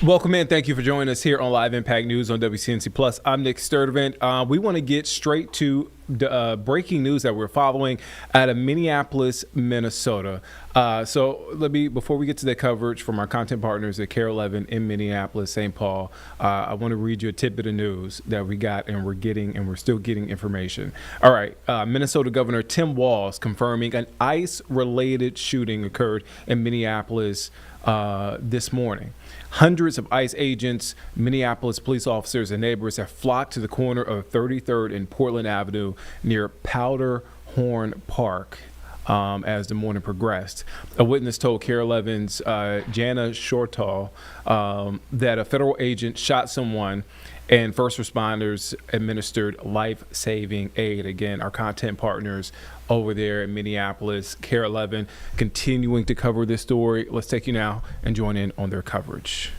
Welcome in. Thank you for joining us here on Live Impact News on WCNC Plus. I'm Nick Sturdivant. We want to get straight to the breaking news that we're following out of Minneapolis, Minnesota. So before we get to the coverage from our content partners at KARE 11 in Minneapolis, St. Paul, I want to read you a tidbit of news that we got, and we're still getting information. All right. Minnesota Governor Tim Walz confirming an ICE-related shooting occurred in Minneapolis this morning. Hundreds of ICE agents, Minneapolis police officers, and neighbors have flocked to the corner of 33rd and Portland Avenue near Powderhorn Park as the morning progressed. A witness told KARE 11's Jana Shortal that a federal agent shot someone and first responders administered life-saving aid. Again, our content partners over there in Minneapolis, KARE 11, continuing to cover this story. Let's take you now and join in on their coverage.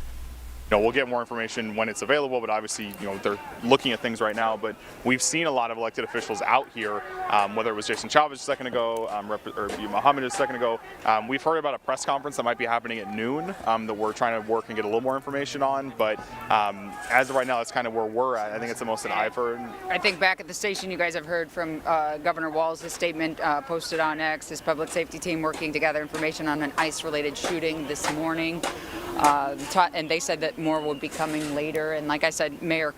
We'll get more information when it's available, but obviously, they're looking at things right now. But we've seen a lot of elected officials out here, whether it was Jason Chavez a second ago, or Mohammed a second ago. We've heard about a press conference that might be happening at noon that we're trying to work and get a little more information on. But as of right now, that's kind of where we're at. I think it's the most that I've heard. I think back at the station, you guys have heard from Governor Walz's statement posted on X, his public safety team working to gather information on an ICE-related shooting this morning. And they said that more would be coming later. And like I said, Mayor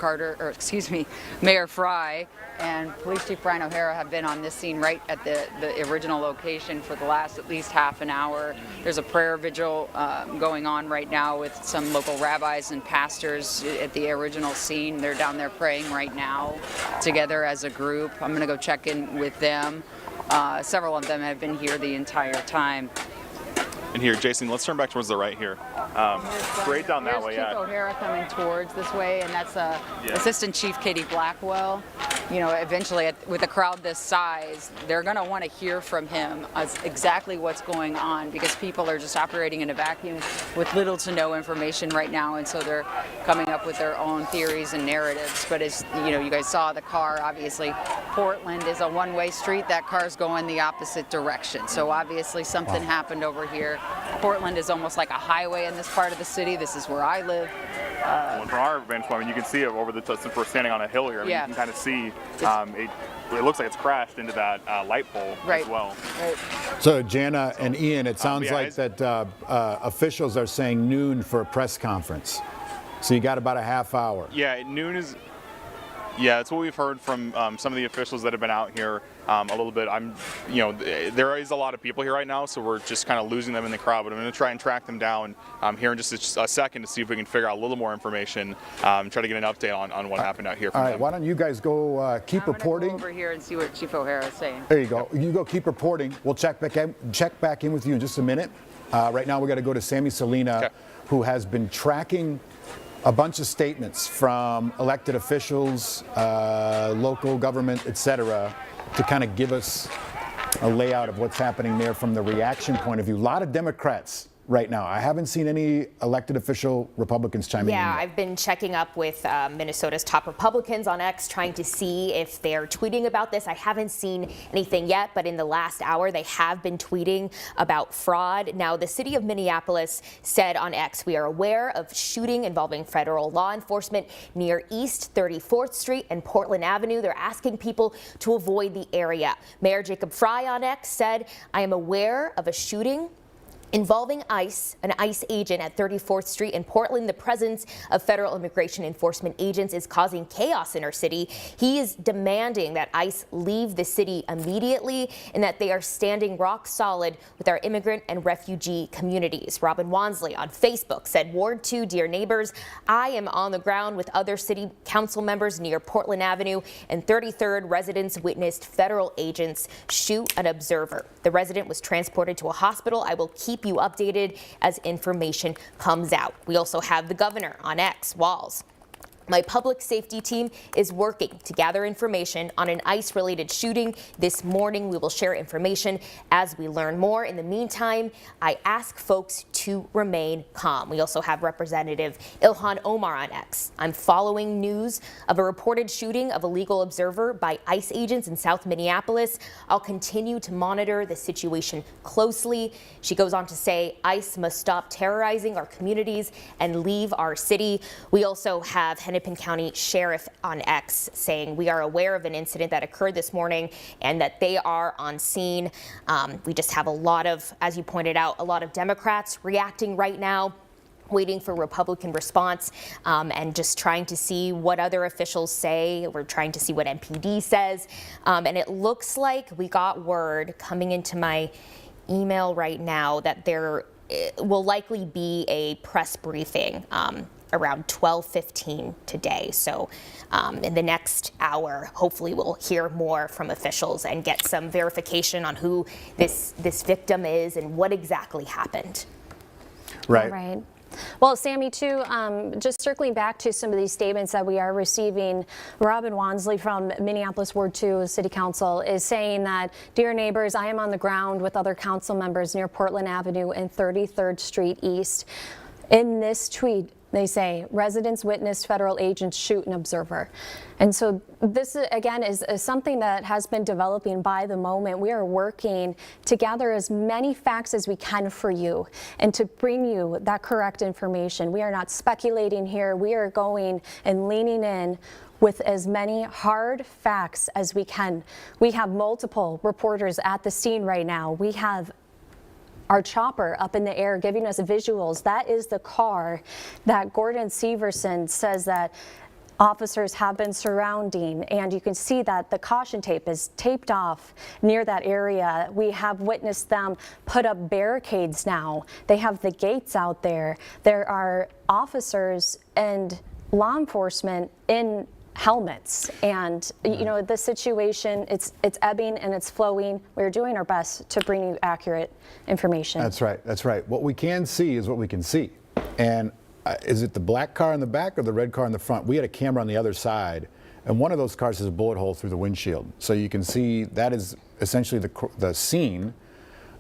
Fry and Police Chief Brian O'Hara have been on this scene right at the original location for the last at least half an hour. There's a prayer vigil going on right now with some local rabbis and pastors at the original scene. They're down there praying right now together as a group. I'm going to go check in with them. Several of them have been here the entire time. And here, Jason, let's turn back towards the right here. Straight down that way, Chief O'Hara coming towards this way, and that's Assistant Chief Katie Blackwell. Eventually, with a crowd this size, they're going to want to hear from him as exactly what's going on, because people are just operating in a vacuum with little to no information right now, and so they're coming up with their own theories and narratives. But as you guys saw the car, obviously, Portland is a one-way street. That car's going the opposite direction. So obviously something happened over here. Portland is almost like a highway in this part of the city. This is where I live. From our vantage point, you can see it over since we're standing on a hill here. You can kind of see it looks like it's crashed into that light pole as well. Right. So Jana and Ian, it sounds like that officials are saying noon for a press conference. So you got about a half hour. Yeah, noon is. Yeah, it's what we've heard from some of the officials that have been out here a little bit. There is a lot of people here right now, so we're just kind of losing them in the crowd. But I'm going to try and track them down here in just a second to see if we can figure out a little more information, try to get an update on what happened out here. All right, why don't you guys go keep reporting? Go over here and see what Chief O'Hara is saying. There you go. You go keep reporting. We'll check back in with you in just a minute. Right now, we got to go to Sammy Salina, who has been tracking a bunch of statements from elected officials, local government, etc., to kind of give us a layout of what's happening there from the reaction point of view. A lot of Democrats right now. I haven't seen any elected official Republicans chiming in. Yeah, I've been checking up with Minnesota's top Republicans on X, trying to see if they're tweeting about this. I haven't seen anything yet, but in the last hour, they have been tweeting about fraud. Now, the city of Minneapolis said on X, we are aware of shooting involving federal law enforcement near East 34th Street and Portland Avenue. They're asking people to avoid the area. Mayor Jacob Fry on X said, I am aware of a shooting involving an ICE agent at 34th Street in Portland. The presence of federal immigration enforcement agents is causing chaos in our city. He is demanding that ICE leave the city immediately and that they are standing rock solid with our immigrant and refugee communities. Robin Wansley on Facebook said, Ward 2, dear neighbors, I am on the ground with other city council members near Portland Avenue, and 33rd residents witnessed federal agents shoot an observer. The resident was transported to a hospital. I will keep you updated as information comes out. We also have the governor on X, Walz. My public safety team is working to gather information on an ICE-related shooting. This morning, we will share information as we learn more. In the meantime, I ask folks to remain calm. We also have Representative Ilhan Omar on X. I'm following news of a reported shooting of a legal observer by ICE agents in South Minneapolis. I'll continue to monitor the situation closely. She goes on to say ICE must stop terrorizing our communities and leave our city. We also have Hennepin County Sheriff on X saying we are aware of an incident that occurred this morning and that they are on scene. We just have a lot of, as you pointed out, a lot of Democrats reacting right now, waiting for Republican response, and just trying to see what other officials say. We're trying to see what MPD says. And it looks like we got word coming into my email right now that there will likely be a press briefing around 12:15 today. So in the next hour, hopefully we'll hear more from officials and get some verification on who this victim is and what exactly happened. Right. Right. Well, Sammy, too, just circling back to some of these statements that we are receiving, Robin Wansley from Minneapolis Ward 2 City Council is saying that, dear neighbors, I am on the ground with other council members near Portland Avenue and 33rd Street East. In this tweet, they say, residents witnessed federal agents shoot an observer. And so this, again, is something that has been developing by the moment. We are working to gather as many facts as we can for you and to bring you that correct information. We are not speculating here. We are going and leaning in with as many hard facts as we can. We have multiple reporters at the scene right now. We have our chopper up in the air giving us visuals. That is the car that Gordon Severson says that officers have been surrounding, and you can see that the caution tape is taped off near that area. We have witnessed them put up barricades now. They have the gates out there. There are officers and law enforcement in helmets, and you know, the situation, it's ebbing and it's flowing. We're doing our best to bring you accurate information. That's right. That's right. What we can see is what we can see. And is it the black car in the back or the red car in the front? We had a camera on the other side, and one of those cars has a bullet hole through the windshield. So you can see that is essentially the scene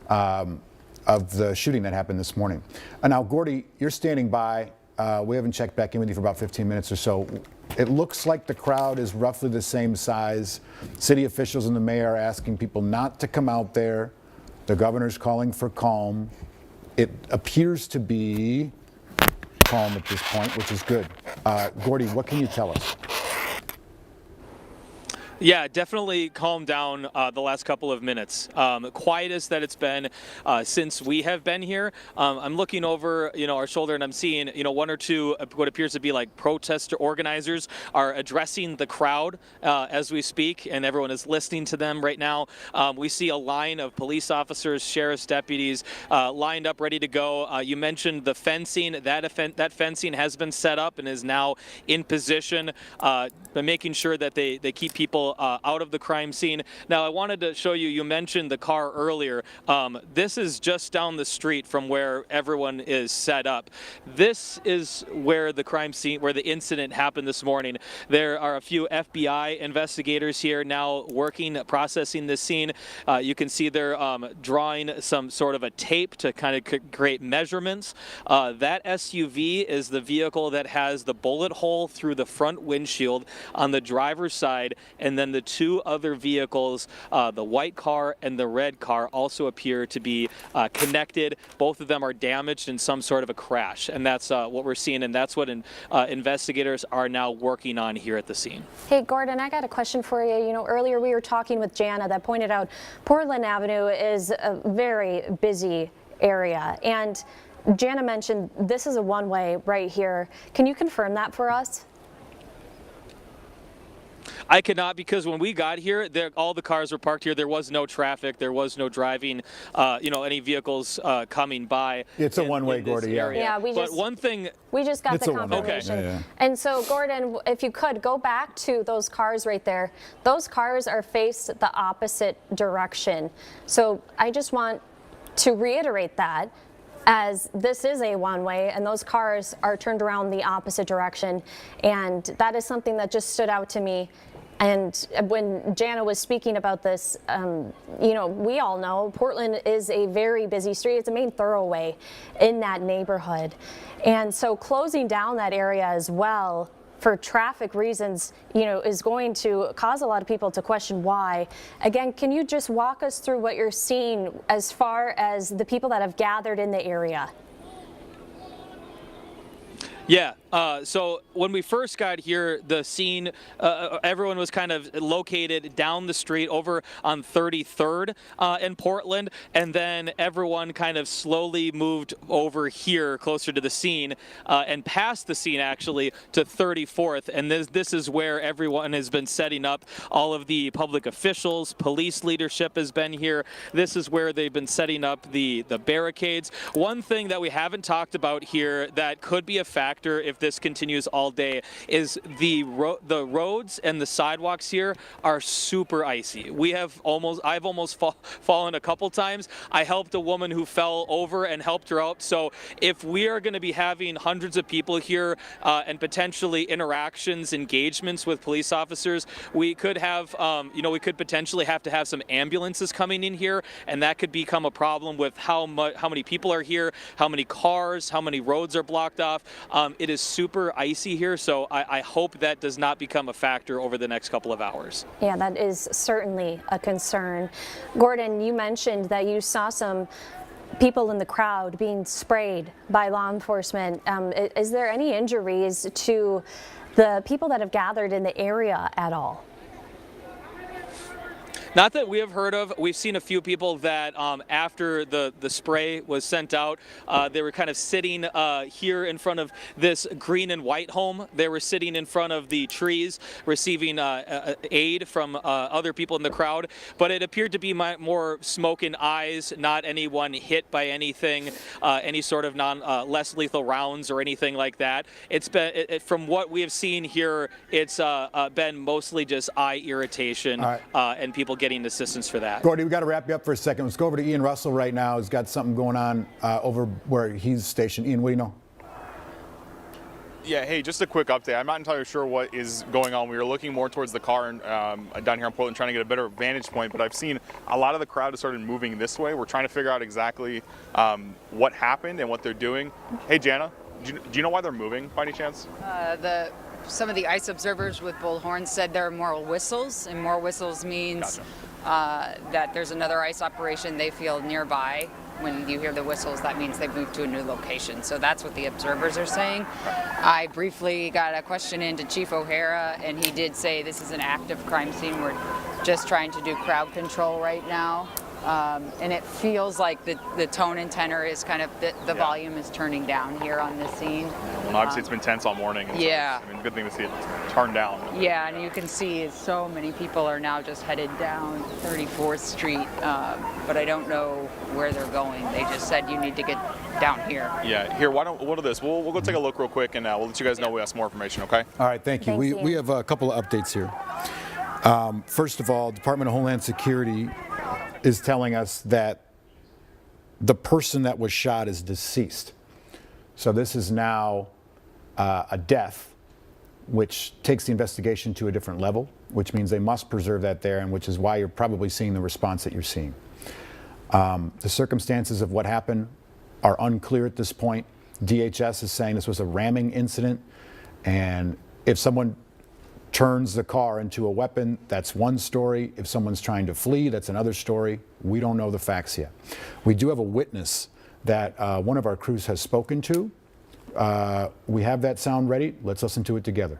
of the shooting that happened this morning. And now, Gordy, you're standing by. We haven't checked back in with you for about 15 minutes or so. It looks like the crowd is roughly the same size. City officials and the mayor are asking people not to come out there. The governor's calling for calm. It appears to be calm at this point, which is good. Gordy, what can you tell us? Yeah, definitely calmed down the last couple of minutes. Quietest that it's been since we have been here. I'm looking over, our shoulder, and I'm seeing, one or two what appears to be like protester organizers are addressing the crowd as we speak, and everyone is listening to them right now. We see a line of police officers, sheriff's deputies lined up, ready to go. You mentioned the fencing. That fencing has been set up and is now in position, making sure that they keep people out of the crime scene. Now, I wanted to show you, you mentioned the car earlier. This is just down the street from where everyone is set up. This is where the crime scene, where the incident happened this morning. There are a few FBI investigators here now working, processing this scene. You can see they're drawing some sort of a tape to kind of create measurements. That SUV is the vehicle that has the bullet hole through the front windshield on the driver's side, and then the two other vehicles, the white car and the red car, also appear to be connected. Both of them are damaged in some sort of a crash, and that's what we're seeing, and that's what investigators are now working on here at the scene. Hey, Gordon, I got a question for you. Earlier we were talking with Jana that pointed out Portland Avenue is a very busy area, and Jana mentioned this is a one-way right here. Can you confirm that for us? I cannot, because when we got here, all the cars were parked here. There was no traffic. There was no driving, any vehicles coming by. It's a one-way, Gordy. Yeah, we just got the confirmation. Okay. Yeah. And so, Gordon, if you could go back to those cars right there. Those cars are faced the opposite direction. So I just want to reiterate that. as this is a one-way and those cars are turned around the opposite direction. And that is something that just stood out to me. And when Jana was speaking about this, you know, we all know Portland is a very busy street. It's a main thoroughway in that neighborhood. And so closing down that area as well for traffic reasons, you know, is going to cause a lot of people to question why. Again, can you just walk us through what you're seeing as far as the people that have gathered in the area? Yeah, so when we first got here, the scene, everyone was kind of located down the street over on 33rd in Portland, and then everyone kind of slowly moved over here closer to the scene and past the scene actually to 34th, and this is where everyone has been setting up. All of the public officials, police leadership has been here. This is where they've been setting up the barricades. One thing that we haven't talked about here that could be a factor if this continues all day is the roads and the sidewalks here are super icy. I've almost fallen a couple times. I helped a woman who fell over and helped her out. So if we are going to be having hundreds of people here and potentially interactions, engagements with police officers, we could have, we could potentially have to have some ambulances coming in here, and that could become a problem with how many people are here, how many cars, how many roads are blocked off. It is super icy here, so I hope that does not become a factor over the next couple of hours. Yeah, that is certainly a concern. Gordon, you mentioned that you saw some people in the crowd being sprayed by law enforcement. Is there any injuries to the people that have gathered in the area at all? Not that we have heard of. We've seen a few people that after the spray was sent out, they were kind of sitting here in front of this green and white home. They were sitting in front of the trees receiving aid from other people in the crowd. But it appeared to be more smoke and eyes, not anyone hit by anything, any sort of less lethal rounds or anything like that. It's been, from what we have seen here, it's been mostly just eye irritation and people getting assistance for that. Gordy, we got to wrap you up for a second. Let's go over to Ian Russell right now. He's got something going on over where he's stationed. Ian, what do you know? Yeah, hey, just a quick update. I'm not entirely sure what is going on. We were looking more towards the car down here in Portland, trying to get a better vantage point, but I've seen a lot of the crowd has started moving this way. We're trying to figure out exactly what happened and what they're doing. Hey, Jana, do you know why they're moving by any chance? Some of the ICE observers with bullhorns said there are more whistles, and more whistles means that there's another ICE operation they feel nearby. When you hear the whistles, that means they've moved to a new location. So that's what the observers are saying. I briefly got a question into Chief O'Hara, and he did say this is an active crime scene. We're just trying to do crowd control right now. And it feels like the tone and tenor is kind of, the volume is turning down here on this scene. Well, obviously it's been tense all morning. Yeah. So good thing to see it turn down. Yeah, and you can see so many people are now just headed down 34th Street, but I don't know where they're going. They just said you need to get down here. Yeah, here, we'll do this. We'll go take a look real quick, and we'll let you guys know we have some more information, okay? All right, thank you. We have a couple of updates here. First of all, Department of Homeland Security is telling us that the person that was shot is deceased. So this is now a death, which takes the investigation to a different level, which means they must preserve that there, and which is why you're probably seeing the response that you're seeing. The circumstances of what happened are unclear at this point. DHS is saying this was a ramming incident, and if someone turns the car into a weapon, that's one story. If someone's trying to flee, that's another story. We don't know the facts yet. We do have a witness that one of our crews has spoken to. We have that sound ready. Let's listen to it together.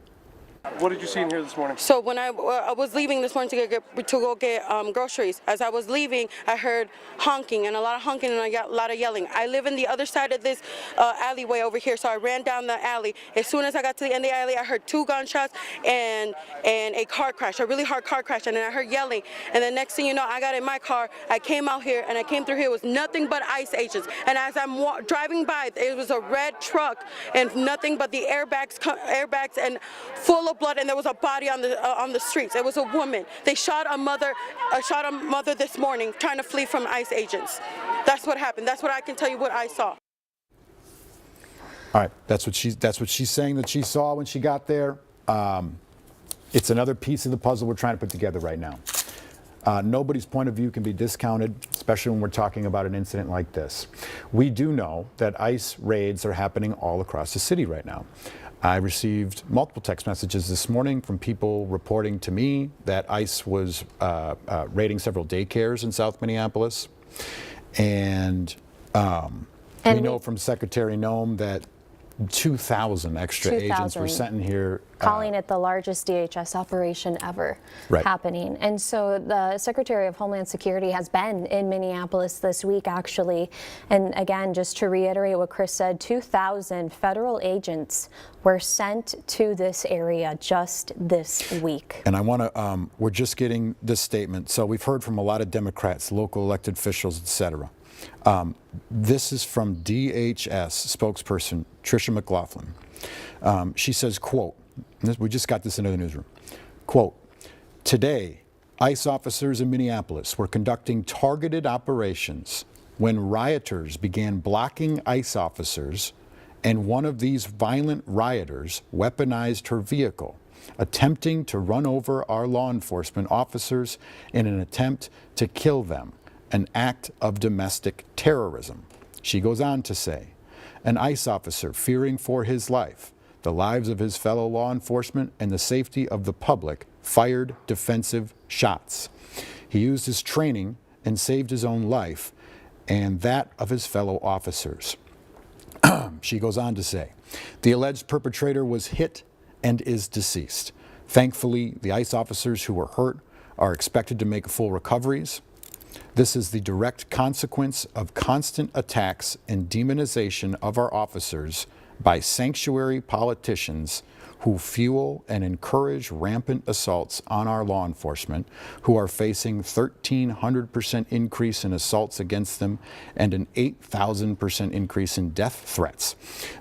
What did you see in here this morning? So when I was leaving this morning to go get groceries, as I was leaving, I heard honking and a lot of honking and a lot of yelling. I live in the other side of this alleyway over here, so I ran down the alley. As soon as I got to the end of the alley, I heard 2 gunshots and a car crash, a really hard car crash, and then I heard yelling. And the next thing you know, I got in my car, I came out here, and I came through here. It was nothing but ICE agents. And as I'm driving by, it was a red truck and nothing but the airbags and full of blood, and there was a body on the streets. It was a woman. They shot a mother this morning trying to flee from ICE agents. That's what happened. That's what I can tell you what I saw. All right, that's what she's saying that she saw when she got there. It's another piece of the puzzle we're trying to put together right now. Nobody's point of view can be discounted, especially when we're talking about an incident like this. We do know that ICE raids are happening all across the city right now. I received multiple text messages this morning from people reporting to me that ICE was raiding several daycares in South Minneapolis. And we know from Secretary Noem that 2,000 extra agents were sent in here. Calling it the largest DHS operation ever happening. And so the Secretary of Homeland Security has been in Minneapolis this week, actually. And again, just to reiterate what Chris said, 2,000 federal agents were sent to this area just this week. And I want to, we're just getting this statement. So we've heard from a lot of Democrats, local elected officials, etc. This is from DHS spokesperson Tricia McLaughlin. She says, quote, we just got this into the newsroom, quote, today, ICE officers in Minneapolis were conducting targeted operations when rioters began blocking ICE officers, and one of these violent rioters weaponized her vehicle, attempting to run over our law enforcement officers in an attempt to kill them. An act of domestic terrorism. She goes on to say, an ICE officer fearing for his life, the lives of his fellow law enforcement, and the safety of the public, fired defensive shots. He used his training and saved his own life and that of his fellow officers. She goes on to say, the alleged perpetrator was hit and is deceased. Thankfully, the ICE officers who were hurt are expected to make full recoveries. This is the direct consequence of constant attacks and demonization of our officers by sanctuary politicians who fuel and encourage rampant assaults on our law enforcement, who are facing 1,300% increase in assaults against them and an 8,000% increase in death threats.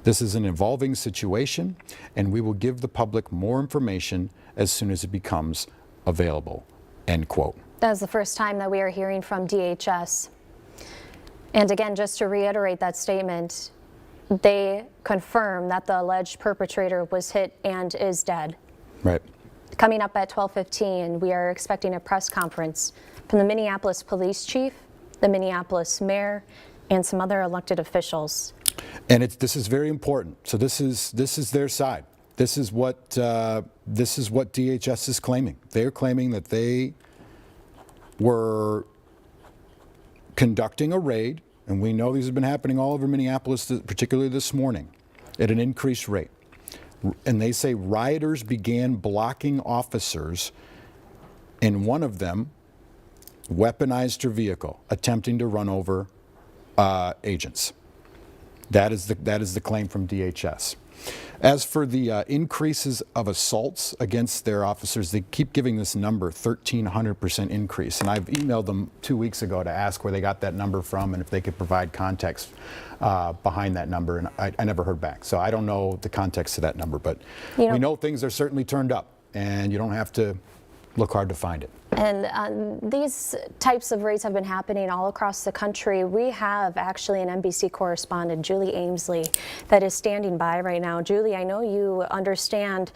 This is an evolving situation, and we will give the public more information as soon as it becomes available, end quote. That is the first time that we are hearing from DHS. And again, just to reiterate that statement, they confirm that the alleged perpetrator was hit and is dead. Right. Coming up at 12:15, we are expecting a press conference from the Minneapolis police chief, the Minneapolis mayor, and some other elected officials. And this is very important. So this is their side. This is what DHS is claiming. They're claiming that they were conducting a raid, and we know these have been happening all over Minneapolis, particularly this morning, at an increased rate. And they say rioters began blocking officers, and one of them weaponized her vehicle, attempting to run over agents. That is the claim from DHS. As for the increases of assaults against their officers, they keep giving this number, 1,300% increase. And I've emailed them 2 weeks ago to ask where they got that number from and if they could provide context behind that number. And I never heard back. So I don't know the context to that number. But we know things are certainly turned up, and you don't have to look hard to find it. And these types of raids have been happening all across the country. We have actually an NBC correspondent, Julie Amesley, that is standing by right now. Julie, I know you understand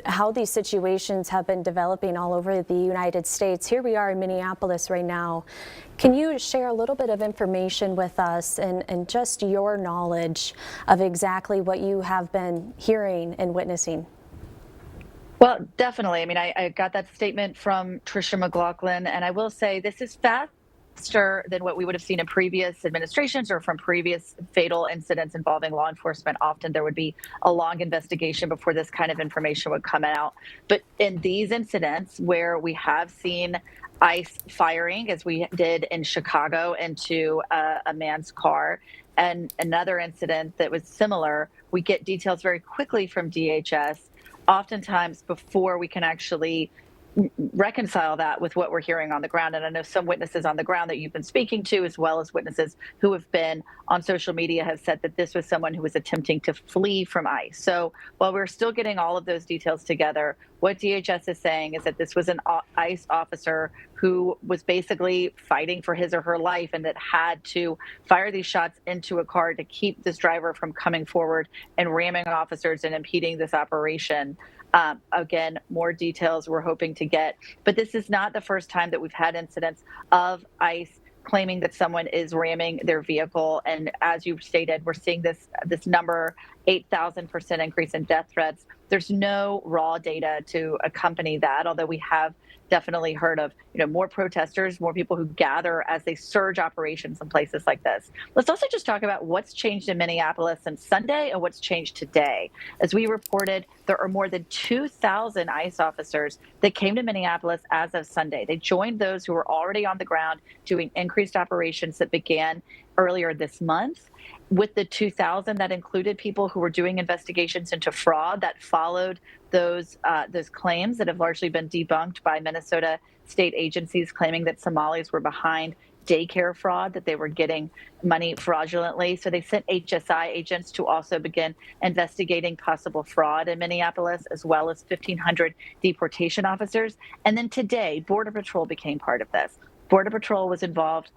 how these situations have been developing all over the United States. Here we are in Minneapolis right now. Can you share a little bit of information with us and just your knowledge of exactly what you have been hearing and witnessing? Well, definitely. I mean, I got that statement from Tricia McLaughlin, and I will say this is faster than what we would have seen in previous administrations or from previous fatal incidents involving law enforcement. Often there would be a long investigation before this kind of information would come out. But in these incidents where we have seen ICE firing, as we did in Chicago, into a man's car, and another incident that was similar, we get details very quickly from DHS, oftentimes before we can actually reconcile that with what we're hearing on the ground. And I know some witnesses on the ground that you've been speaking to, as well as witnesses who have been on social media, have said that this was someone who was attempting to flee from ICE. So while we're still getting all of those details together, what DHS is saying is that this was an ICE officer who was basically fighting for his or her life and that had to fire these shots into a car to keep this driver from coming forward and ramming officers and impeding this operation. Again, more details we're hoping to get. But this is not the first time that we've had incidents of ICE claiming that someone is ramming their vehicle. And as you stated, we're seeing this number, 8,000% increase in death threats. There's no raw data to accompany that, although we have definitely heard of more protesters, more people who gather as they surge operations in places like this. Let's also just talk about what's changed in Minneapolis since Sunday and what's changed today. As we reported, there are more than 2,000 ICE officers that came to Minneapolis as of Sunday. They joined those who were already on the ground doing increased operations that began earlier this month. With the 2,000, that included people who were doing investigations into fraud that followed those claims that have largely been debunked by Minnesota state agencies claiming that Somalis were behind daycare fraud, that they were getting money fraudulently. So they sent HSI agents to also begin investigating possible fraud in Minneapolis, as well as 1,500 deportation officers. And then today, Border Patrol became part of this. Border Patrol was involved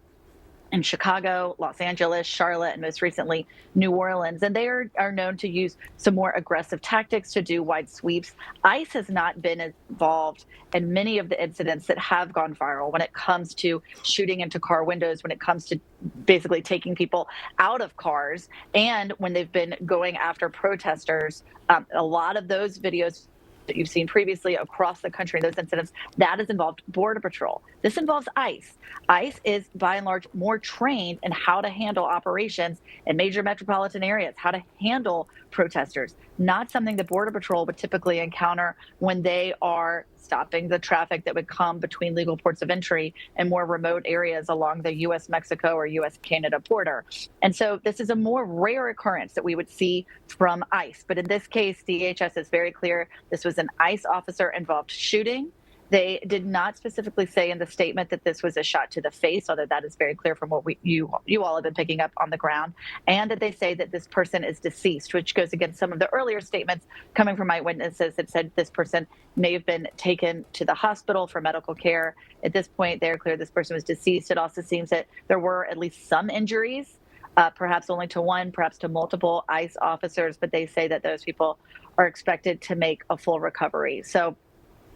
in Chicago, Los Angeles, Charlotte, and most recently New Orleans. And they are known to use some more aggressive tactics to do wide sweeps. ICE has not been involved in many of the incidents that have gone viral when it comes to shooting into car windows, when it comes to basically taking people out of cars, and when they've been going after protesters. A lot of those videos that you've seen previously across the country, those incidents, that has involved Border Patrol. This involves ICE. ICE is, by and large, more trained in how to handle operations in major metropolitan areas, how to handle protesters, not something the Border Patrol would typically encounter when they are stopping the traffic that would come between legal ports of entry and more remote areas along the U.S.-Mexico or U.S.-Canada border. And so this is a more rare occurrence that we would see from ICE. But in this case, DHS is very clear this was an ICE officer involved shooting. They did not specifically say in the statement that this was a shot to the face, although that is very clear from what you all have been picking up on the ground, and that they say that this person is deceased, which goes against some of the earlier statements coming from eyewitnesses that said this person may have been taken to the hospital for medical care. At this point, they're clear this person was deceased. It also seems that there were at least some injuries, perhaps only to one, perhaps to multiple ICE officers, but they say that those people are expected to make a full recovery. So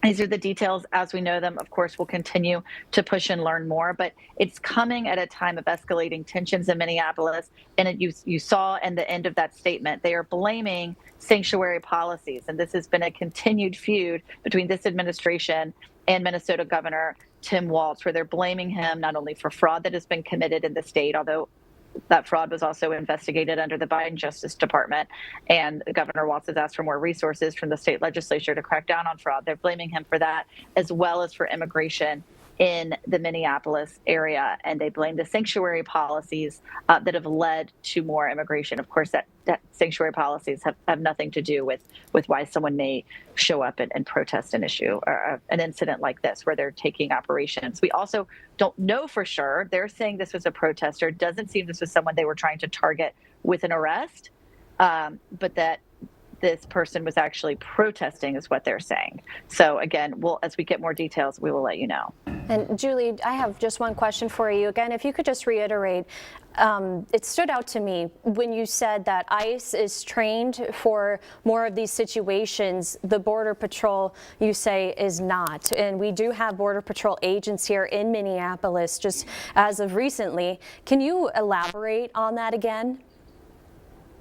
these are the details as we know them. Of course, we'll continue to push and learn more, but it's coming at a time of escalating tensions in Minneapolis. And you saw in the end of that statement, they are blaming sanctuary policies. And this has been a continued feud between this administration and Minnesota Governor Tim Walz, where they're blaming him not only for fraud that has been committed in the state, although that fraud was also investigated under the Biden Justice Department, and Governor Walz has asked for more resources from the state legislature to crack down on fraud. They're blaming him for that, as well as for immigration in the Minneapolis area, and they blame the sanctuary policies that have led to more immigration. Of course, that sanctuary policies have nothing to do with why someone may show up and protest an issue or an incident like this, where they're taking operations. We also don't know for sure. They're saying this was a protester. Doesn't seem this was someone they were trying to target with an arrest, but that this person was actually protesting is what they're saying. So again, as we get more details, we will let you know. And Julie, I have just one question for you. Again, if you could just reiterate, it stood out to me when you said that ICE is trained for more of these situations. The Border Patrol, you say, is not. And we do have Border Patrol agents here in Minneapolis just as of recently. Can you elaborate on that again?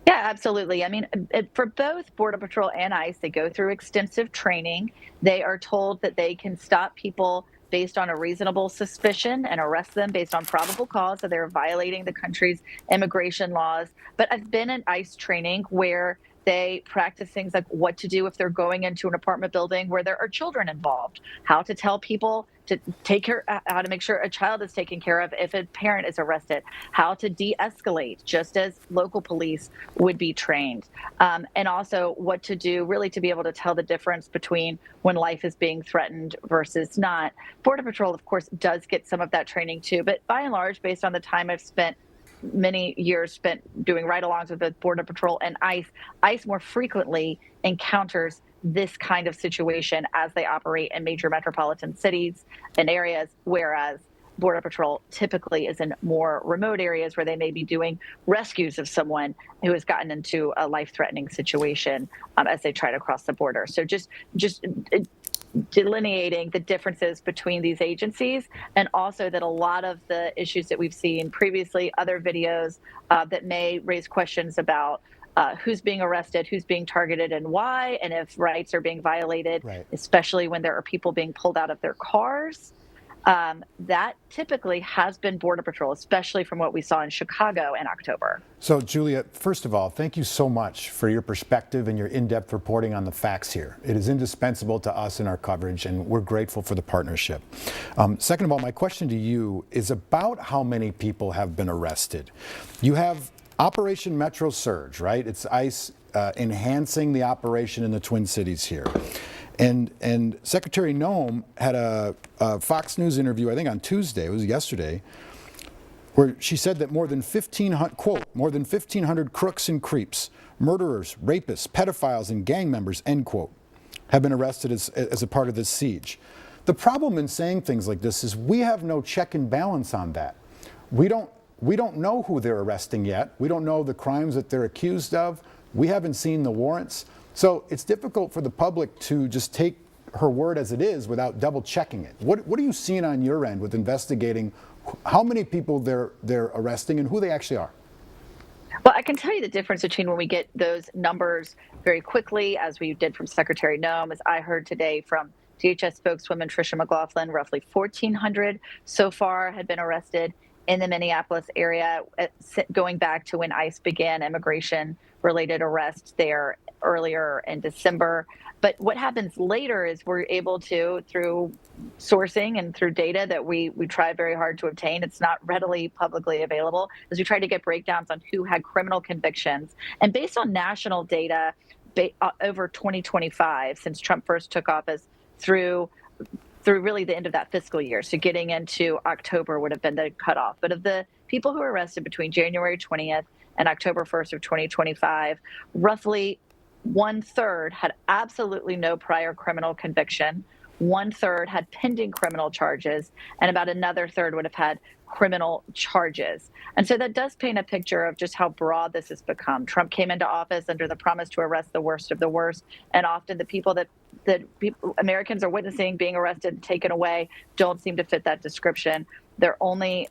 Yeah, absolutely. I mean, for both Border Patrol and ICE, they go through extensive training. They are told that they can stop people based on a reasonable suspicion and arrest them based on probable cause, so they're violating the country's immigration laws. But I've been in ICE training where They practice things like what to do if they're going into an apartment building where there are children involved, how to tell people to how to make sure a child is taken care of if a parent is arrested, how to de-escalate, just as local police would be trained, and also what to do really to be able to tell the difference between when life is being threatened versus not. Border Patrol, of course, does get some of that training too, but by and large, based on the time I've spent, many years spent doing ride-alongs with the Border Patrol and ICE more frequently encounters this kind of situation as they operate in major metropolitan cities and areas, whereas Border Patrol typically is in more remote areas where they may be doing rescues of someone who has gotten into a life-threatening situation as they try to cross the border. So just delineating the differences between these agencies, and also that a lot of the issues that we've seen previously, other videos that may raise questions about who's being arrested, who's being targeted, and why, and if rights are being violated, especially when there are people being pulled out of their cars. That typically has been Border Patrol, especially from what we saw in Chicago in October. So, Julia, first of all, thank you so much for your perspective and your in-depth reporting on the facts here. It is indispensable to us in our coverage, and we're grateful for the partnership. Second of all, my question to you is about how many people have been arrested. You have Operation Metro Surge, right? It's ICE enhancing the operation in the Twin Cities here. And Secretary Noem had a Fox News interview, I think on Tuesday, it was yesterday, where she said that more than 1,500, quote, more than 1,500 crooks and creeps, murderers, rapists, pedophiles, and gang members, end quote, have been arrested as a part of this siege. The problem in saying things like this is we have no check and balance on that. We don't know who they're arresting yet. We don't know the crimes that they're accused of. We haven't seen the warrants. So it's difficult for the public to just take her word as it is without double checking it. What are you seeing on your end with investigating how many people they're arresting and who they actually are? Well, I can tell you the difference between when we get those numbers very quickly, as we did from Secretary Noem, as I heard today from DHS spokeswoman Tricia McLaughlin, roughly 1,400 so far had been arrested in the Minneapolis area, going back to when ICE began immigration-related arrests there earlier in December. But what happens later is we're able to, through sourcing and through data that we try very hard to obtain, it's not readily publicly available, as we try to get breakdowns on who had criminal convictions. And based on national data over 2025, since Trump first took office, through really the end of that fiscal year. So getting into October would have been the cutoff. But of the people who were arrested between January 20th and October 1st of 2025, roughly 1/3 had absolutely no prior criminal conviction. 1/3 had pending criminal charges, and about another third would have had criminal charges. And so that does paint a picture of just how broad this has become. Trump came into office under the promise to arrest the worst of the worst, and often the people that Americans are witnessing being arrested and taken away don't seem to fit that description. Their only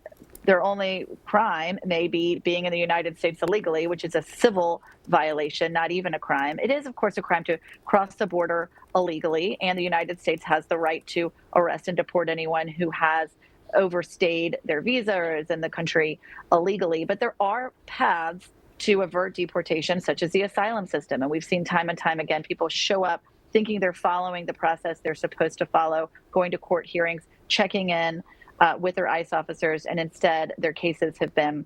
crime may be being in the United States illegally, which is a civil violation, not even a crime. It is, of course, a crime to cross the border illegally, and the United States has the right to arrest and deport anyone who has overstayed their visa or is in the country illegally. But there are paths to avert deportation, such as the asylum system. And we've seen time and time again, people show up thinking they're following the process they're supposed to follow, going to court hearings, checking in with their ICE officers, and instead their cases have been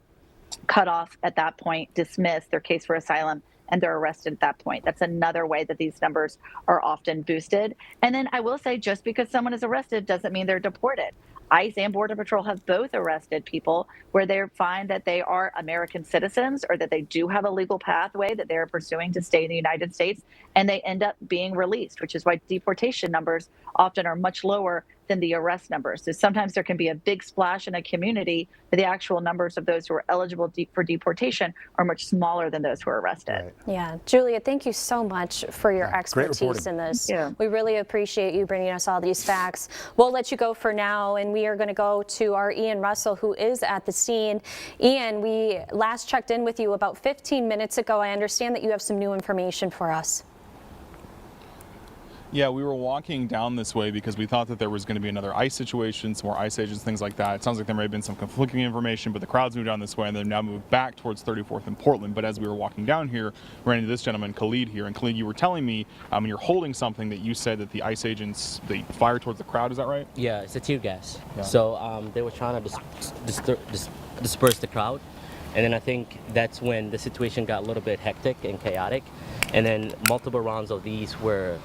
cut off at that point, dismissed, their case for asylum, and they're arrested at that point. That's another way that these numbers are often boosted. And then I will say, just because someone is arrested doesn't mean they're deported. ICE and Border Patrol have both arrested people where they find that they are American citizens or that they do have a legal pathway that they're pursuing to stay in the United States, and they end up being released, which is why deportation numbers often are much lower than the arrest numbers. So sometimes there can be a big splash in a community, but the actual numbers of those who are eligible for deportation are much smaller than those who are arrested. Right. Yeah, Julia, thank you so much for your expertise in this. Yeah. We really appreciate you bringing us all these facts. We'll let you go for now, and we are going to go to our Ian Russell, who is at the scene. Ian, we last checked in with you about 15 minutes ago. I understand that you have some new information for us. Yeah, we were walking down this way because we thought that there was going to be another ICE situation, some more ICE agents, things like that. It sounds like there may have been some conflicting information, but the crowds moved down this way and then now moved back towards 34th and Portland. But as we were walking down here, we ran into this gentleman, Khalid, here. And Khalid, you were telling me when you're holding something that you said that the ICE agents, they fire towards the crowd. Is that right? Yeah, it's a tear gas. Yeah. So they were trying to disperse the crowd. And then I think that's when the situation got a little bit hectic and chaotic. And then multiple rounds of these were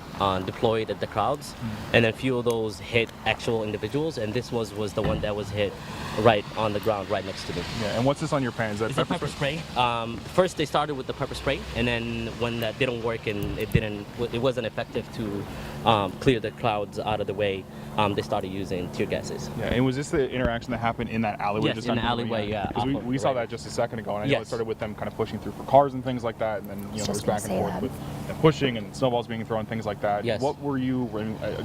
deployed at the crowds. And then a few of those hit actual individuals. And this was the one that was hit right on the ground right next to me. Yeah, and what's this on your pan? Is that It's pepper spray? First they started with the pepper spray. And then when that didn't work and it wasn't effective to clear the crowds out of the way, they started using tear gases. Yeah, and was this the interaction that happened in that alleyway? Yes, just in the on alleyway, yeah. Because we saw that just a second ago, and I know it Yes. started with them kind of pushing through for cars and things like that, and then there was back and forth with and pushing and snowballs being thrown, things like that. Yes. What were you?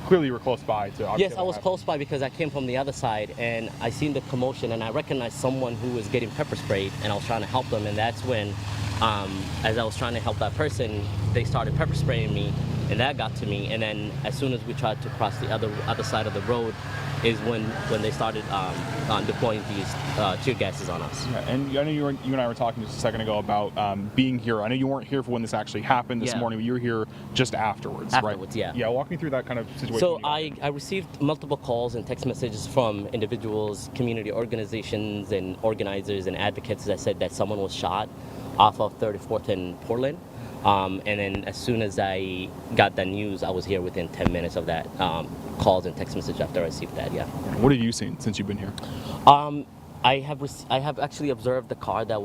Clearly, you were close by to. Yes, I was close by because I came from the other side and I seen the commotion and I recognized someone who was getting pepper sprayed and I was trying to help them, and that's when, as I was trying to help that person, they started pepper spraying me, and that got to me. And then as soon as we tried to cross the other side of the road, is when they started deploying these tear gases on us. Yeah, and I know you and I were talking just a second ago about being here. I know you weren't here for when this actually happened this morning, but you were here just afterwards, right? Afterwards, yeah. Yeah, walk me through that kind of situation. So I received multiple calls and text messages from individuals, community organizations, and organizers and advocates that said that someone was shot off of 34th and Portland. And then as soon as I got that news, I was here within 10 minutes of that calls and text message after I received that, yeah. What have you seen since you've been here? I have actually observed the car that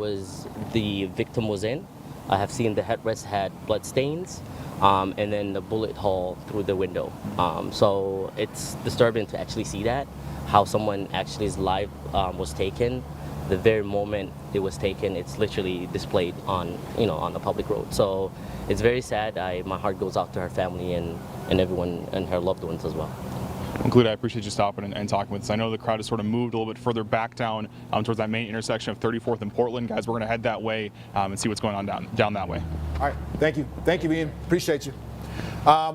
the victim was in. I have seen the headrest had blood stains, and then the bullet hole through the window. So it's disturbing to actually see that, how someone actually's life was taken. The very moment it was taken, it's literally displayed on the public road. So it's very sad. My heart goes out to her family and everyone and her loved ones as well. Khalid, I appreciate you stopping and talking with us. I know the crowd has sort of moved a little bit further back down towards that main intersection of 34th and Portland. Guys, we're going to head that way and see what's going on down that way. All right, thank you, Ian. Appreciate you.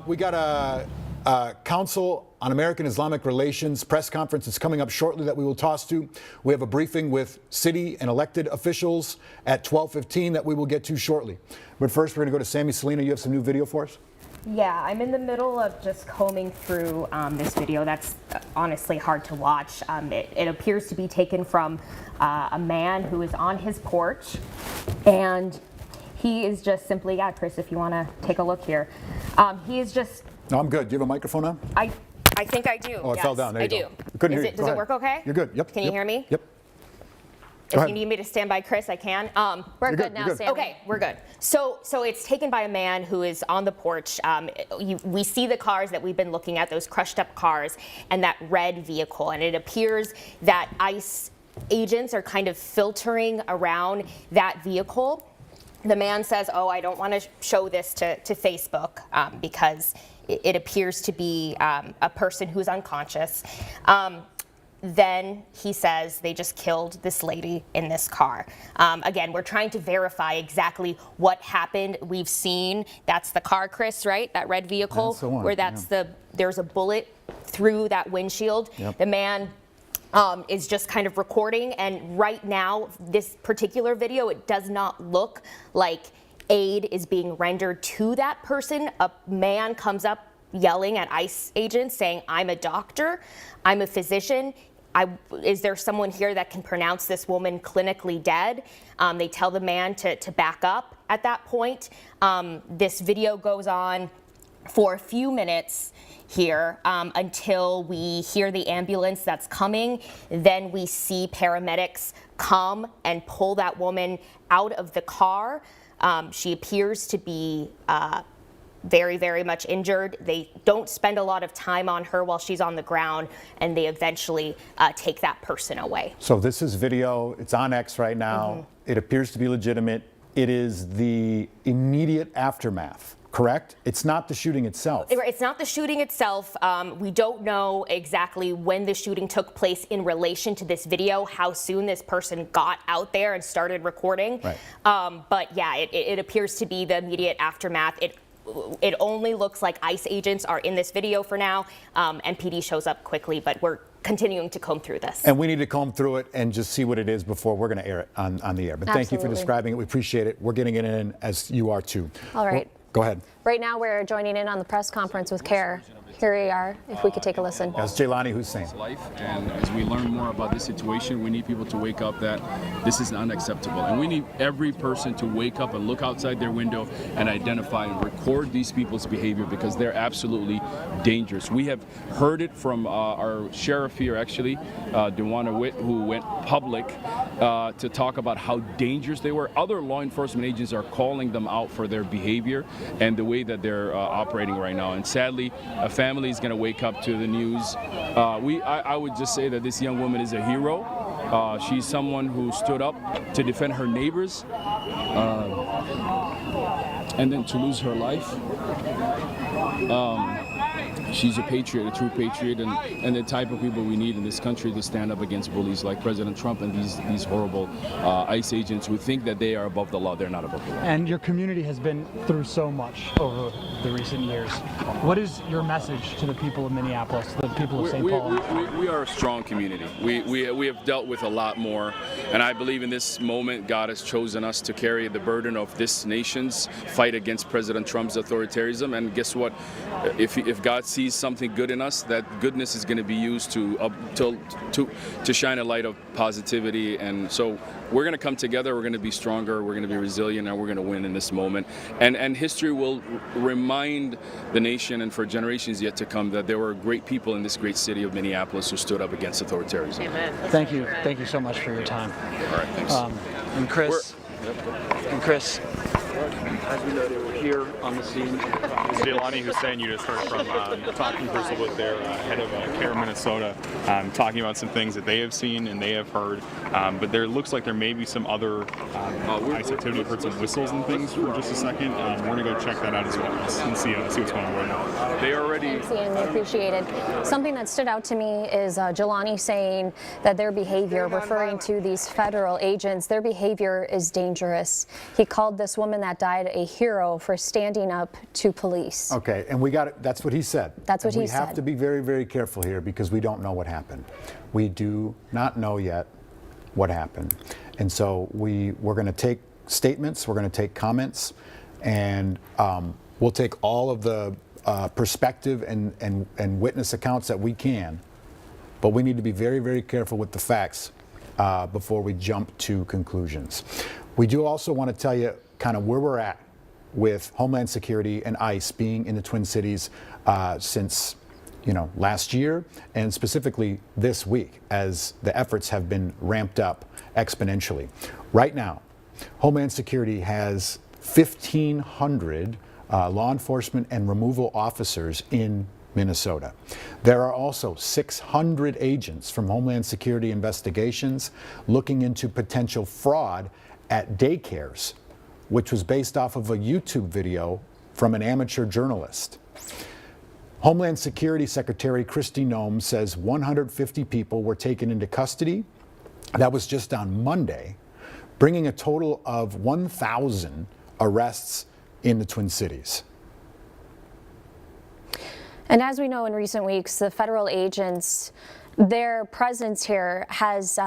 We got a Council on American Islamic Relations press conference is coming up shortly that we will toss to. We have a briefing with city and elected officials at 12:15 that we will get to shortly. But first, we're going to go to Sammy Selena. You have some new video for us? Yeah, I'm in the middle of just combing through this video. That's honestly hard to watch. It appears to be taken from a man who is on his porch, and he is just simply, yeah, Chris, if you want to take a look here. He is just... No, I'm good. Do you have a microphone on? I think I do. Oh, it yes, fell down. There you I do. go. Couldn't hear you. Does it work okay? You're good. Yep. Can you hear me? Yep. If you need me to stand by Chris, I can. We're good now, Sammy. Okay, we're good. So it's taken by a man who is on the porch. We see the cars that we've been looking at, those crushed up cars, and that red vehicle. And it appears that ICE agents are kind of filtering around that vehicle. The man says, oh, I don't want to show this to Facebook because it appears to be a person who's unconscious. Then he says they just killed this lady in this car. Again, we're trying to verify exactly what happened. We've seen, that's the car, Chris, right? That red vehicle, that's the one, where there's a bullet through that windshield. Yep. The man is just kind of recording, and right now, this particular video, it does not look like aid is being rendered to that person. A man comes up yelling at ICE agents saying, I'm a doctor, I'm a physician. Is there someone here that can pronounce this woman clinically dead? They tell the man to back up at that point. This video goes on for a few minutes here until we hear the ambulance that's coming. Then we see paramedics come and pull that woman out of the car. She appears to be very, very much injured. They don't spend a lot of time on her while she's on the ground, and they eventually take that person away. So this is video. It's on X right now. It appears to be legitimate. It is the immediate aftermath, correct? It's not the shooting itself. It's not the shooting itself. We don't know exactly when the shooting took place in relation to this video, how soon this person got out there and started recording. Right. But yeah, it appears to be the immediate aftermath. it only looks like ICE agents are in this video for now. MPD shows up quickly, but we're continuing to comb through this. And we need to comb through it and just see what it is before we're going to air it on the air. But thank you for Absolutely. describing it. We appreciate it. We're getting it in as you are too. All right. Well, go ahead. Right now, we're joining in on the press conference with KARE. Here we are, if we could take a listen. That's Jelani Hussein. Life, and as we learn more about this situation, we need people to wake up that this is unacceptable, and we need every person to wake up and look outside their window and identify and record these people's behavior, because they're absolutely dangerous. We have heard it from our sheriff here, actually, Dewana Witt, who went public to talk about how dangerous they were. Other law enforcement agents are calling them out for their behavior and the way that they're operating right now. And sadly, a family is going to wake up to the news. I would just say that this young woman is a hero. She's someone who stood up to defend her neighbors, and then to lose her life. She's a patriot, a true patriot, and the type of people we need in this country to stand up against bullies like President Trump and these horrible ICE agents who think that they are above the law. They're not above the law. And your community has been through so much over the recent years. What is your message to the people of Minneapolis, to the people of St. Paul? We are a strong community. We have dealt with a lot more, and I believe in this moment God has chosen us to carry the burden of this nation's fight against President Trump's authoritarianism. And guess what? If God sees something good in us, that goodness is going to be used to shine a light of positivity. And so we're going to come together, we're going to be stronger, we're going to be resilient, and we're going to win in this moment. And history will remind the nation and for generations yet to come that there were great people in this great city of Minneapolis who stood up against authoritarianism. Amen. Thank you so much for your time. All right, thanks. And Chris, as we know, they were here on the scene. Jana Hussein, you just heard from talking first with their head of KARE Minnesota, talking about some things that they have seen and they have heard. But there looks like there may be some other ICE activity. I've heard some whistles and things for just a second. We're going to go check that out as well and see what's going on right now. They already. And they appreciate it. Something that stood out to me is Jelani saying that their behavior, referring to these federal agents, their behavior is dangerous. He called this woman that died a hero for standing up to police. Okay, and we got it. That's what he said. That's what he said. We have said. to be very, very careful here because we don't know what happened. We do not know yet what happened. And so we're going to take statements, we're going to take comments, and we'll take all of the perspective and witness accounts that we can. But we need to be very, very careful with the facts before we jump to conclusions. We do also want to tell you kind of where we're at with Homeland Security and ICE being in the Twin Cities since last year, and specifically this week as the efforts have been ramped up exponentially. Right now, Homeland Security has 1,500 law enforcement and removal officers in Minnesota. There are also 600 agents from Homeland Security investigations looking into potential fraud at daycares, which was based off of a YouTube video from an amateur journalist. Homeland Security Secretary Kristi Noem says 150 people were taken into custody. That was just on Monday, bringing a total of 1,000 arrests in the Twin Cities. And as we know, in recent weeks, the federal agents, their presence here has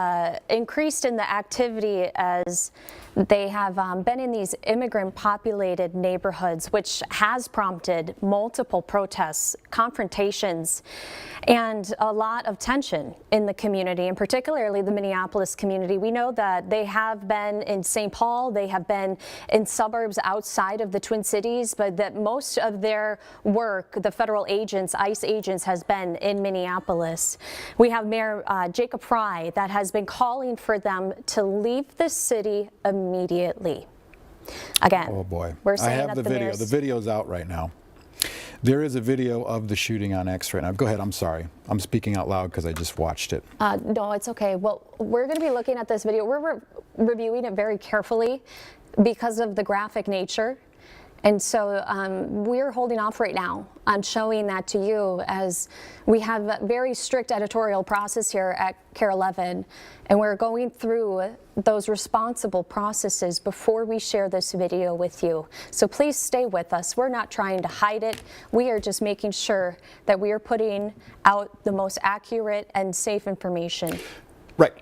increased in the activity as they have been in these immigrant-populated neighborhoods, which has prompted multiple protests, confrontations, and a lot of tension in the community, and particularly the Minneapolis community. We know that they have been in St. Paul, they have been in suburbs outside of the Twin Cities, but that most of their work, the federal agents, ICE agents, has been in Minneapolis. We have Mayor Jacob Fry that has been calling for them to leave the city immediately. Again, oh boy, we're saying I have that the video. The video's out right now. There is a video of the shooting on X right now. Go ahead, I'm sorry. I'm speaking out loud because I just watched it. No, it's okay. Well, we're going to be looking at this video. We're reviewing it very carefully because of the graphic nature. And so we're holding off right now on showing that to you, as we have a very strict editorial process here at KARE 11, and we're going through those responsible processes before we share this video with you. So please stay with us. We're not trying to hide it. We are just making sure that we are putting out the most accurate and safe information. Right,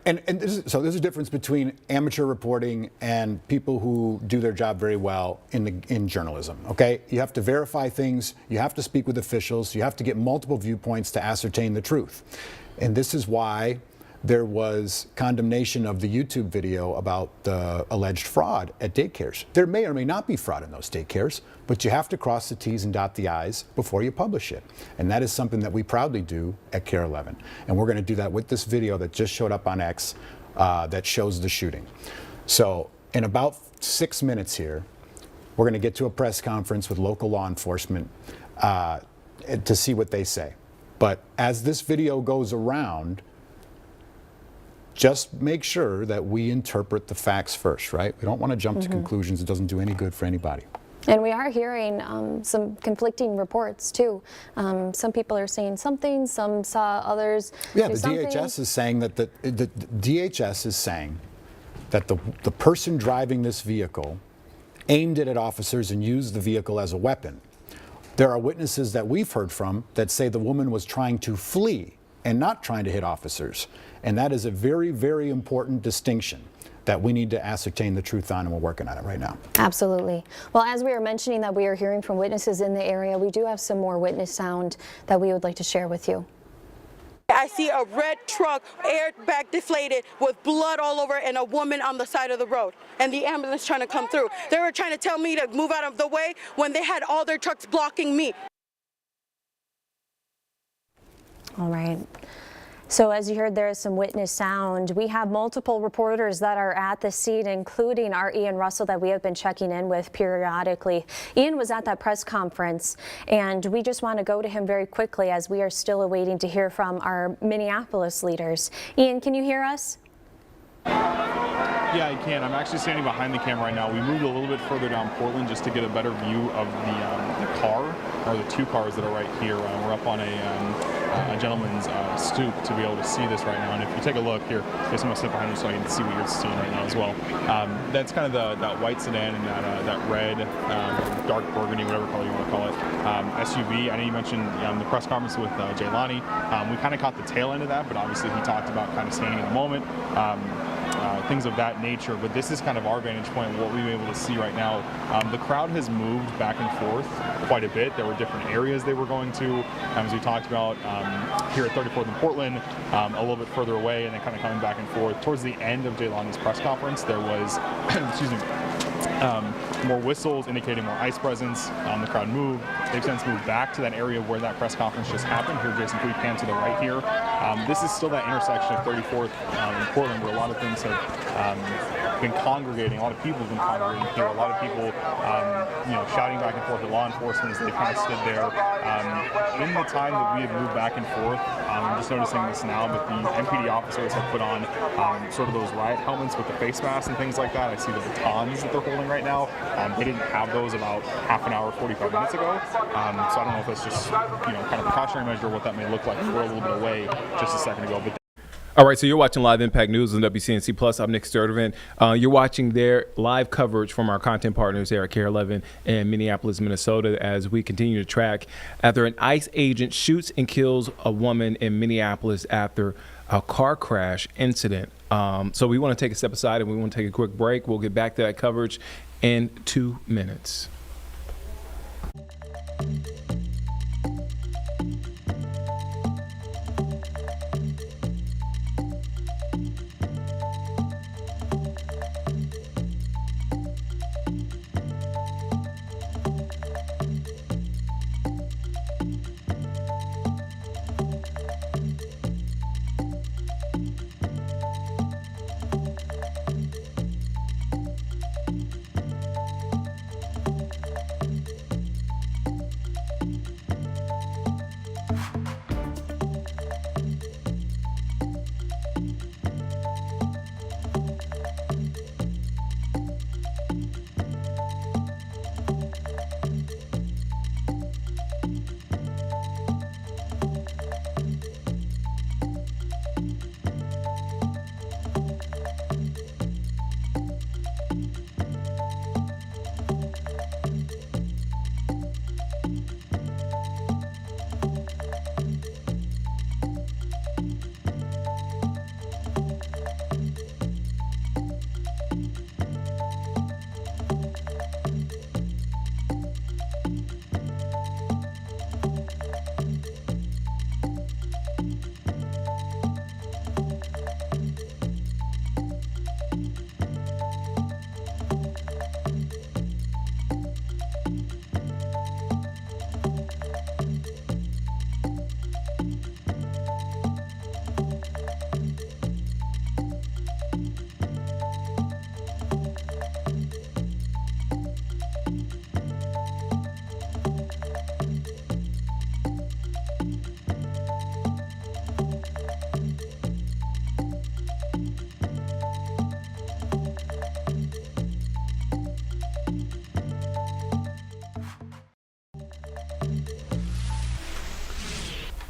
so there's a difference between amateur reporting and people who do their job very well in journalism, okay? You have to verify things, you have to speak with officials, you have to get multiple viewpoints to ascertain the truth. And this is why there was condemnation of the YouTube video about the alleged fraud at daycares. There may or may not be fraud in those daycares, but you have to cross the T's and dot the I's before you publish it. And that is something that we proudly do at KARE 11. And we're going to do that with this video that just showed up on X that shows the shooting. So in about 6 minutes here, we're going to get to a press conference with local law enforcement to see what they say. But as this video goes around, just make sure that we interpret the facts first, right? We don't want to jump to conclusions. It doesn't do any good for anybody. And we are hearing some conflicting reports too. Some people are saying something, some saw others do something. DHS is saying that the DHS is saying that the person driving this vehicle aimed it at officers and used the vehicle as a weapon. There are witnesses that we've heard from that say the woman was trying to flee and not trying to hit officers. And that is a very, very important distinction that we need to ascertain the truth on, and we're working on it right now. Absolutely. Well, as we were mentioning that we are hearing from witnesses in the area, we do have some more witness sound that we would like to share with you. I see a red truck, airbag deflated, with blood all over and a woman on the side of the road, and the ambulance trying to come through. They were trying to tell me to move out of the way when they had all their trucks blocking me. All right. So as you heard, there is some witness sound. We have multiple reporters that are at the scene, including our Ian Russell that we have been checking in with periodically. Ian was at that press conference, and we just want to go to him very quickly as we are still awaiting to hear from our Minneapolis leaders. Ian, can you hear us? Yeah, I can. I'm actually standing behind the camera right now. We moved a little bit further down Portland just to get a better view of the car, or the two cars that are right here. We're up on a gentleman's stoop to be able to see this right now. And if you take a look here, I'm going to step behind you so I can see what you're seeing right now as well. That's kind of that white sedan and that red, dark burgundy, whatever color you want to call it, SUV. I know you mentioned the press conference with Jaylani. We kind of caught the tail end of that, but obviously he talked about kind of staying in the moment. Things of that nature, but this is kind of our vantage point, what we've been able to see right now. The crowd has moved back and forth quite a bit. There were different areas they were going to, as we talked about here at 34th and Portland, a little bit further away, and then kind of coming back and forth. Towards the end of Jaylani's press conference, there was, excuse me, more whistles indicating more ICE presence. The crowd moved. They've since moved back to that area where that press conference just happened. Here, Jason, please pan to the right here. This is still that intersection of 34th in Portland where a lot of things have been congregating. A lot of people have been congregating here. A lot of people, shouting back and forth at law enforcement as they kind of stood there. In the time that we have moved back and forth, I'm just noticing this now, but the MPD officers have put on sort of those riot helmets with the face masks and things like that. I see the batons that they're holding right now. They didn't have those about half an hour, 45 minutes ago. So I don't know if that's just, kind of a precautionary measure, what that may look like. We're a little bit away just a second ago. But all right, so you're watching Live Impact News on WCNC Plus. I'm Nick Sturdivant. You're watching their live coverage from our content partners there at KARE 11 in Minneapolis, Minnesota, as we continue to track after an ICE agent shoots and kills a woman in Minneapolis after a car crash incident. So we want to take a step aside and we want to take a quick break. We'll get back to that coverage in 2 minutes.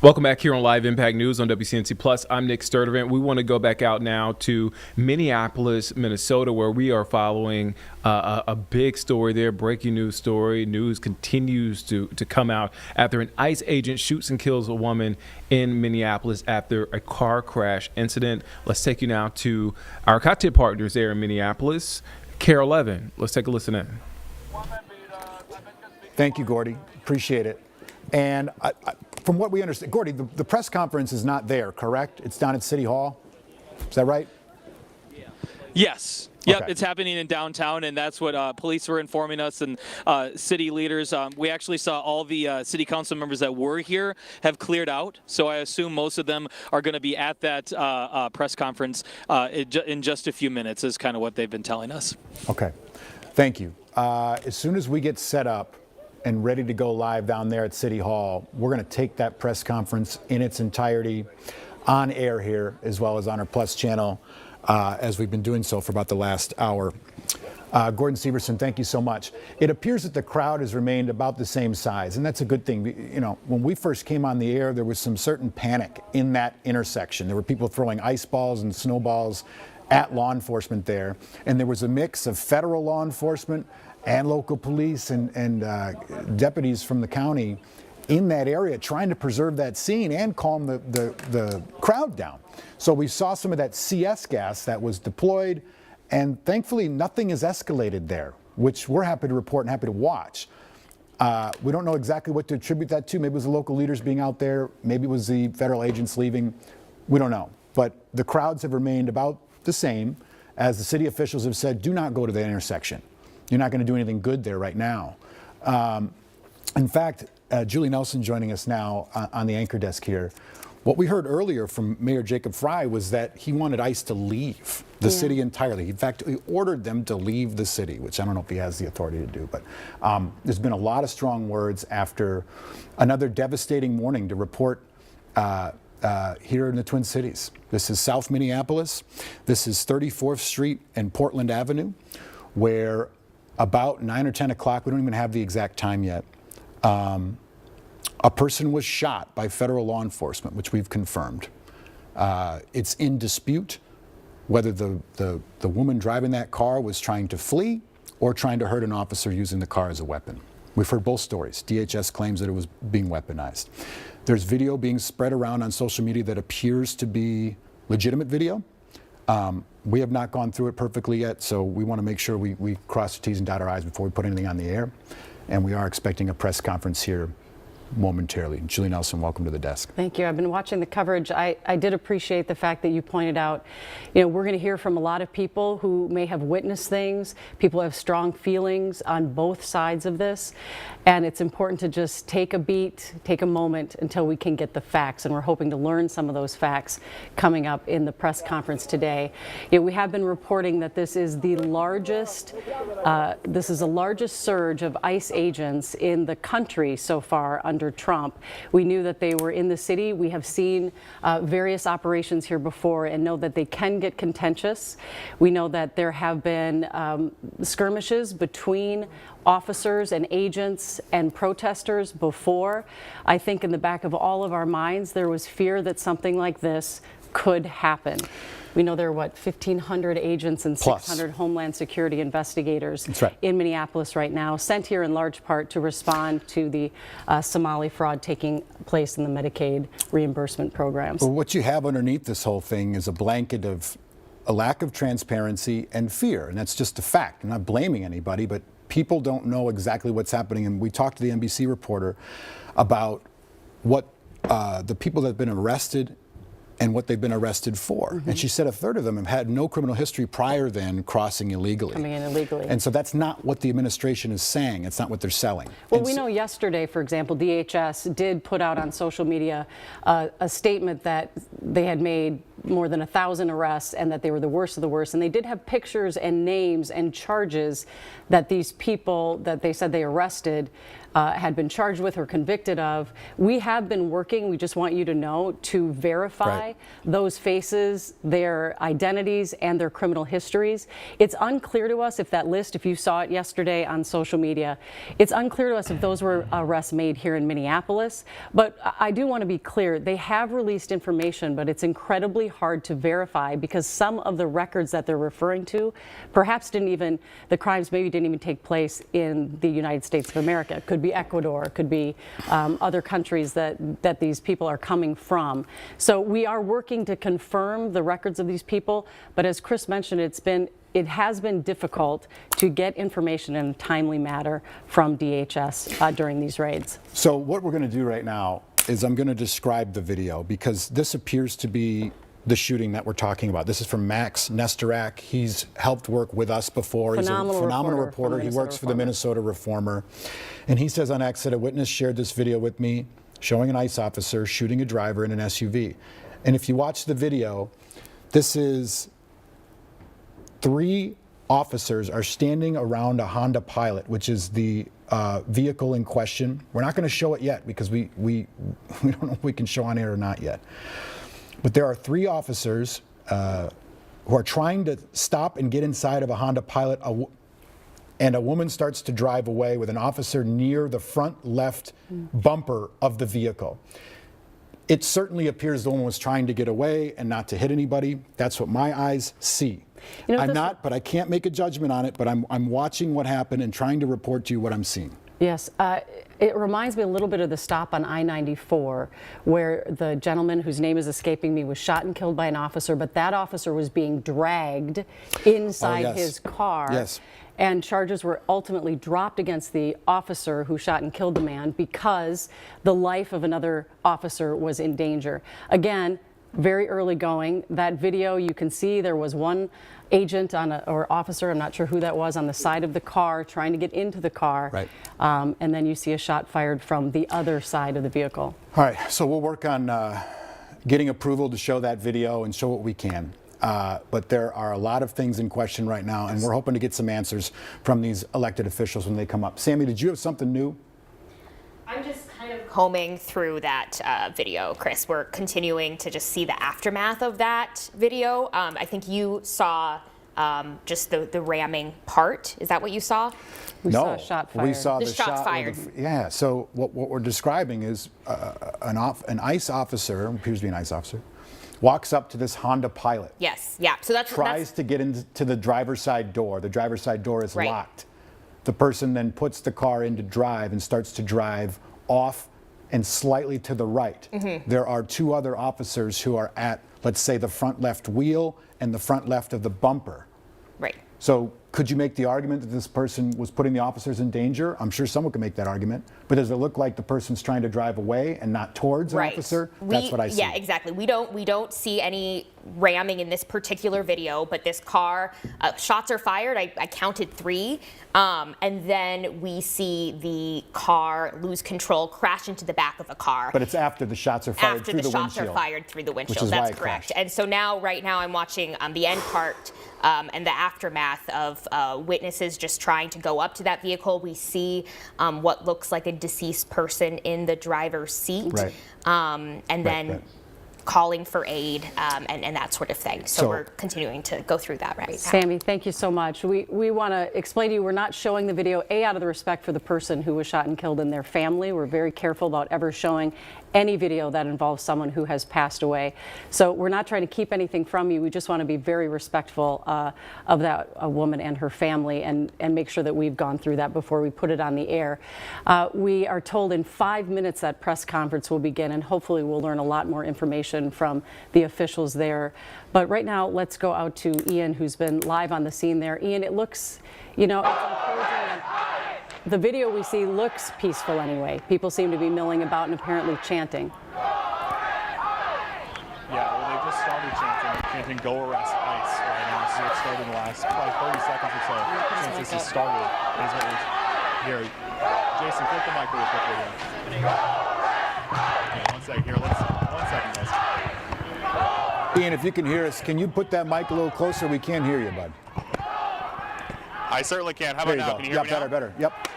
Welcome back here on Live Impact News on WCNC Plus. I'm Nick Sturdivant. We want to go back out now to Minneapolis, Minnesota, where we are following a big story there, breaking news story. News continues to come out after an ICE agent shoots and kills a woman in Minneapolis after a car crash incident. Let's take you now to our content partners there in Minneapolis, KARE 11. Let's take a listen in. Thank you, Gordy. Appreciate it. And from what we understand, Gordy, the press conference is not there, correct? It's down at City Hall. Is that right? Yes. Yep, Okay. it's happening in downtown, and that's what police were informing us and city leaders. We actually saw all the city council members that were here have cleared out, so I assume most of them are going to be at that press conference in just a few minutes is kind of what they've been telling us. Okay. Thank you. As soon as we get set up and ready to go live down there at City Hall, we're going to take that press conference in its entirety on air here, as well as on our Plus channel, as we've been doing so for about the last hour. Gordon Severson, thank you so much. It appears that the crowd has remained about the same size, and that's a good thing. You know, when we first came on the air, there was some certain panic in that intersection. There were people throwing ice balls and snowballs at law enforcement there, and there was a mix of federal law enforcement and local police and deputies from the county in that area trying to preserve that scene and calm the crowd down. So we saw some of that CS gas that was deployed, and thankfully nothing has escalated there, which we're happy to report and happy to watch. We don't know exactly what to attribute that to. Maybe it was the local leaders being out there. Maybe it was the federal agents leaving. We don't know. But the crowds have remained about the same, as the city officials have said, do not go to the intersection. You're not going to do anything good there right now. In fact, Julie Nelson joining us now on the anchor desk here. What we heard earlier from Mayor Jacob Frey was that he wanted ICE to leave the city entirely. In fact, he ordered them to leave the city, which I don't know if he has the authority to do. But there's been a lot of strong words after another devastating morning to report here in the Twin Cities. This is South Minneapolis. This is 34th Street and Portland Avenue, where about 9 or 10 o'clock, we don't even have the exact time yet, a person was shot by federal law enforcement, which we've confirmed. It's in dispute whether the woman driving that car was trying to flee or trying to hurt an officer using the car as a weapon. We've heard both stories. DHS claims that it was being weaponized. There's video being spread around on social media that appears to be legitimate video. We have not gone through it perfectly yet, so we want to make sure we cross the T's and dot our I's before we put anything on the air. And we are expecting a press conference here momentarily. Julie Nelson, welcome to the desk. Thank you. I've been watching the coverage. I did appreciate the fact that you pointed out, you know, we're going to hear from a lot of people who may have witnessed things. People have strong feelings on both sides of this. And it's important to just take a beat, take a moment until we can get the facts. And we're hoping to learn some of those facts coming up in the press conference today. You know, we have been reporting that this is the largest surge of ICE agents in the country so far under Trump. We knew that they were in the city. We have seen various operations here before and know that they can get contentious. We know that there have been skirmishes between officers and agents and protesters before. I think in the back of all of our minds, there was fear that something like this could happen. We know there are, 1,500 agents and 600 Homeland Security investigators in Minneapolis right now, sent here in large part to respond to the Somali fraud taking place in the Medicaid reimbursement programs. Well, what you have underneath this whole thing is a blanket of a lack of transparency and fear, and that's just a fact. I'm not blaming anybody, but people don't know exactly what's happening. And we talked to the NBC reporter about what the people that have been arrested and what they've been arrested for. And she said a third of them have had no criminal history prior then crossing illegally. Coming in illegally. And so that's not what the administration is saying. It's not what they're selling. Well, we know yesterday, for example, DHS did put out on social media a statement that they had made more than 1,000 arrests and that they were the worst of the worst. And they did have pictures and names and charges that these people that they said they arrested had been charged with or convicted of. We have been working, we just want you to know, to verify those faces, their identities, and their criminal histories. It's unclear to us if that list, if you saw it yesterday on social media, it's unclear to us if those were arrests made here in Minneapolis. But I do want to be clear, they have released information, but it's incredibly hard to verify because some of the records that they're referring to perhaps the crimes maybe didn't even take place in the United States of America. It could be Ecuador, it could be other countries that these people are coming from. So we are working to confirm the records of these people, but as Chris mentioned, it has been difficult to get information in a timely manner from DHS during these raids. So what we're going to do right now is I'm going to describe the video because this appears to be the shooting that we're talking about. This is from Max Nestorak. He's helped work with us before. He's a phenomenal reporter. He works for the Minnesota Reformer. And he says on X that a witness shared this video with me showing an ICE officer shooting a driver in an SUV. And if you watch the video, this is 3 officers are standing around a Honda Pilot, which is the vehicle in question. We're not going to show it yet because we don't know if we can show on air or not yet. But there are 3 officers who are trying to stop and get inside of a Honda Pilot, and a woman starts to drive away with an officer near the front left bumper of the vehicle. It certainly appears the woman was trying to get away and not to hit anybody. That's what my eyes see. You know, but I can't make a judgment on it, but I'm watching what happened and trying to report to you what I'm seeing. Yes, it reminds me a little bit of the stop on I-94 where the gentleman whose name is escaping me was shot and killed by an officer, but that officer was being dragged inside his car. Yes. And charges were ultimately dropped against the officer who shot and killed the man because the life of another officer was in danger. Again, very early going. That video, you can see there was one agent or officer, I'm not sure who that was, on the side of the car trying to get into the car. Right. And then you see a shot fired from the other side of the vehicle. All right, so we'll work on getting approval to show that video and show what we can. But there are a lot of things in question right now, and we're hoping to get some answers from these elected officials when they come up. Sammy, did you have something new? I'm just kind of combing through that video, Chris. We're continuing to just see the aftermath of that video. I think you saw just the ramming part. Is that what you saw? We saw a shot fired. We saw the shot fired. Yeah, so what we're describing is an ICE officer, appears to be an ICE officer, walks up to this Honda Pilot. Yes, yeah. So tries to get into the driver's side door. The driver's side door is locked. The person then puts the car into drive and starts to drive off and slightly to the right. There are 2 other officers who are at, let's say, the front left wheel and the front left of the bumper. Right. So could you make the argument that this person was putting the officers in danger? I'm sure someone could make that argument. But does it look like the person's trying to drive away and not towards an officer? That's what I see. Yeah, exactly. We don't see any ramming in this particular video, but this car, shots are fired. I counted 3. And then we see the car lose control, crash into the back of a car. But it's after the shots are fired through the windshield. After the shots are fired through the windshield. Which is That's why it correct. crashed. And so right now I'm watching the end part and the aftermath of witnesses just trying to go up to that vehicle. We see what looks like a deceased person in the driver's seat. Right. And then calling for aid and that sort of thing. So we're continuing to go through that right now. Sammy, thank you so much. We want to explain to you we're not showing the video, out of the respect for the person who was shot and killed and their family. We're very careful about ever showing any video that involves someone who has passed away. So we're not trying to keep anything from you. We just want to be very respectful of that woman and her family and make sure that we've gone through that before we put it on the air. We are told in 5 minutes that press conference will begin, and hopefully we'll learn a lot more information from the officials there. But right now, let's go out to Ian, who's been live on the scene there. Ian, it looks, it's encouraging. The video we see looks peaceful anyway. People seem to be milling about and apparently chanting. Yeah, well, they just started chanting, "Go arrest ICE" right now. So it started in the last probably 30 seconds or so since this has started. Is what we're here. Jason, click the mic real quickly here. Okay, 1 second here. One second, guys. Ian, if you can hear us, can you put that mic a little closer? We can't hear you, bud. I certainly can. How There about you now? go. Can you hear me now? Better. Yep.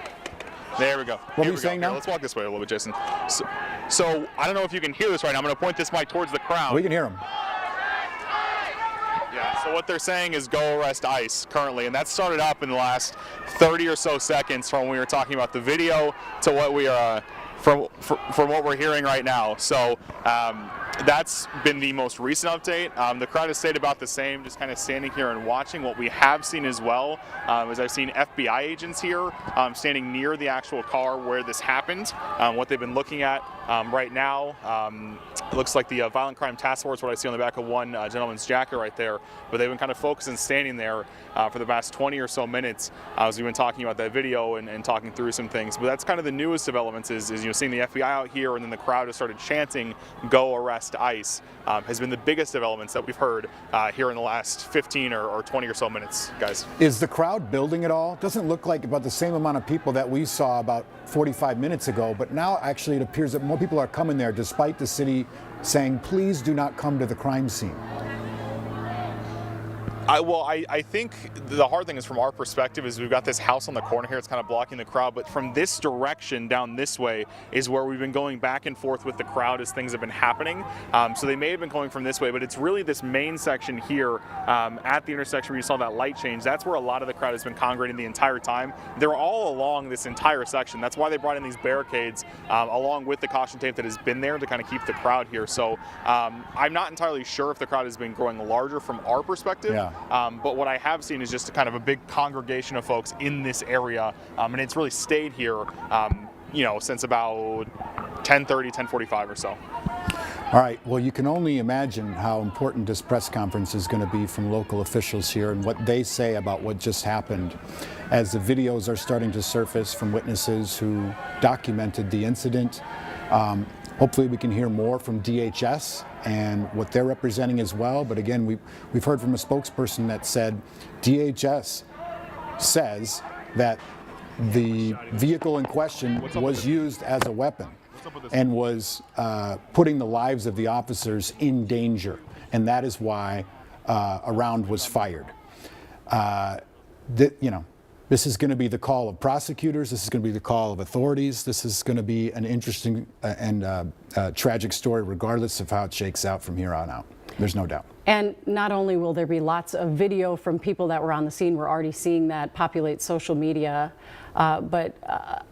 There we go. What are you saying now? Let's walk this way a little bit, Jason. So I don't know if you can hear this right now. I'm going to point this mic towards the crowd. We can hear him. Yeah, so what they're saying is go arrest ICE currently, and that started up in the last 30 or so seconds from when we were talking about the video to what we are, from what we're hearing right now. So that's been the most recent update. The crowd has stayed about the same, just kind of standing here and watching. What we have seen as well is I've seen FBI agents here standing near the actual car where this happened. What they've been looking at right now, it looks like the Violent Crime Task Force, what I see on the back of one gentleman's jacket right there, but they've been kind of focused and standing there for the past 20 or so minutes as we've been talking about that video and talking through some things. But that's kind of the newest developments is seeing the FBI out here, and then the crowd has started chanting, "Go arrest ICE," has been the biggest developments that we've heard here in the last 15 or 20 or so minutes, guys. Is the crowd building at all? Doesn't look like about the same amount of people that we saw about 45 minutes ago, but now actually it appears that more people are coming there despite the city saying, please do not come to the crime scene. I think the hard thing is from our perspective is we've got this house on the corner here. It's kind of blocking the crowd, but from this direction down this way is where we've been going back and forth with the crowd as things have been happening. So they may have been going from this way, but it's really this main section here at the intersection where you saw that light change. That's where a lot of the crowd has been congregating the entire time. They're all along this entire section. That's why they brought in these barricades along with the caution tape that has been there to kind of keep the crowd here. So I'm not entirely sure if the crowd has been growing larger from our perspective. Yeah. But what I have seen is just a kind of a big congregation of folks in this area, and it's really stayed here, since about 10:30, 10:45 or so. All right, well, you can only imagine how important this press conference is going to be from local officials here and what they say about what just happened as the videos are starting to surface from witnesses who documented the incident. Hopefully we can hear more from DHS and what they're representing as well. But again, we've heard from a spokesperson that said DHS says that the vehicle in question was used as a weapon and was putting the lives of the officers in danger. And that is why a round was fired. This is going to be the call of prosecutors. This is going to be the call of authorities. This is going to be an interesting and tragic story, regardless of how it shakes out from here on out. There's no doubt. And not only will there be lots of video from people that were on the scene, we're already seeing that populate social media, but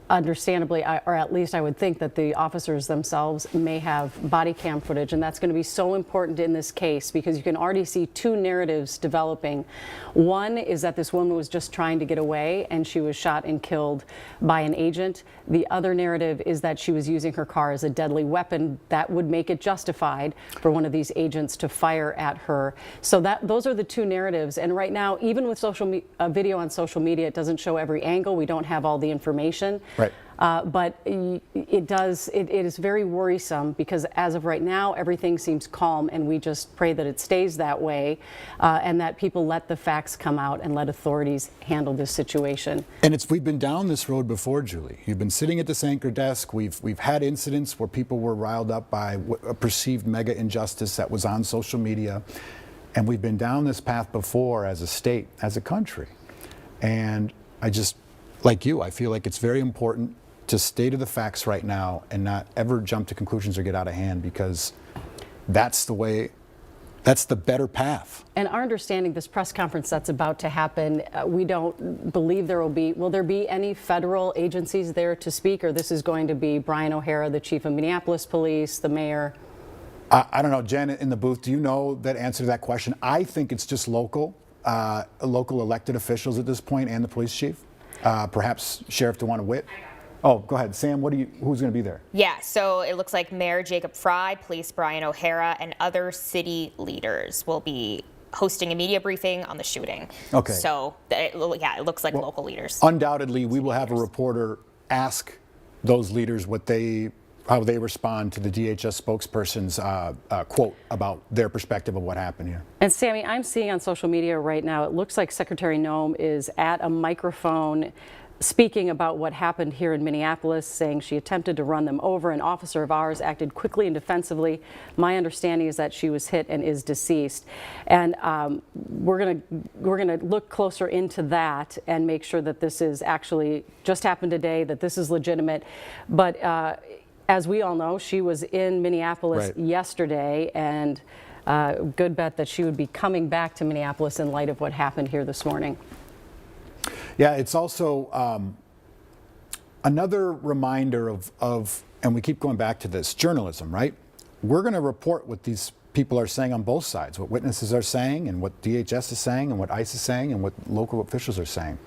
understandably, or at least I would think that the officers themselves may have body cam footage, and that's going to be so important in this case because you can already see two narratives developing. One is that this woman was just trying to get away and she was shot and killed by an agent. The other narrative is that she was using her car as a deadly weapon that would make it justified for one of these agents to fire at her. So those are the two narratives. And right now, even with video on social media, it doesn't show every angle. We don't have all the information. Right. But it is very worrisome because as of right now, everything seems calm, and we just pray that it stays that way and that people let the facts come out and let authorities handle this situation. And we've been down this road before, Julie. You've been sitting at this anchor desk. We've had incidents where people were riled up by a perceived mega injustice that was on social media. And we've been down this path before as a state, as a country. And like you, I feel like it's very important to stay to the facts right now and not ever jump to conclusions or get out of hand, because that's the better path. And our understanding, this press conference that's about to happen, we don't believe will there be any federal agencies there to speak, or this is going to be Brian O'Hara, the chief of Minneapolis Police, the mayor? I don't know, Janet in the booth, do you know that answer to that question? I think it's just local elected officials at this point and the police chief. Perhaps Sheriff DeWanna Witt. Oh, go ahead, Sam. Who's going to be there? Yeah, so it looks like Mayor Jacob Fry, Police Brian O'Hara, and other city leaders will be hosting a media briefing on the shooting. Okay. So it looks like local leaders. Undoubtedly, we will have a reporter ask those leaders how they respond to the DHS spokesperson's quote about their perspective of what happened here. And Sammy, I'm seeing on social media right now, it looks like Secretary Noem is at a microphone speaking about what happened here in Minneapolis, saying she attempted to run them over. An officer of ours acted quickly and defensively. My understanding is that she was hit and is deceased. And we're gonna look closer into that and make sure that this is actually just happened today, that this is legitimate. But as we all know, she was in Minneapolis yesterday, and good bet that she would be coming back to Minneapolis in light of what happened here this morning. Yeah, it's also another reminder of, and we keep going back to this, journalism, right? We're going to report what these people are saying on both sides, what witnesses are saying and what DHS is saying and what ICE is saying and what local officials are saying.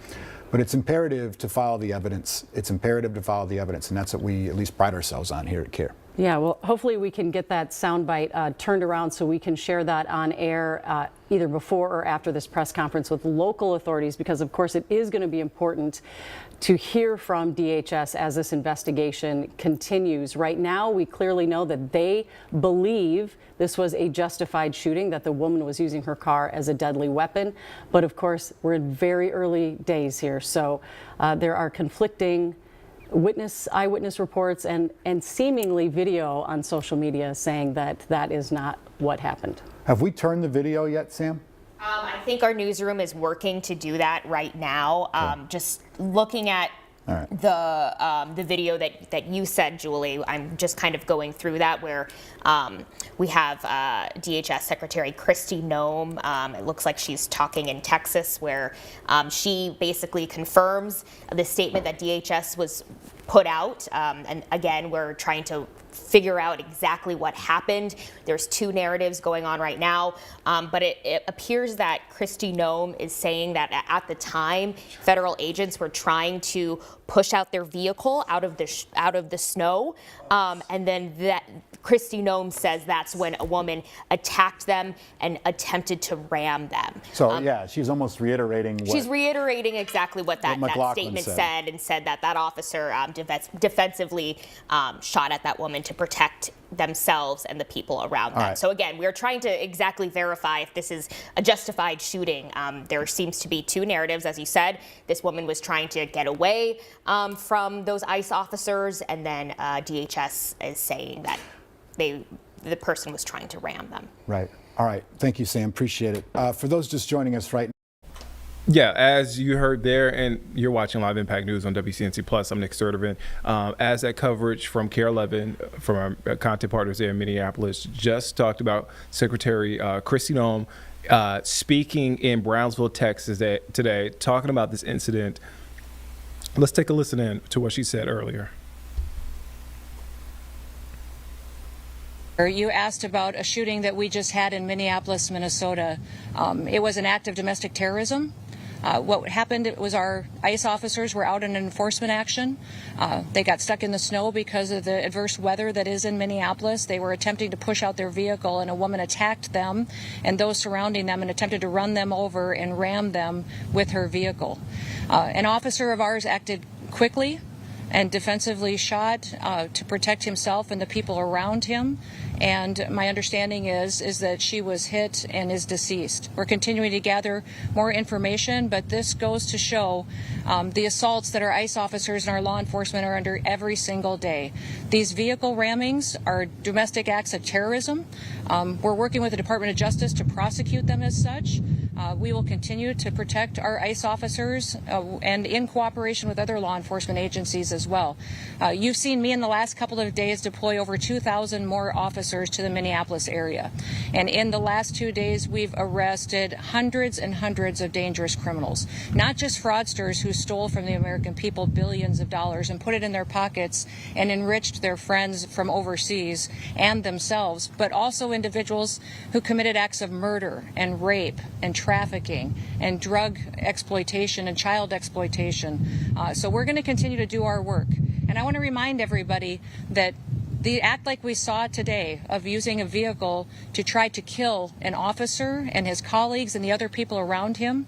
But it's imperative to follow the evidence. It's imperative to follow the evidence, and that's what we at least pride ourselves on here at KARE. Yeah, well, hopefully we can get that soundbite turned around so we can share that on air either before or after this press conference with local authorities, because of course it is going to be important to hear from DHS as this investigation continues. Right now, we clearly know that they believe this was a justified shooting, that the woman was using her car as a deadly weapon. But of course, we're in very early days here, so there are conflicting eyewitness reports and seemingly video on social media saying that that is not what happened. Have we turned the video yet, Sam? I think our newsroom is working to do that right now. Just looking at the video that you said, Julie, I'm just kind of going through that where we have DHS Secretary Kristi Noem. It looks like she's talking in Texas, where she basically confirms the statement that DHS was put out. And again, we're trying to figure out exactly what happened. There's two narratives going on right now, but it appears that Kristi Noem is saying that at the time, federal agents were trying to push out their vehicle out of the snow, and then that Kristi Noem says that's when a woman attacked them and attempted to ram them. So yeah, she's almost reiterating what... She's reiterating exactly what that statement said, and said that that officer defensively shot at that woman to protect themselves and the people around them. Right. So again, we're trying to exactly verify if this is a justified shooting. There seems to be two narratives, as you said. This woman was trying to get away from those ICE officers, and then DHS is saying that the person was trying to ram them. Right. All right. Thank you, Sam. Appreciate it. For those just joining us right now. Yeah, as you heard there, and you're watching Live Impact News on WCNC Plus, I'm Nick Sturtevant. As that coverage from KARE 11, from our content partners there in Minneapolis, just talked about Secretary Kristi Noem speaking in Brownsville, Texas today, talking about this incident. Let's take a listen in to what she said earlier. You asked about a shooting that we just had in Minneapolis, Minnesota. It was an act of domestic terrorism. What happened was our ICE officers were out in an enforcement action. They got stuck in the snow because of the adverse weather that is in Minneapolis. They were attempting to push out their vehicle, and a woman attacked them and those surrounding them and attempted to run them over and ram them with her vehicle. An officer of ours acted quickly and defensively shot to protect himself and the people around him. And my understanding is that she was hit and is deceased. We're continuing to gather more information, but this goes to show the assaults that our ICE officers and our law enforcement are under every single day. These vehicle rammings are domestic acts of terrorism. We're working with the Department of Justice to prosecute them as such. We will continue to protect our ICE officers and in cooperation with other law enforcement agencies as well. You've seen me in the last couple of days deploy over 2,000 more officers to the Minneapolis area. And in the last 2 days, we've arrested hundreds and hundreds of dangerous criminals, not just fraudsters who stole from the American people billions of dollars and put it in their pockets and enriched their friends from overseas and themselves, but also individuals who committed acts of murder and rape and trafficking and drug exploitation and child exploitation. So we're going to continue to do our work. And I want to remind everybody that the act like we saw today of using a vehicle to try to kill an officer and his colleagues and the other people around him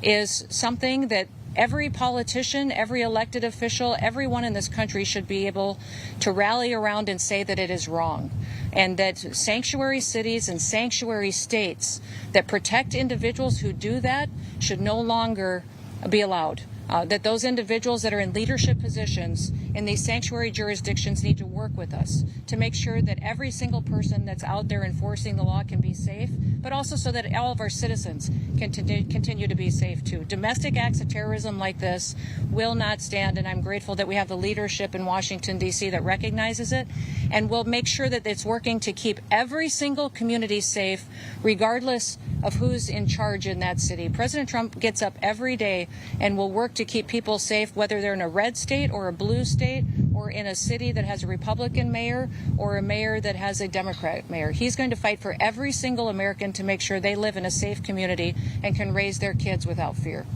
is something that every politician, every elected official, everyone in this country should be able to rally around and say that it is wrong. And that sanctuary cities and sanctuary states that protect individuals who do that should no longer be allowed. that those individuals that are in leadership positions in these sanctuary jurisdictions need to work with us to make sure that every single person that's out there enforcing the law can be safe, but also so that all of our citizens can continue to be safe too. Domestic acts of terrorism like this will not stand, and I'm grateful that we have the leadership in Washington, D.C. that recognizes it, and will make sure that it's working to keep every single community safe, regardless of who's in charge in that city. President Trump gets up every day and will work to keep people safe, whether they're in a red state or a blue state or in a city that has a Republican mayor or a mayor that has a Democrat mayor. He's going to fight for every single American to make sure they live in a safe community and can raise their kids without fear.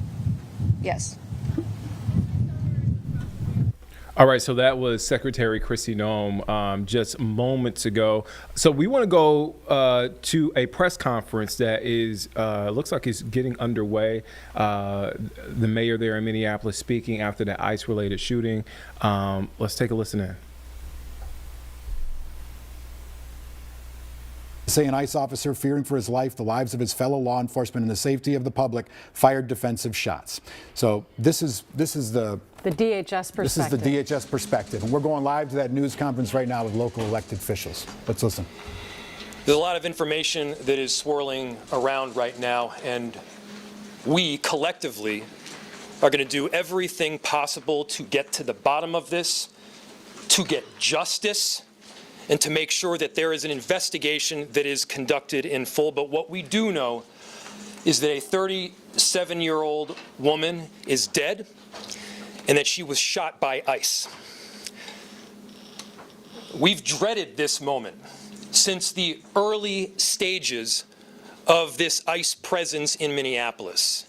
Yes. All right, so that was Secretary Kristi Noem just moments ago. So we want to go to a press conference that is looks like it's getting underway. The mayor there in Minneapolis speaking after the ICE-related shooting. Let's take a listen in. Say an ICE officer, fearing for his life, the lives of his fellow law enforcement, and the safety of the public, fired defensive shots. So this is the DHS perspective. This is the DHS perspective, and we're going live to that news conference right now with local elected officials. Let's listen. There's a lot of information that is swirling around right now, and we collectively are going to do everything possible to get to the bottom of this, to get justice, and to make sure that there is an investigation that is conducted in full. But what we do know is that a 37-year-old woman is dead and that she was shot by ICE. We've dreaded this moment since the early stages of this ICE presence in Minneapolis.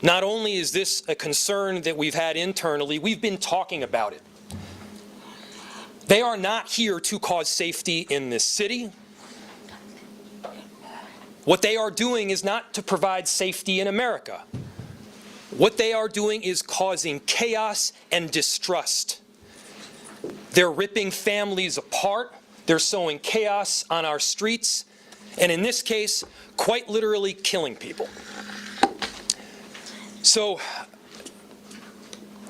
Not only is this a concern that we've had internally, we've been talking about it. They are not here to cause safety in this city. What they are doing is not to provide safety in America. What they are doing is causing chaos and distrust. They're ripping families apart. They're sowing chaos on our streets, and in this case, quite literally killing people. So,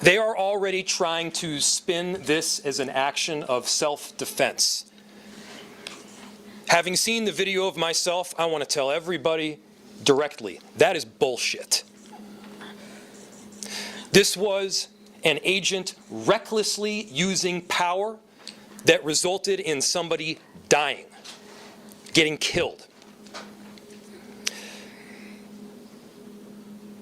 they are already trying to spin this as an action of self-defense. Having seen the video of myself, I want to tell everybody directly, that is bullshit. This was an agent recklessly using power that resulted in somebody dying, getting killed.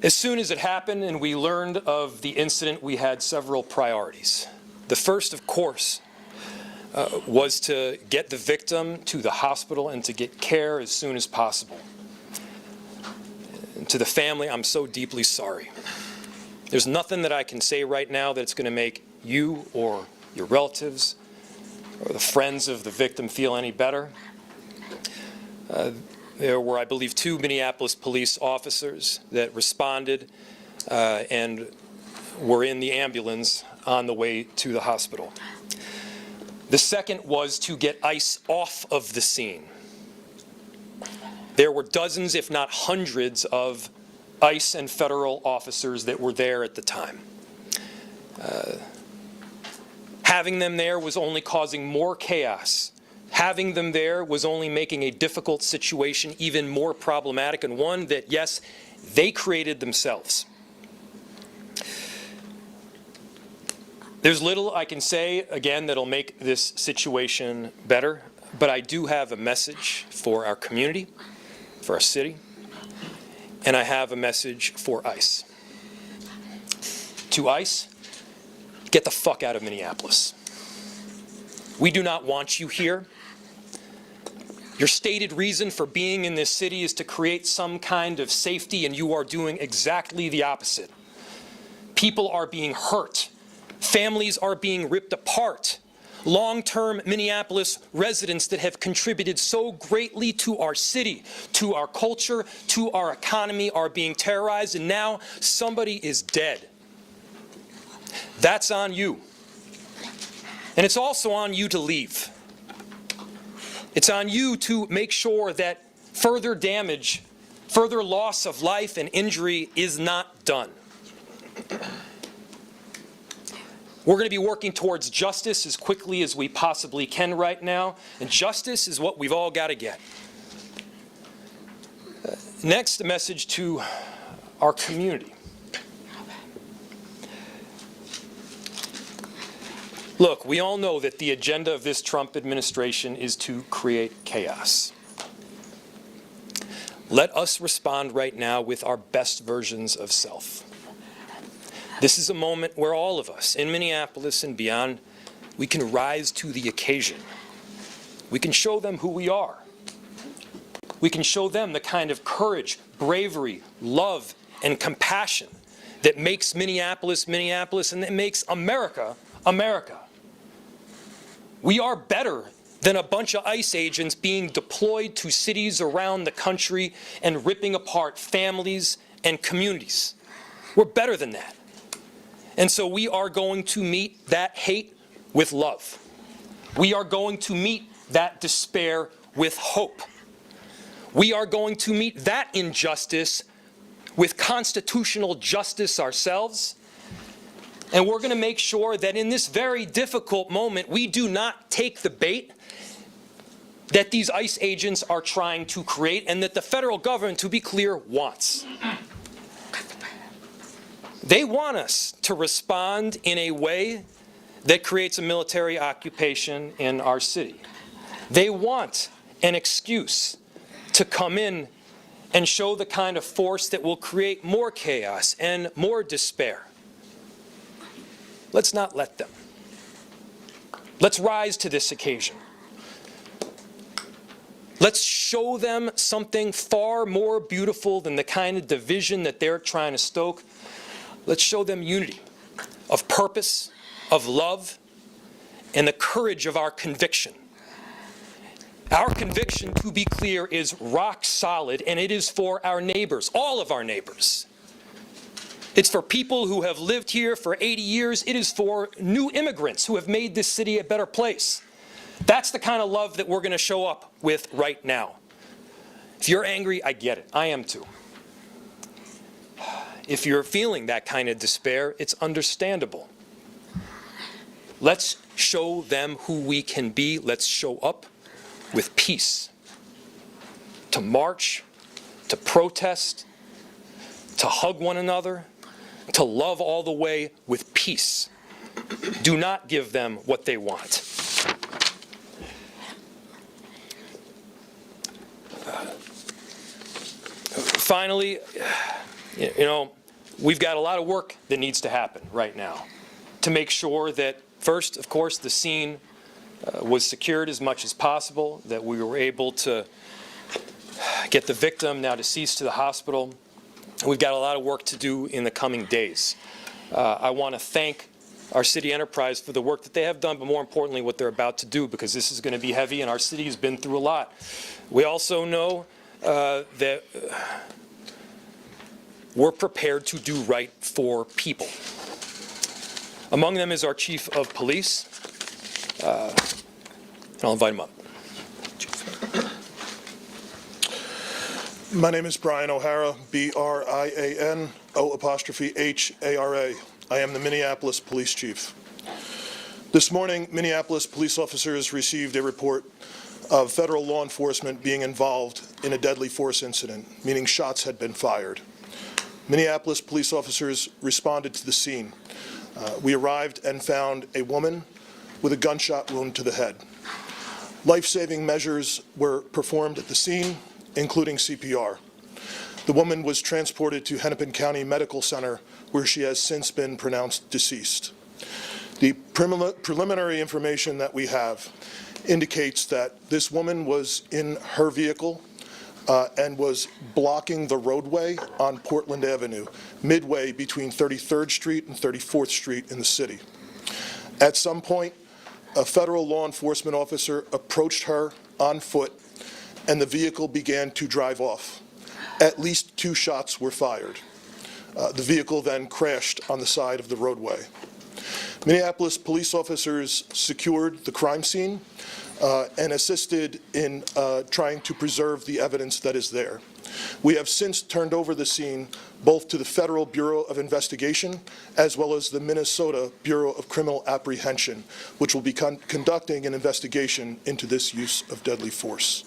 As soon as it happened and we learned of the incident, we had several priorities. The first, of course, was to get the victim to the hospital and to get care as soon as possible. And to the family, I'm so deeply sorry. There's nothing that I can say right now that's going to make you or your relatives or the friends of the victim feel any better. There were, I believe, 2 Minneapolis police officers that responded and were in the ambulance on the way to the hospital. The second was to get ICE off of the scene. There were dozens, if not hundreds, of ICE and federal officers that were there at the time. Having them there was only causing more chaos. Having them there was only making a difficult situation even more problematic, and one that, yes, they created themselves. There's little I can say, again, that'll make this situation better, but I do have a message for our community, for our city, and I have a message for ICE. To ICE, get the fuck out of Minneapolis. We do not want you here. Your stated reason for being in this city is to create some kind of safety, and you are doing exactly the opposite. People are being hurt. Families are being ripped apart. Long-term Minneapolis residents that have contributed so greatly to our city, to our culture, to our economy are being terrorized, and now somebody is dead. That's on you. And it's also on you to leave. It's on you to make sure that further damage, further loss of life and injury is not done. We're going to be working towards justice as quickly as we possibly can right now, and justice is what we've all got to get. Next, a message to our community. Look, we all know that the agenda of this Trump administration is to create chaos. Let us respond right now with our best versions of self. This is a moment where all of us in Minneapolis and beyond, we can rise to the occasion. We can show them who we are. We can show them the kind of courage, bravery, love, and compassion that makes Minneapolis, Minneapolis, and that makes America, America. We are better than a bunch of ICE agents being deployed to cities around the country and ripping apart families and communities. We're better than that. And so we are going to meet that hate with love. We are going to meet that despair with hope. We are going to meet that injustice with constitutional justice ourselves. And we're going to make sure that in this very difficult moment, we do not take the bait that these ICE agents are trying to create and that the federal government, to be clear, wants. They want us to respond in a way that creates a military occupation in our city. They want an excuse to come in and show the kind of force that will create more chaos and more despair. Let's not let them. Let's rise to this occasion. Let's show them something far more beautiful than the kind of division that they're trying to stoke. Let's show them unity of purpose, of love, and the courage of our conviction. Our conviction, to be clear, is rock solid, and it is for our neighbors, all of our neighbors. It's for people who have lived here for 80 years. It is for new immigrants who have made this city a better place. That's the kind of love that we're going to show up with right now. If you're angry, I get it. I am too. If you're feeling that kind of despair, it's understandable. Let's show them who we can be. Let's show up with peace. To march, to protest, to hug one another, to love all the way with peace. Do not give them what they want. Finally, we've got a lot of work that needs to happen right now to make sure that, first, of course, the scene was secured as much as possible, that we were able to get the victim, now deceased, to the hospital. We've got a lot of work to do in the coming days. I want to thank our city enterprise for the work that they have done, but more importantly, what they're about to do, because this is going to be heavy and our city has been through a lot. We also know that we're prepared to do right for people. Among them is our chief of police. And I'll invite him up. My name is Brian O'Hara, B-R-I-A-N-O''H-A-R-A. I am the Minneapolis Police Chief. This morning, Minneapolis police officers received a report of federal law enforcement being involved in a deadly force incident, meaning shots had been fired. Minneapolis police officers responded to the scene. We arrived and found a woman with a gunshot wound to the head. Life-saving measures were performed at the scene, including CPR. The woman was transported to Hennepin County Medical Center, where she has since been pronounced deceased. The preliminary information that we have indicates that this woman was in her vehicle and was blocking the roadway on Portland Avenue, midway between 33rd Street and 34th Street in the city. At some point, a federal law enforcement officer approached her on foot, and the vehicle began to drive off. At least 2 shots were fired. The vehicle then crashed on the side of the roadway. Minneapolis police officers secured the crime scene and assisted in trying to preserve the evidence that is there. We have since turned over the scene both to the Federal Bureau of Investigation as well as the Minnesota Bureau of Criminal Apprehension, which will be conducting an investigation into this use of deadly force.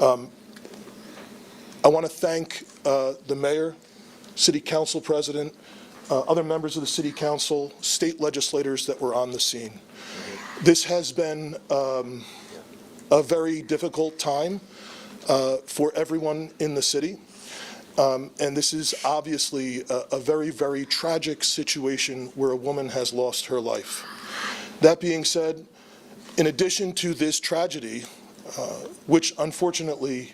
I want to thank the mayor, city council president, other members of the city council, state legislators that were on the scene. This has been a very difficult time for everyone in the city. And this is obviously a very, very tragic situation where a woman has lost her life. That being said, in addition to this tragedy, which unfortunately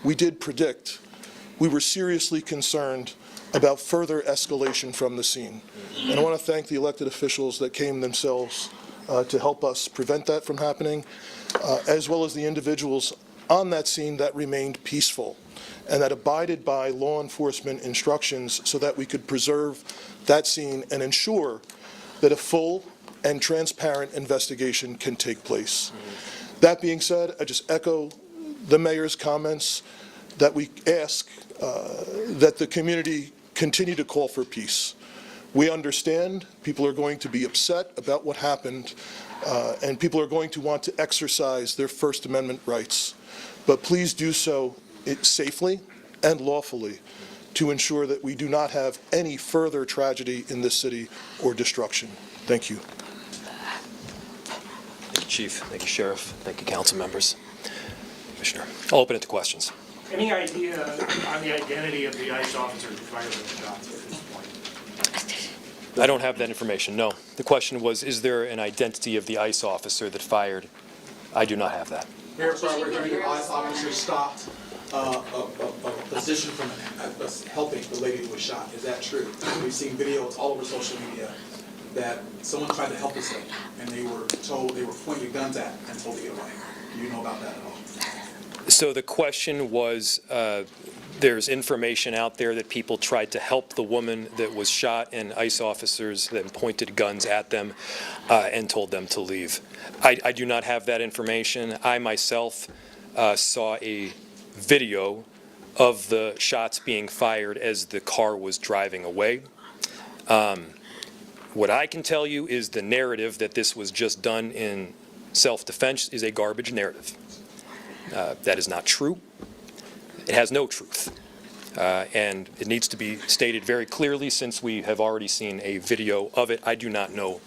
we did predict, we were seriously concerned about further escalation from the scene. And I want to thank the elected officials that came themselves to help us prevent that from happening, as well as the individuals on that scene that remained peaceful and that abided by law enforcement instructions so that we could preserve that scene and ensure that a full and transparent investigation can take place. That being said, I just echo the mayor's comments that we ask that the community continue to call for peace. We understand people are going to be upset about what happened, and people are going to want to exercise their First Amendment rights. But please do so safely and lawfully to ensure that we do not have any further tragedy in this city or destruction. Thank you. Thank you, Chief. Thank you, Sheriff. Thank you, council members. Commissioner, I'll open it to questions. Any idea on the identity of the ICE officer who fired the shots at this point? I don't have that information, no. The question was, is there an identity of the ICE officer that fired? I do not have that. Mayor, we're hearing the ICE officer stopped a position from helping the lady who was shot. Is that true? We've seen videos all over social media that someone tried to help this lady, and they were pointed guns at and told to get away. Do you know about that at all? So the question was, there's information out there that people tried to help the woman that was shot, and ICE officers then pointed guns at them and told them to leave. I do not have that information. I myself saw a video of the shots being fired as the car was driving away. What I can tell you is the narrative that this was just done in self-defense is a garbage narrative. That is not true. It has no truth. And it needs to be stated very clearly, since we have already seen a video of it. I do not know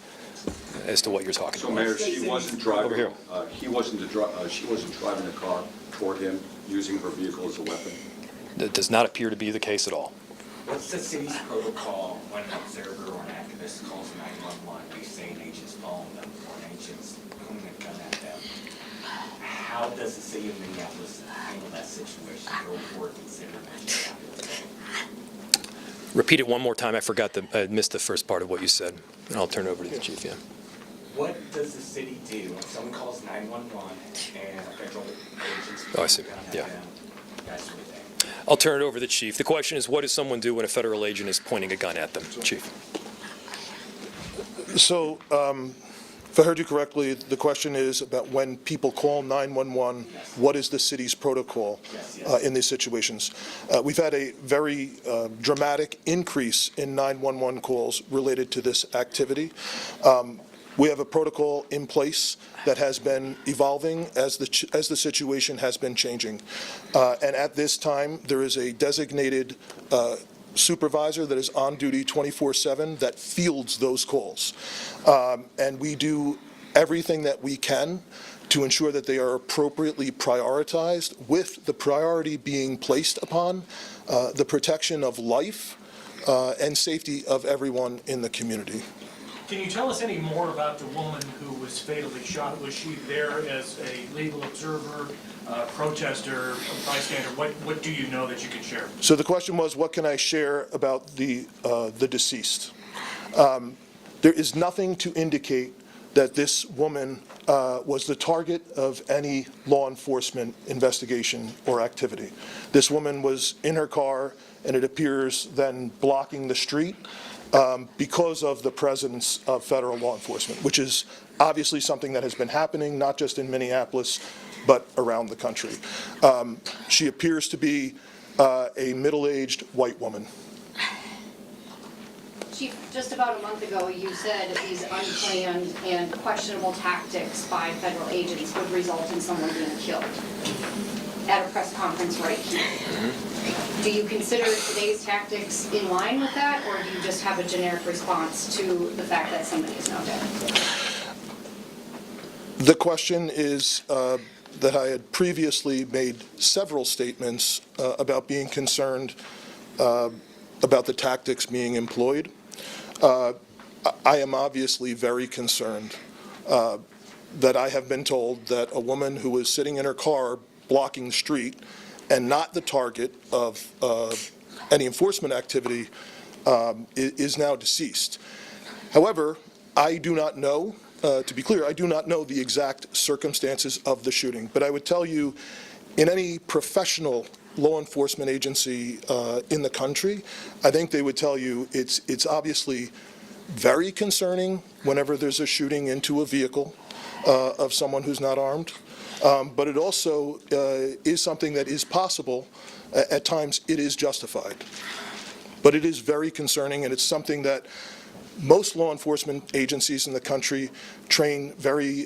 as to what you're talking about. So, Mayor, she wasn't driving. Over here. She wasn't driving the car toward him, using her vehicle as a weapon. That does not appear to be the case at all. What's the city's protocol when an observer or an activist calls 911? We say an agent's phone them or an agent's pointing a gun at them. How does the city of Minneapolis handle that situation? Go for it, consider it. Repeat it one more time. I missed the first part of what you said. And I'll turn it over to the chief. Yeah. What does the city do when someone calls 911 and a federal agent's Oh, I see. gun at Yeah. them? That sort of thing. I'll turn it over to the chief. The question is, what does someone do when a federal agent is pointing a gun at them? Chief. So, if I heard you correctly, the question is about when people call 911, what is the city's protocol in these situations? We've had a very dramatic increase in 911 calls related to this activity. We have a protocol in place that has been evolving as the situation has been changing. And at this time, there is a designated supervisor that is on duty 24/7 that fields those calls. And we do everything that we can to ensure that they are appropriately prioritized, with the priority being placed upon the protection of life and safety of everyone in the community. Can you tell us any more about the woman who was fatally shot? Was she there as a legal observer, protester, bystander? What do you know that you can share? So the question was, what can I share about the deceased? There is nothing to indicate that this woman was the target of any law enforcement investigation or activity. This woman was in her car, and it appears then blocking the street because of the presence of federal law enforcement, which is obviously something that has been happening not just in Minneapolis, but around the country. She appears to be a middle-aged white woman. Chief, just about a month ago, you said these unplanned and questionable tactics by federal agents would result in someone being killed at a press conference right here. Do you consider today's tactics in line with that, or do you just have a generic response to the fact that somebody is now dead? The question is that I had previously made several statements about being concerned about the tactics being employed. I am obviously very concerned that I have been told that a woman who was sitting in her car blocking the street and not the target of any enforcement activity is now deceased. However, I do not know, to be clear, I do not know the exact circumstances of the shooting, but I would tell you in any professional law enforcement agency in the country, I think they would tell you it's obviously very concerning whenever there's a shooting into a vehicle of someone who's not armed, but it also is something that is possible. At times it is justified. But it is very concerning, and it's something that most law enforcement agencies in the country train very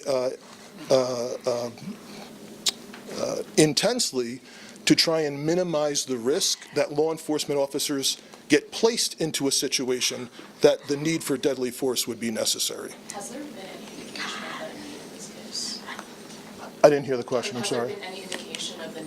intensely to try and minimize the risk that law enforcement officers get placed into a situation that the need for deadly force would be necessary. Has there been any indication of that need in this case? I didn't hear the question, I'm sorry. Has there been any indication of the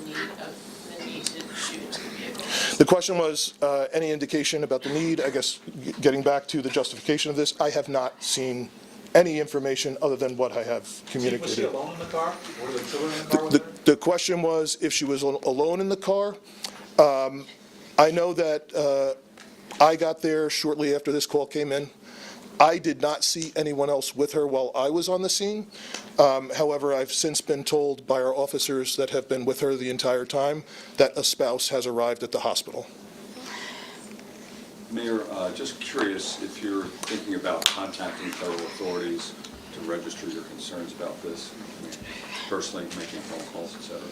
need to shoot into the vehicle? The question was any indication about the need. I guess getting back to the justification of this, I have not seen any information other than what I have communicated. Was she alone in the car? Were there children in the car with her? The question was if she was alone in the car. I know that I got there shortly after this call came in. I did not see anyone else with her while I was on the scene. However, I've since been told by our officers that have been with her the entire time that a spouse has arrived at the hospital. Mayor, just curious if you're thinking about contacting federal authorities to register your concerns about this, personally making phone calls, et cetera.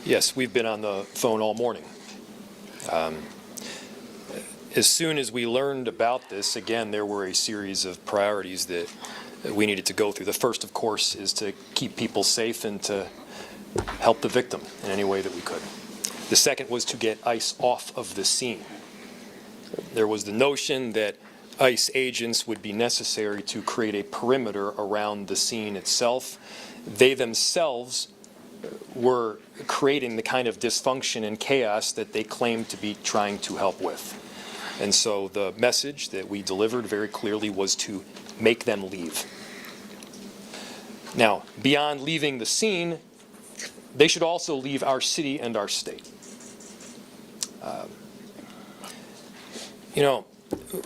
Yes, we've been on the phone all morning. As soon as we learned about this, again, there were a series of priorities that we needed to go through. The first, of course, is to keep people safe and to help the victim in any way that we could. The second was to get ICE off of the scene. There was the notion that ICE agents would be necessary to create a perimeter around the scene itself. They themselves were creating the kind of dysfunction and chaos that they claimed to be trying to help with. And so the message that we delivered very clearly was to make them leave. Now, beyond leaving the scene, they should also leave our city and our state.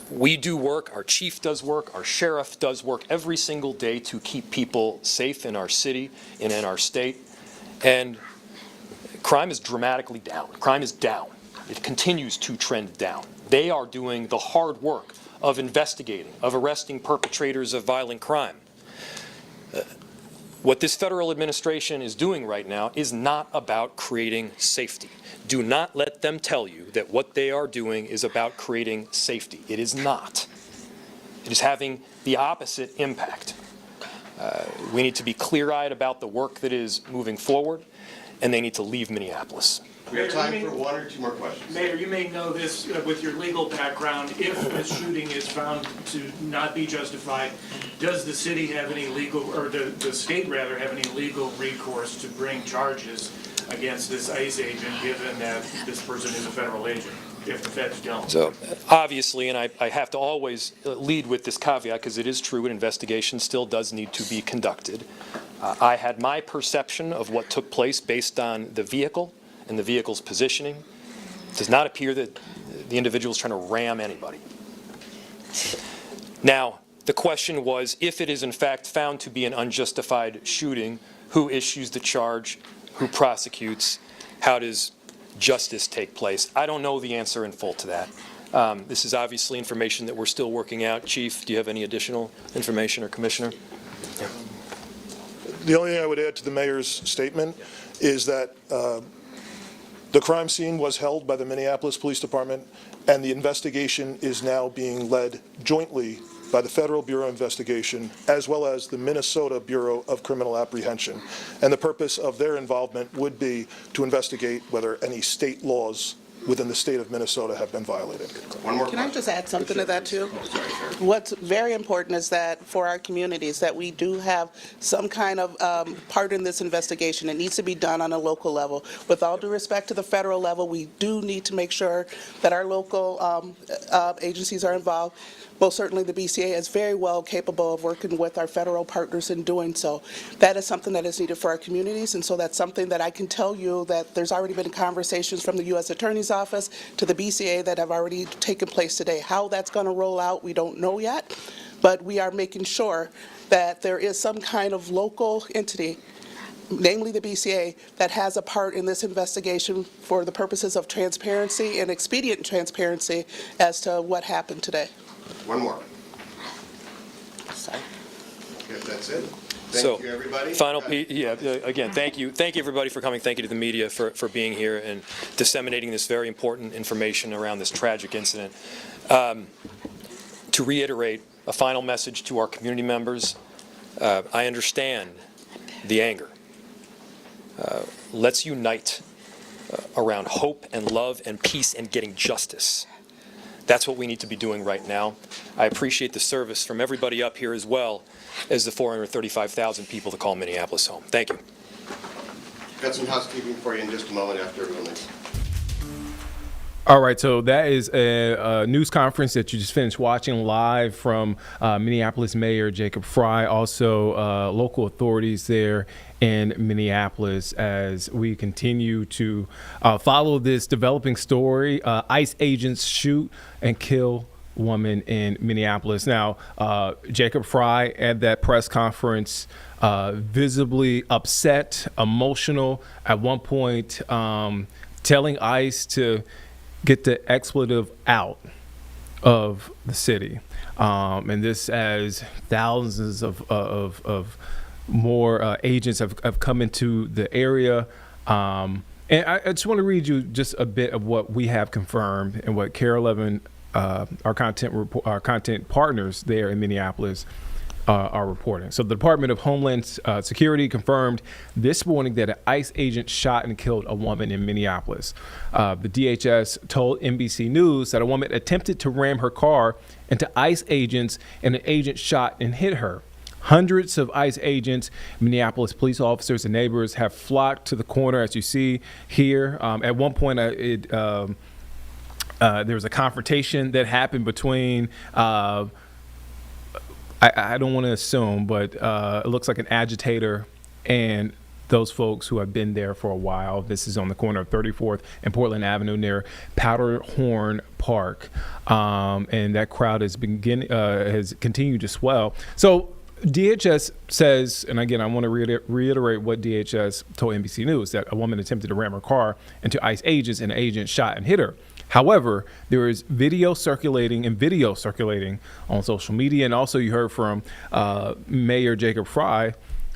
We do work, our chief does work, our sheriff does work every single day to keep people safe in our city and in our state. And crime is dramatically down. Crime is down. It continues to trend down. They are doing the hard work of investigating, of arresting perpetrators of violent crime. What this federal administration is doing right now is not about creating safety. Do not let them tell you that what they are doing is about creating safety. It is not. It is having the opposite impact. We need to be clear-eyed about the work that is moving forward, and they need to leave Minneapolis. We have time for one or two more questions. Mayor, you may know this with your legal background. If a shooting is found to not be justified, does the city have any legal, or the state rather, have any legal recourse to bring charges against this ICE agent, given that this person is a federal agent, if the feds don't? So obviously, and I have to always lead with this caveat because it is true, an investigation still does need to be conducted. I had my perception of what took place based on the vehicle and the vehicle's positioning. It does not appear that the individual is trying to ram anybody. Now, the question was, if it is in fact found to be an unjustified shooting, who issues the charge, who prosecutes, how does justice take place? I don't know the answer in full to that. This is obviously information that we're still working out. Chief, do you have any additional information, or Commissioner? Yeah. The only thing I would add to the mayor's statement is that The crime scene was held by the Minneapolis Police Department, and the investigation is now being led jointly by the Federal Bureau of Investigation as well as the Minnesota Bureau of Criminal Apprehension. And the purpose of their involvement would be to investigate whether any state laws within the state of Minnesota have been violated. One more Can I just add something to that too? What's very important is that for our communities that we do have some kind of part in this investigation. It needs to be done on a local level. With all due respect to the federal level, we do need to make sure that our local agencies are involved. Most certainly the BCA is very well capable of working with our federal partners in doing so. That is something that is needed for our communities, and so that's something that I can tell you that there's already been conversations from the U.S. Attorney's Office to the BCA that have already taken place today. How that's going to roll out, we don't know yet, but we are making sure that there is some kind of local entity, namely the BCA, that has a part in this investigation for the purposes of transparency and expedient transparency as to what happened today. One more. Sorry. If that's it. So, Thank you, everybody. final piece, again, thank you everybody for coming. Thank you to the media for being here and disseminating this very important information around this tragic incident. To reiterate a final message to our community members, I understand the anger. Let's unite around hope and love and peace and getting justice. That's what we need to be doing right now. I appreciate the service from everybody up here as well as the 435,000 people that call Minneapolis home. Thank you. Got some housekeeping for you in just a moment after everyone leaves. All right, so that is a news conference that you just finished watching live from Minneapolis Mayor Jacob Frey, also local authorities there in Minneapolis as we continue to follow this developing story. ICE agents shoot and kill woman in Minneapolis. Now, Jacob Frey at that press conference, visibly upset, emotional, at one point telling ICE to get the expletive out of the city. And this as thousands of more agents have come into the area. And I just want to read you just a bit of what we have confirmed and what KARE 11, our content partners there in Minneapolis are reporting. So the Department of Homeland Security confirmed this morning that an ICE agent shot and killed a woman in Minneapolis. The DHS told NBC News that a woman attempted to ram her car into ICE agents and an agent shot and hit her. Hundreds of ICE agents, Minneapolis police officers and neighbors have flocked to the corner, as you see here. At one point, there was a confrontation that happened between I don't want to assume, but it looks like an agitator and those folks who have been there for a while. This is on the corner of 34th and Portland Avenue near Powderhorn Park. And that crowd has continued to swell. So DHS says, and again, I want to reiterate what DHS told NBC News, that a woman attempted to ram her car into ICE agents and an agent shot and hit her. However, there is video circulating on social media, and also you heard from Mayor Jacob Frey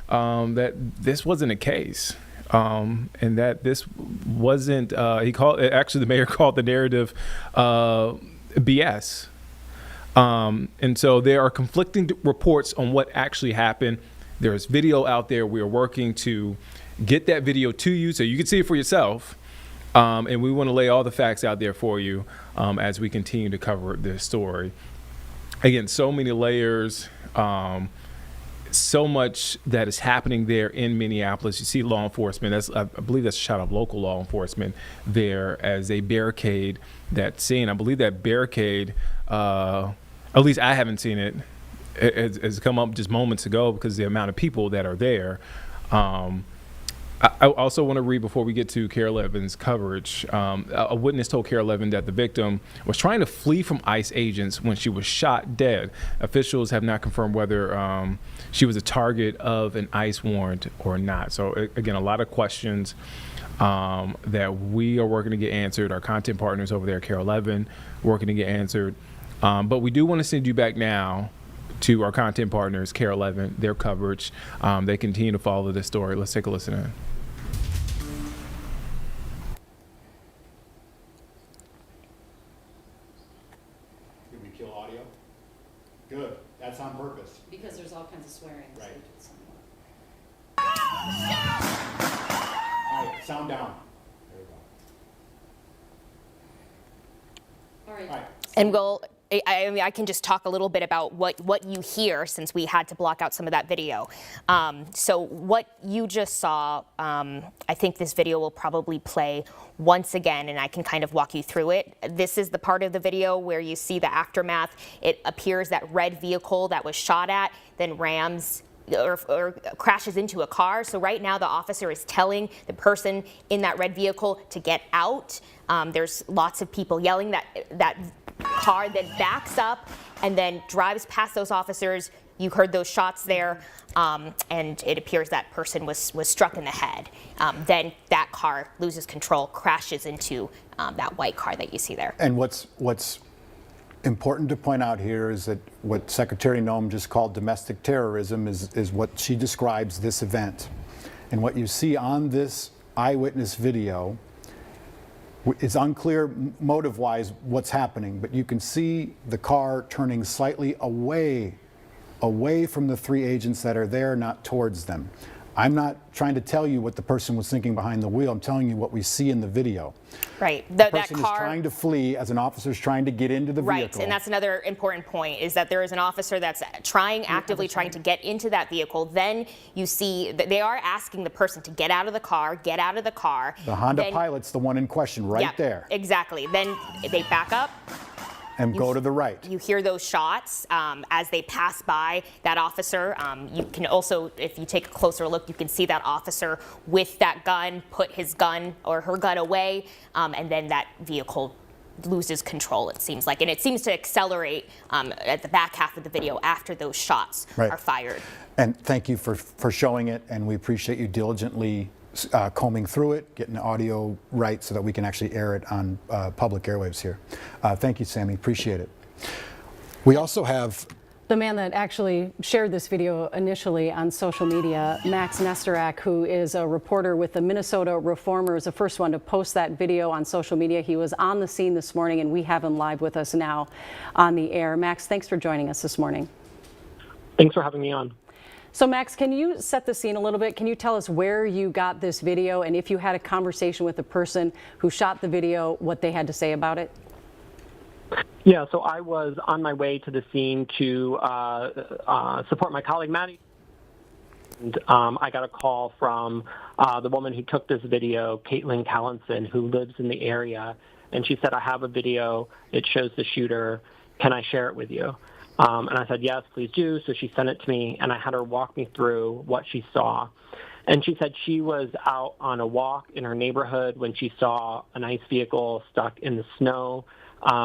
that this wasn't a case, and that this wasn't. The mayor called the narrative BS, and so there are conflicting reports on what actually happened. There's video out there. We are working to get that video to you so you can see it for yourself. And we want to lay all the facts out there for you as we continue to cover this story. Again, so many layers, so much that is happening there in Minneapolis. You see law enforcement, I believe that's a shot of local law enforcement there as they barricade that scene. I believe that barricade, at least I haven't seen it, has come up just moments ago because of the amount of people that are there. I also want to read before we get to KARE 11's coverage. A witness told KARE 11 that the victim was trying to flee from ICE agents when she was shot dead. Officials have not confirmed whether she was a target of an ICE warrant or not. So again, a lot of questions that we are working to get answered. Our content partners over there at KARE 11 working to get answered. But we do want to send you back now to our content partners, KARE 11, their coverage. They continue to follow this story. Let's take a listen in. Good. That's on purpose. Because there's all kinds of swearing. Right. All right, sound down. There we go. All right. All right. And I can just talk a little bit about what you hear, since we had to block out some of that video. So what you just saw, I think this video will probably play once again, and I can kind of walk you through it. This is the part of the video where you see the aftermath. It appears that red vehicle that was shot at then rams or crashes into a car. So right now the officer is telling the person in that red vehicle to get out. There's lots of people yelling. That car then backs up and then drives past those officers. You heard those shots there, and it appears that person was struck in the head. Then that car loses control, crashes into that white car that you see there. And what's important to point out here is that what Secretary Noem just called domestic terrorism is what she describes this event. And what you see on this eyewitness video, it's unclear motive-wise what's happening, but you can see the car turning slightly away from the three agents that are there, not towards them. I'm not trying to tell you what the person was thinking behind the wheel. I'm telling you what we see in the video. Right. The person is trying to flee as an officer's trying to get into the vehicle. Right, and that's another important point, is that there is an officer that's actively trying to get into that vehicle. Then you see that they are asking the person to get out of the car, get out of the car. The Honda Pilot's the one in question right there. Exactly. Then they back up. And go to the right. You hear those shots as they pass by that officer. You can also, if you take a closer look, you can see that officer with that gun put his gun or her gun away, and then that vehicle loses control, it seems like. And it seems to accelerate at the back half of the video after those shots are fired. And thank you for showing it, and we appreciate you diligently combing through it, getting the audio right so that we can actually air it on public airwaves here. Thank you, Sammy. Appreciate it. We also have the man that actually shared this video initially on social media, Max Nestorak, who is a reporter with the Minnesota Reformer, is the first one to post that video on social media. He was on the scene this morning, and we have him live with us now on the air. Max, thanks for joining us this morning. Thanks for having me on. So Max, can you set the scene a little bit? Can you tell us where you got this video, and if you had a conversation with the person who shot the video, what they had to say about it? Yeah, so I was on my way to the scene to support my colleague Maddie. And I got a call from the woman who took this video, Caitlin Callinson, who lives in the area. And she said, I have a video. It shows the shooter. Can I share it with you? And I said, yes, please do. So she sent it to me, and I had her walk me through what she saw. And she said she was out on a walk in her neighborhood when she saw an ICE vehicle stuck in the snow.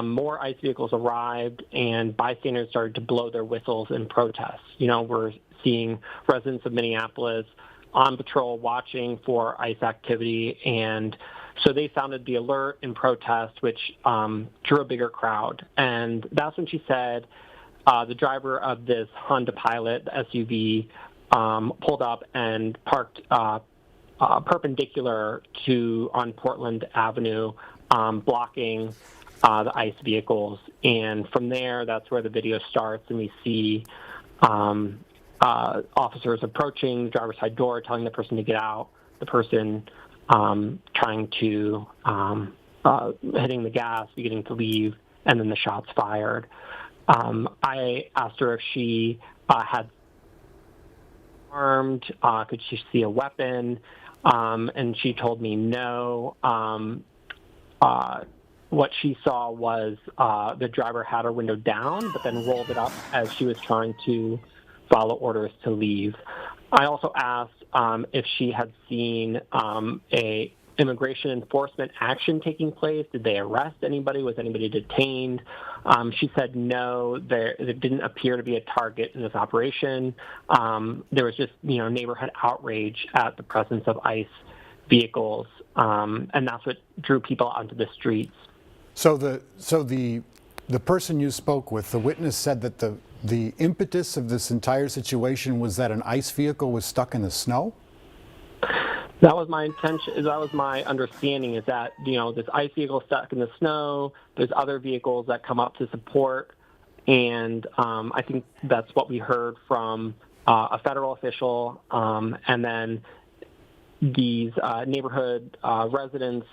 More ICE vehicles arrived, and bystanders started to blow their whistles in protest. You know, we're seeing residents of Minneapolis on patrol watching for ICE activity, and so they sounded the alert in protest, which drew a bigger crowd. And that's when she said, the driver of this Honda Pilot, the SUV, pulled up and parked perpendicular on Portland Avenue, blocking the ICE vehicles. And from there, that's where the video starts, and we see officers approaching the driver's side door, telling the person to get out, the person trying to, hitting the gas, beginning to leave, and then the shots fired. I asked her if she had armed, could she see a weapon, and she told me no. What she saw was the driver had her window down, but then rolled it up as she was trying to follow orders to leave. I also asked if she had seen a immigration enforcement action taking place. Did they arrest anybody? Was anybody detained? She said no, there didn't appear to be a target in this operation. There was just, neighborhood outrage at the presence of ICE vehicles, and that's what drew people onto the streets. So the person you spoke with, the witness, said that the impetus of this entire situation was that an ICE vehicle was stuck in the snow? That was my intention. That was my understanding, is that, this ICE vehicle stuck in the snow. There's other vehicles that come up to support And I think that's what we heard from a federal official, and then these neighborhood residents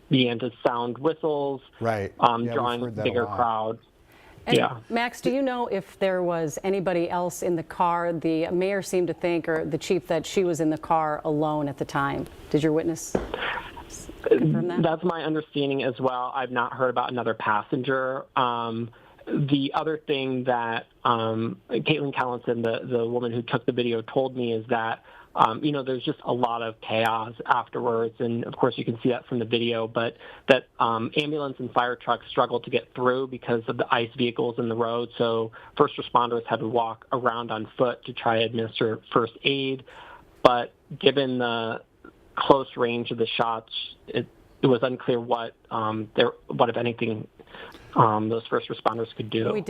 began to sound whistles, right? Drawing bigger crowds. And Max, do you know if there was anybody else in the car? The mayor seemed to think, or the chief, that she was in the car alone at the time. Did your witness confirm that? That's my understanding as well. I've not heard about another passenger. The other thing that Caitlin Callinson, the woman who took the video, told me is that there's just a lot of chaos afterwards, and of course you can see that from the video, but that ambulance and fire trucks struggled to get through because of the ICE vehicles in the road, so first responders had to walk around on foot to try to administer first aid. But given the close range of the shots, it was unclear what if anything, those first responders could do. We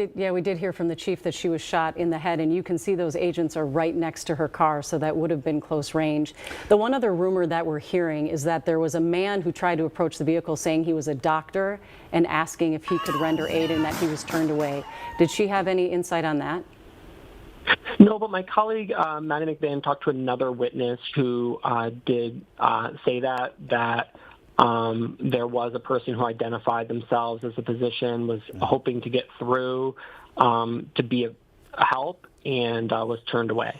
did hear from the chief that she was shot in the head, and you can see those agents are right next to her car, so that would have been close range. The one other rumor that we're hearing is that there was a man who tried to approach the vehicle saying he was a doctor and asking if he could render aid, and that he was turned away. Did she have any insight on that? No, but my colleague, Maddie McVan, talked to another witness who did say that there was a person who identified themselves as a physician, was hoping to get through to be a help, and was turned away.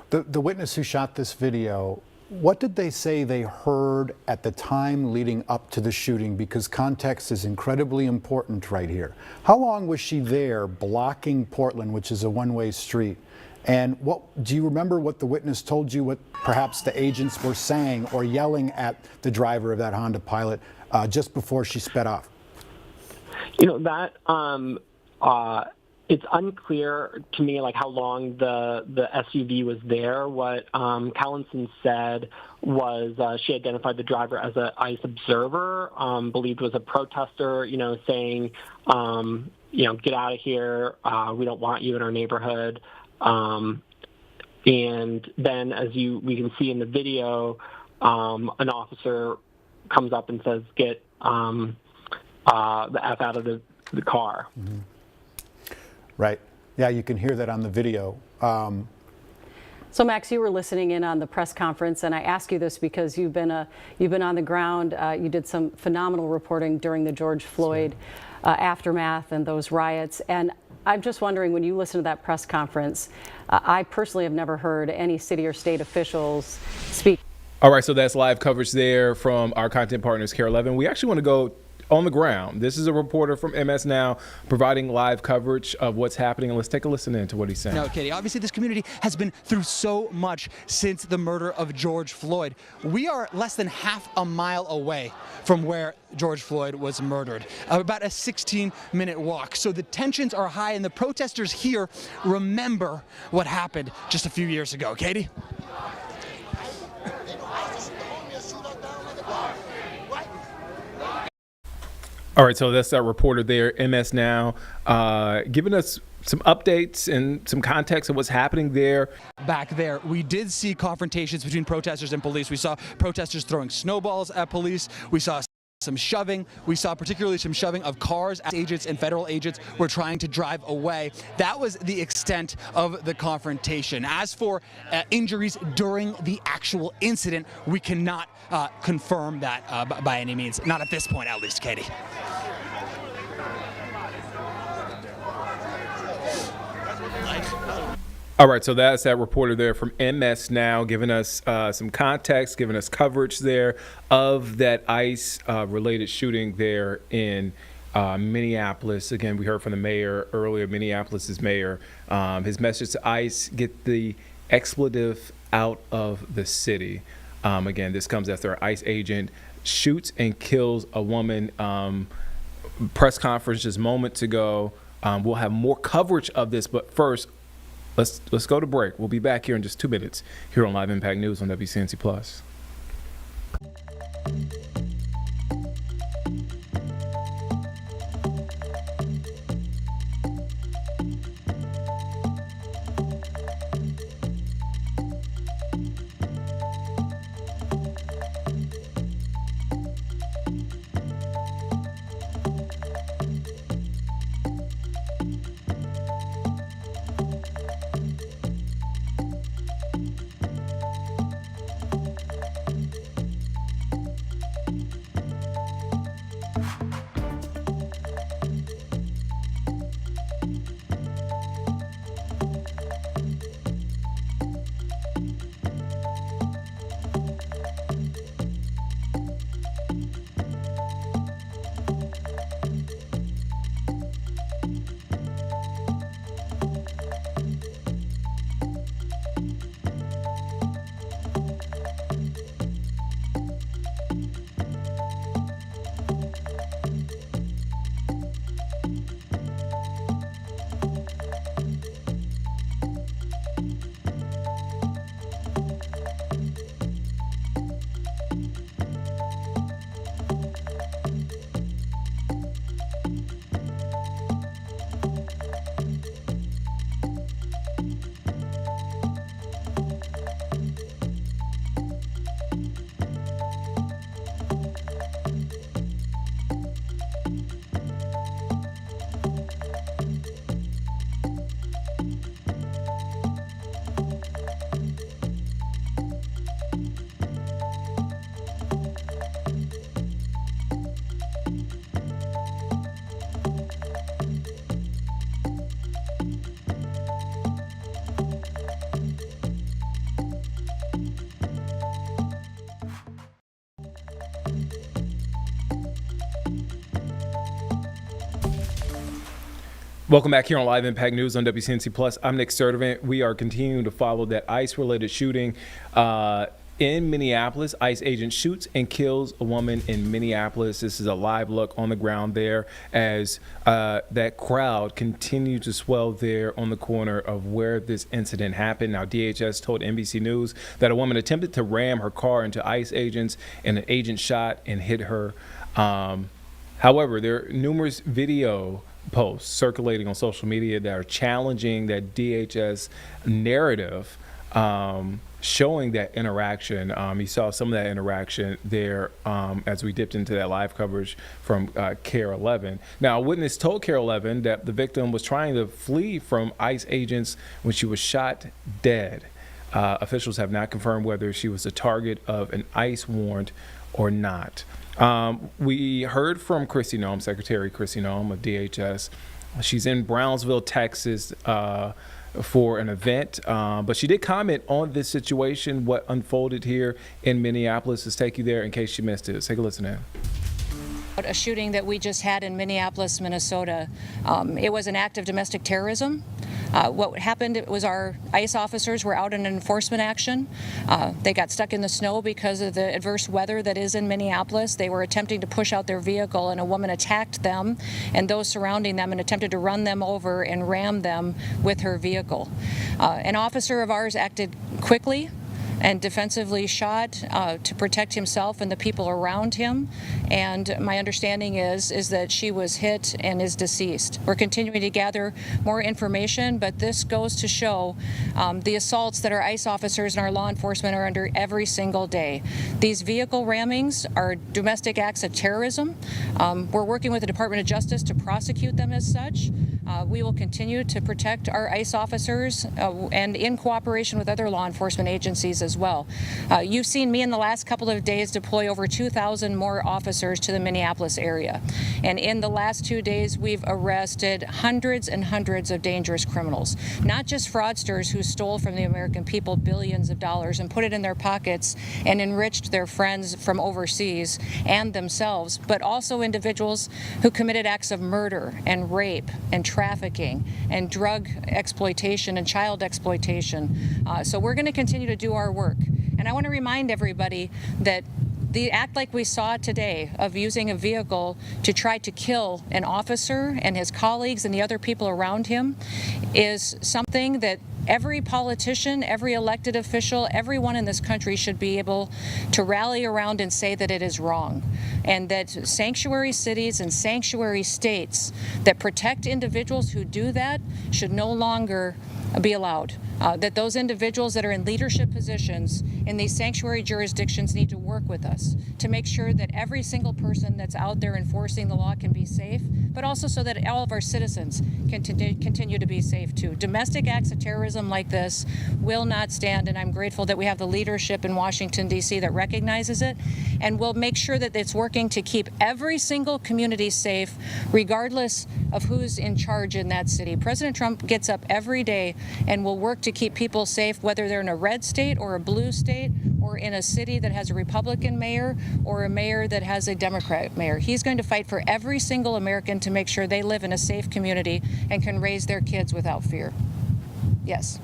The witness who shot this video, what did they say they heard at the time leading up to the shooting? Because context is incredibly important right here. How long was she there blocking Portland, which is a one-way street? And do you remember what the witness told you, what perhaps the agents were saying or yelling at the driver of that Honda Pilot just before she sped off? It's unclear to me how long the SUV was there. What Callinson said was she identified the driver as an ICE observer, believed was a protester, saying, get out of here, we don't want you in our neighborhood. And then, as we can see in the video, an officer comes up and says, "Get the F out of the car." Mm-hmm. Right. Yeah, you can hear that on the video. So, Max, you were listening in on the press conference, and I ask you this because you've been on the ground. You did some phenomenal reporting during the George Floyd aftermath and those riots. And I'm just wondering, when you listen to that press conference, I personally have never heard any city or state officials speak. All right, so that's live coverage there from our content partners, KARE 11. We actually want to go on the ground. This is a reporter from MS Now providing live coverage of what's happening. And let's take a listen in to what he's saying. Now, Katie, obviously this community has been through so much since the murder of George Floyd. We are less than half a mile away from where George Floyd was murdered, about a 16-minute walk. So the tensions are high, and the protesters here remember what happened just a few years ago. Katie? All right, so that's our reporter there, MS Now, giving us some updates and some context of what's happening there. Back there, we did see confrontations between protesters and police. We saw protesters throwing snowballs at police. We saw some shoving. We saw particularly some shoving of cars. Agents and federal agents were trying to drive away. That was the extent of the confrontation. As for injuries during the actual incident, we cannot confirm that by any means. Not at this point, at least, Katie. All right, so that's that reporter there from MS Now giving us some context, giving us coverage there of that ICE-related shooting there in Minneapolis. Again, we heard from the mayor earlier, Minneapolis's mayor. His message to ICE: get the expletive out of the city. Again, this comes after an ICE agent shoots and kills a woman. Press conference just moments ago. We'll have more coverage of this, but first, let's go to break. We'll be back here in just 2 minutes here on Live Impact News on WCNC Plus. Welcome back here on Live Impact News on WCNC Plus. I'm Nick Sturdivant. We are continuing to follow that ICE-related shooting in Minneapolis. ICE agent shoots and kills a woman in Minneapolis. This is a live look on the ground there as that crowd continued to swell there on the corner of where this incident happened. Now, DHS told NBC News that a woman attempted to ram her car into ICE agents and an agent shot and hit her. However, there are numerous video posts circulating on social media that are challenging that DHS narrative, showing that interaction. You saw some of that interaction there as we dipped into that live coverage from KARE 11. Now, a witness told KARE 11 that the victim was trying to flee from ICE agents when she was shot dead. Officials have not confirmed whether she was the target of an ICE warrant or not. We heard from Kristi Noem, Secretary Kristi Noem of DHS. She's in Brownsville, Texas for an event, but she did comment on this situation, what unfolded here in Minneapolis. Let's take you there in case you missed it. Let's take a listen in. A shooting that we just had in Minneapolis, Minnesota. It was an act of domestic terrorism. What happened was our ICE officers were out in an enforcement action. They got stuck in the snow because of the adverse weather that is in Minneapolis. They were attempting to push out their vehicle, and a woman attacked them and those surrounding them and attempted to run them over and ram them with her vehicle. An officer of ours acted quickly and defensively shot to protect himself and the people around him. And my understanding is that she was hit and is deceased. We're continuing to gather more information, but this goes to show the assaults that our ICE officers and our law enforcement are under every single day. These vehicle rammings are domestic acts of terrorism. We're working with the Department of Justice to prosecute them as such. We will continue to protect our ICE officers and in cooperation with other law enforcement agencies as well. You've seen me in the last couple of days deploy over 2,000 more officers to the Minneapolis area. And in the last 2 days, we've arrested hundreds and hundreds of dangerous criminals, not just fraudsters who stole from the American people billions of dollars and put it in their pockets and enriched their friends from overseas and themselves, but also individuals who committed acts of murder and rape and trafficking and drug exploitation and child exploitation. So we're going to continue to do our work. And I want to remind everybody that the act like we saw today of using a vehicle to try to kill an officer and his colleagues and the other people around him is something that every politician, every elected official, everyone in this country should be able to rally around and say that it is wrong. And that sanctuary cities and sanctuary states that protect individuals who do that should no longer be allowed. That those individuals that are in leadership positions in these sanctuary jurisdictions need to work with us to make sure that every single person that's out there enforcing the law can be safe, but also so that all of our citizens can continue to be safe too. Domestic acts of terrorism like this will not stand, and I'm grateful that we have the leadership in Washington, D.C. that recognizes it, and will make sure that it's working to keep every single community safe, regardless of who's in charge in that city. President Trump gets up every day and will work to keep people safe, whether they're in a red state or a blue state or in a city that has a Republican mayor or a mayor that has a Democrat mayor. He's going to fight for every single American to make sure they live in a safe community and can raise their kids without fear. Yes.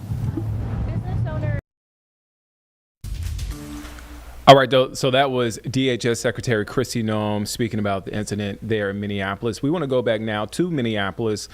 All right, so that was DHS Secretary Kristi Noem speaking about the incident there in Minneapolis. We want to go back now to Minneapolis.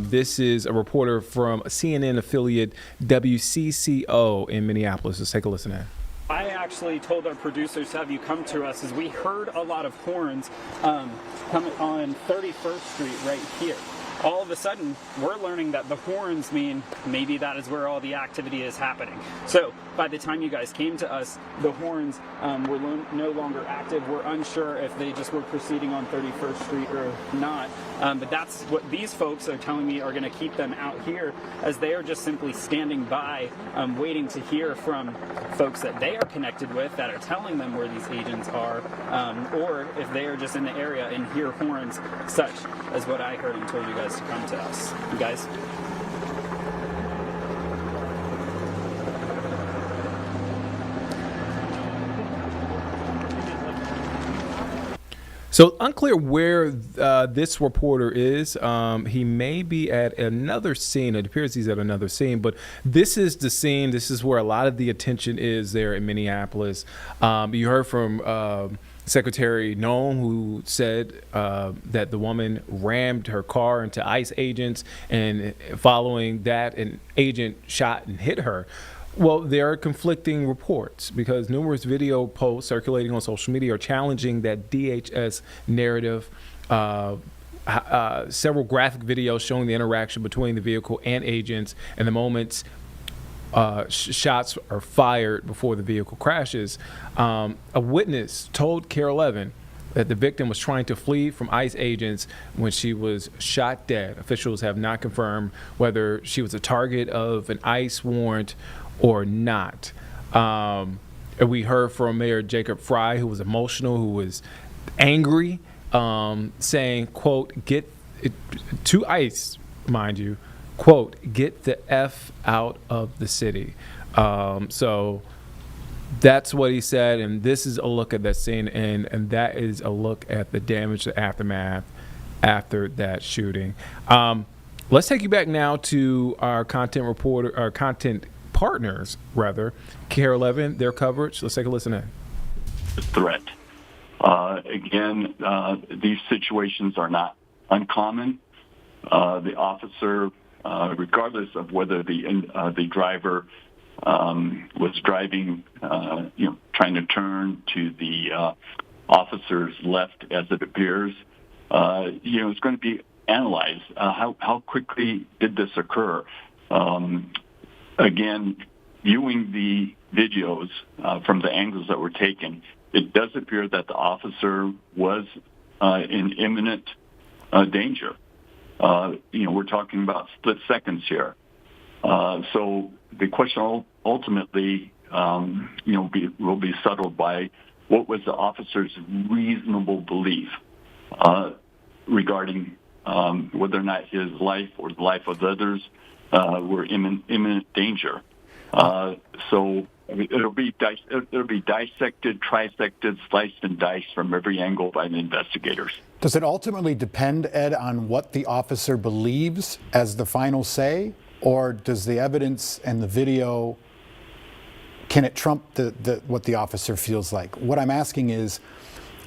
This is a reporter from CNN affiliate WCCO in Minneapolis. Let's take a listen in. I actually told our producers to have you come to us as we heard a lot of horns coming on 31st Street right here. All of a sudden, we're learning that the horns mean maybe that is where all the activity is happening. So by the time you guys came to us, the horns were no longer active. We're unsure if they just were proceeding on 31st Street or not. But that's what these folks are telling me are going to keep them out here, as they are just simply standing by, waiting to hear from folks that they are connected with that are telling them where these agents are, or if they are just in the area and hear horns, such as what I heard and told you guys to come to us. You guys? So unclear where this reporter is. He may be at another scene. It appears he's at another scene, but this is the scene. This is where a lot of the attention is there in Minneapolis. You heard from Secretary Noem, who said that the woman rammed her car into ICE agents, and following that, an agent shot and hit her. Well, there are conflicting reports because numerous video posts circulating on social media are challenging that DHS narrative. Several graphic videos showing the interaction between the vehicle and agents and the moments shots are fired before the vehicle crashes. A witness told KARE 11 that the victim was trying to flee from ICE agents when she was shot dead. Officials have not confirmed whether she was a target of an ICE warrant or not. We heard from Mayor Jacob Frey, who was emotional, who was angry, saying, quote, get it, to ICE, mind you, quote, get the F out of the city. So that's what he said, and this is a look at that scene, and that is a look at the damage, the aftermath after that shooting. Let's take you back now to our content reporter, our content partners, rather, KARE 11, their coverage. Let's take a listen in. Threat. Again, these situations are not uncommon. The officer, regardless of whether the driver was driving, trying to turn to the officer's left, as it appears, it's going to be analyzed. How quickly did this occur? Again, viewing the videos from the angles that were taken, it does appear that the officer was in imminent danger. We're talking about split seconds here. So the question ultimately, will be settled by what was the officer's reasonable belief regarding whether or not his life or the life of others were in imminent danger. So it'll be dissected, trisected, sliced and diced from every angle by the investigators. Does it ultimately depend, Ed, on what the officer believes as the final say, or does the evidence and the video, can it trump what the officer feels like? What I'm asking is,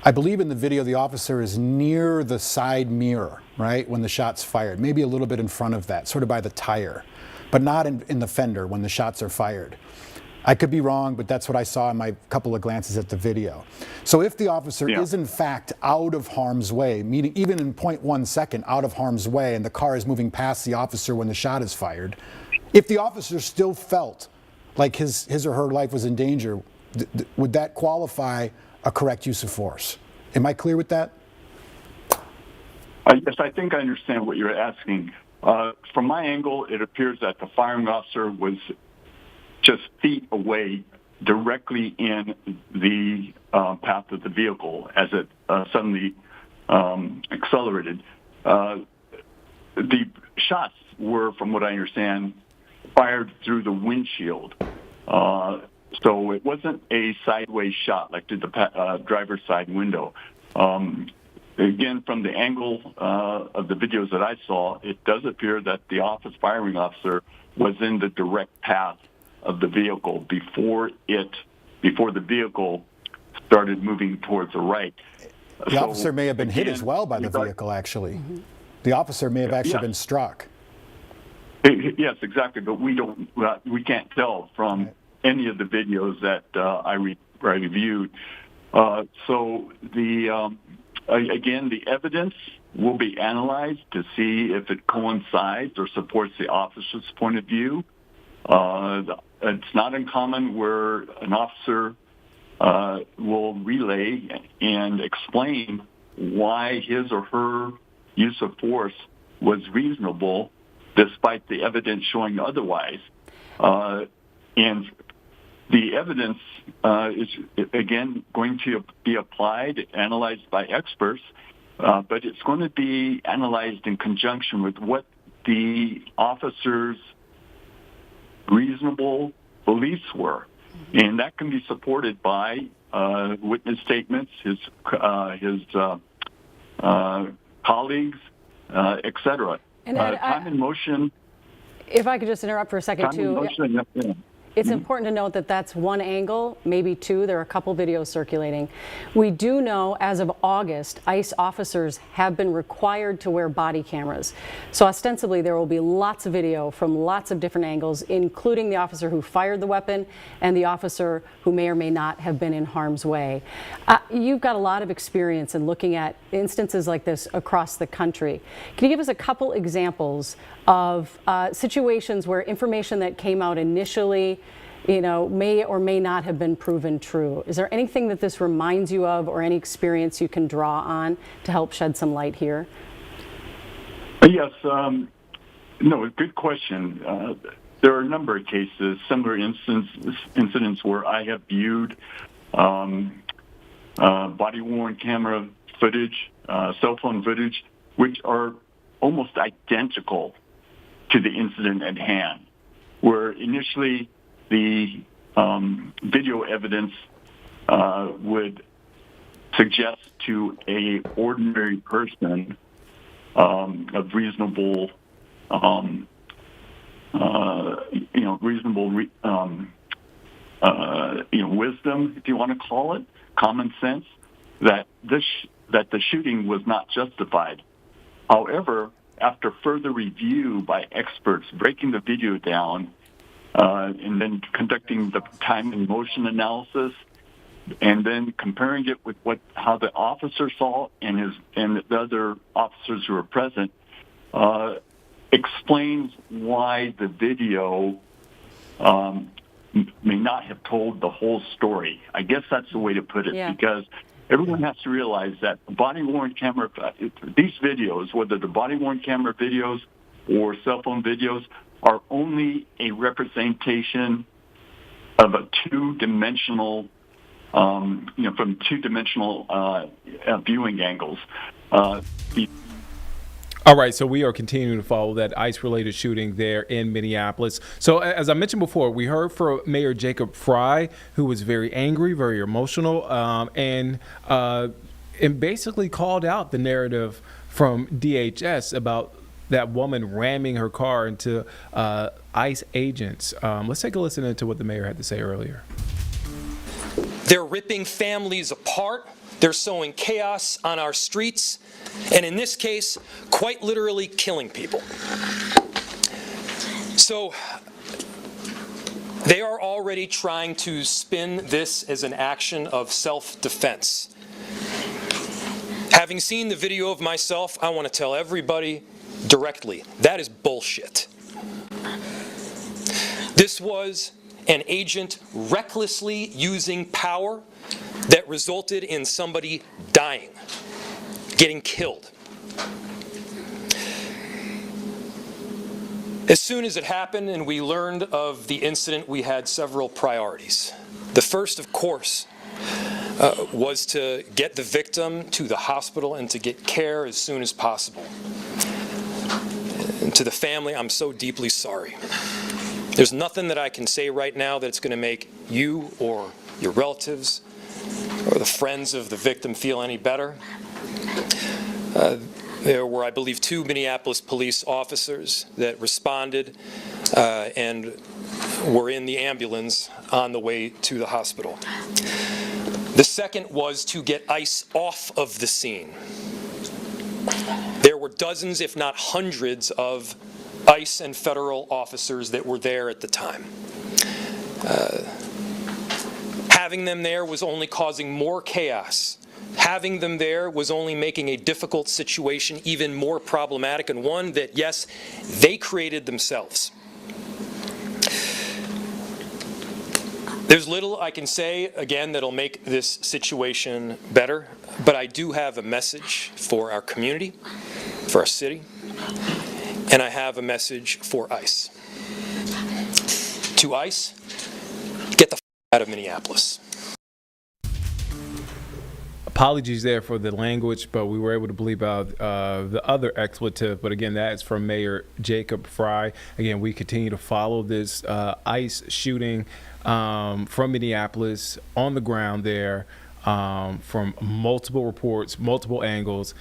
I believe in the video the officer is near the side mirror, right, when the shot's fired, maybe a little bit in front of that, sort of by the tire, but not in the fender when the shots are fired. I could be wrong, but that's what I saw in my couple of glances at the video. So if the officer is in fact out of harm's way, meaning even in 0.1 second out of harm's way, and the car is moving past the officer when the shot is fired, if the officer still felt like his or her life was in danger, would that qualify a correct use of force? Am I clear with that? Yes, I think I understand what you're asking. From my angle, it appears that the firing officer was just feet away, directly in the path of the vehicle as it suddenly accelerated. The shots were, from what I understand, fired through the windshield. So it wasn't a sideways shot like through the driver's side window. Again, from the angle of the videos that I saw, it does appear that the firing officer was in the direct path of the vehicle before the vehicle started moving towards the right. The officer may have been hit as well by the vehicle, actually. Mm-hmm. The officer may have actually been struck. Yes, exactly. But we can't tell from any of the videos that I reviewed. So again, the evidence will be analyzed to see if it coincides or supports the officer's point of view. It's not uncommon where an officer will relay and explain why his or her use of force was reasonable despite the evidence showing otherwise. And the evidence is, again, going to be applied, analyzed by experts, but it's going to be analyzed in conjunction with what the officer's reasonable beliefs were. And that can be supported by witness statements, his colleagues, et cetera. And Ed, time and motion. If I could just interrupt for a second, Time and motion, yeah. It's important to note that that's one angle, maybe two. There are a couple videos circulating. We do know as of August, ICE officers have been required to wear body cameras. So ostensibly there will be lots of video from lots of different angles, including the officer who fired the weapon and the officer who may or may not have been in harm's way. You've got a lot of experience in looking at instances like this across the country. Can you give us a couple examples of situations where information that came out initially, may or may not have been proven true? Is there anything that this reminds you of, or any experience you can draw on to help shed some light here? Yes, no, good question. There are a number of cases, similar incidents where I have viewed body-worn camera footage, cell phone footage, which are almost identical to the incident at hand, where initially the video evidence would suggest to a ordinary person of reasonable, wisdom, if you want to call it, common sense, that the shooting was not justified. However, after further review by experts, breaking the video down, and then conducting the time and motion analysis, and then comparing it with how the officer saw and the other officers who were present, explains why the video may not have told the whole story. I guess that's the way to put it, because everyone has to realize that body-worn camera, these videos, whether the body-worn camera videos or cell phone videos, are only a representation of a two-dimensional, from two-dimensional viewing angles. All right, so we are continuing to follow that ICE-related shooting there in Minneapolis. So as I mentioned before, we heard from Mayor Jacob Frey, who was very angry, very emotional, and basically called out the narrative from DHS about that woman ramming her car into ICE agents. Let's take a listen into what the mayor had to say earlier. They're ripping families apart. They're sowing chaos on our streets, and in this case, quite literally killing people. So they are already trying to spin this as an action of self-defense. Having seen the video of myself, I want to tell everybody directly, that is bullshit. This was an agent recklessly using power that resulted in somebody dying, getting killed. As soon as it happened and we learned of the incident, we had several priorities. The first, of course, was to get the victim to the hospital and to get care as soon as possible. And to the family, I'm so deeply sorry. There's nothing that I can say right now that's going to make you or your relatives or the friends of the victim feel any better. There were, I believe, 2 Minneapolis police officers that responded and were in the ambulance on the way to the hospital. The second was to get ICE off of the scene. There were dozens, if not hundreds, of ICE and federal officers that were there at the time. Having them there was only causing more chaos. Having them there was only making a difficult situation even more problematic, and one that, yes, they created themselves. There's little I can say, again, that'll make this situation better, but I do have a message for our community, for our city, and I have a message for ICE. To ICE, get the f*** out of Minneapolis. Apologies there for the language, but we were able to bleep out the other expletive. But again, that is from Mayor Jacob Frey. Again, we continue to follow this ICE shooting from Minneapolis on the ground there. from multiple reports, multiple angles.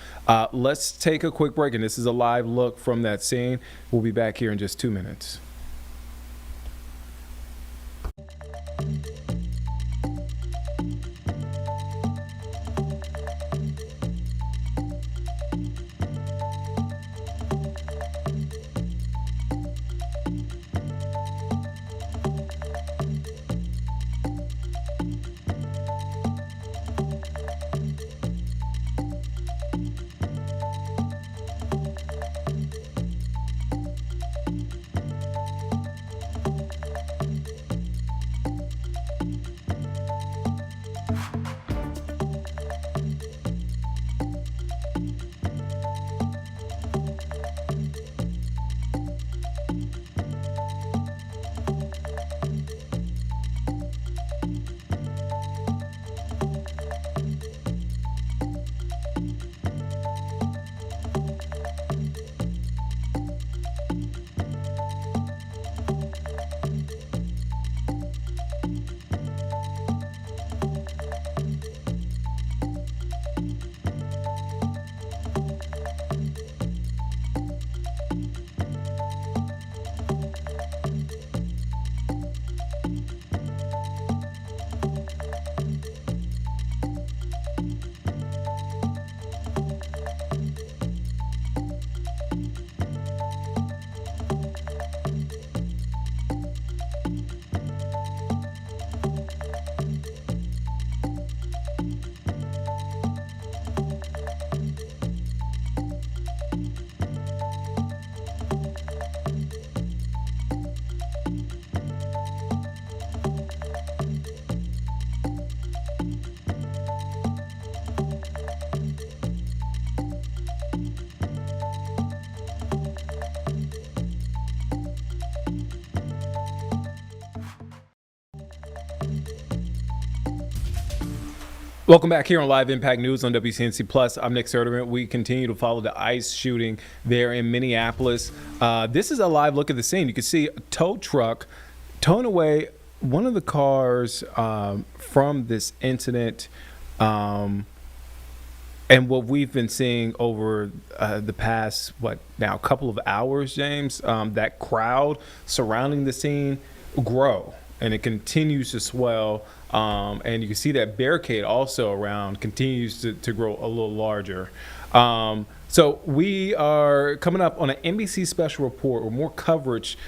Let's take a quick break, and this is a live look from that scene. We'll be back here in just 2 minutes. Welcome back here on Live Impact News on WCNC Plus. I'm Nick Sertivant. We continue to follow the ICE shooting there in Minneapolis. This is a live look at the scene. You can see a tow truck towing away one of the cars from this incident. And what we've been seeing over the past, couple of hours, James, that crowd surrounding the scene grow, and it continues to swell. And you can see that barricade also around continues to grow a little larger. So we are coming up on an NBC special report with more coverage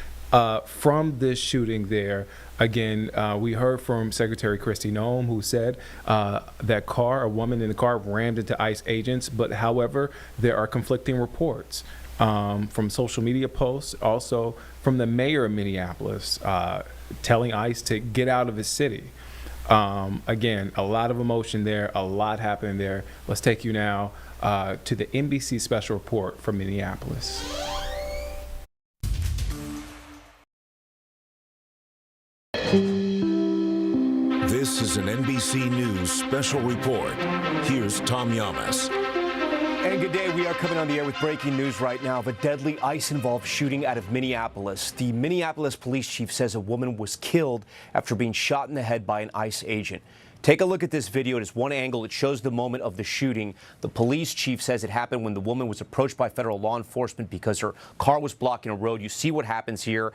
from this shooting there. Again, we heard from Secretary Kristi Noem, who said that a woman in the car rammed into ICE agents. But however, there are conflicting reports from social media posts, also from the mayor of Minneapolis, telling ICE to get out of his city. Again, a lot of emotion there, a lot happening there. Let's take you now to the NBC special report from Minneapolis. This is an NBC News special report. Here's Tom Yamas. And good day. We are coming on the air with breaking news right now of a deadly ICE-involved shooting out of Minneapolis. The Minneapolis police chief says a woman was killed after being shot in the head by an ICE agent. Take a look at this video. It is one angle. It shows the moment of the shooting. The police chief says it happened when the woman was approached by federal law enforcement because her car was blocking a road. You see what happens here.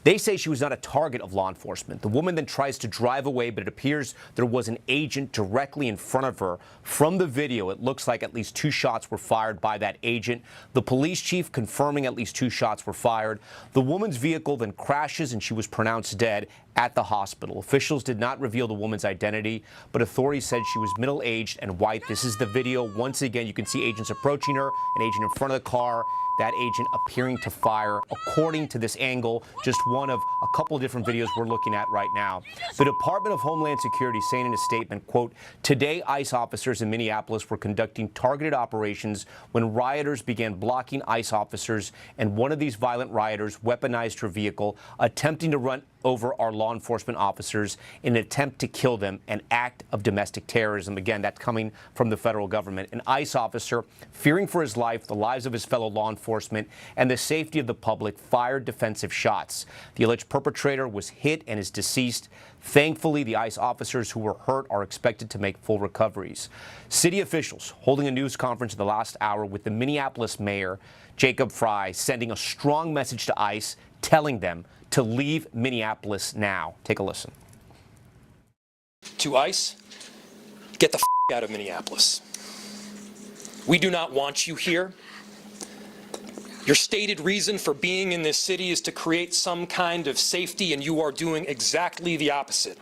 They say she was not a target of law enforcement. The woman then tries to drive away, but it appears there was an agent directly in front of her. From the video, it looks like at least 2 shots were fired by that agent. The police chief confirming at least 2 shots were fired. The woman's vehicle then crashes and she was pronounced dead at the hospital. Officials did not reveal the woman's identity, but authorities said she was middle-aged and white. This is the video. Once again, you can see agents approaching her, an agent in front of the car, that agent appearing to fire. According to this angle, just one of a couple of different videos we're looking at right now. The Department of Homeland Security saying in a statement, quote, "Today, ICE officers in Minneapolis were conducting targeted operations when rioters began blocking ICE officers, and one of these violent rioters weaponized her vehicle, attempting to run over our law enforcement officers in an attempt to kill them, an act of domestic terrorism." Again, that's coming from the federal government. An ICE officer fearing for his life, the lives of his fellow law enforcement enforcement and the safety of the public fired defensive shots. The alleged perpetrator was hit and is deceased. Thankfully, the ICE officers who were hurt are expected to make full recoveries. City officials holding a news conference in the last hour with the Minneapolis mayor, Jacob Frey, sending a strong message to ICE, telling them to leave Minneapolis now. Take a listen. To ICE, get the out of Minneapolis. We do not want you here. Your stated reason for being in this city is to create some kind of safety, and you are doing exactly the opposite.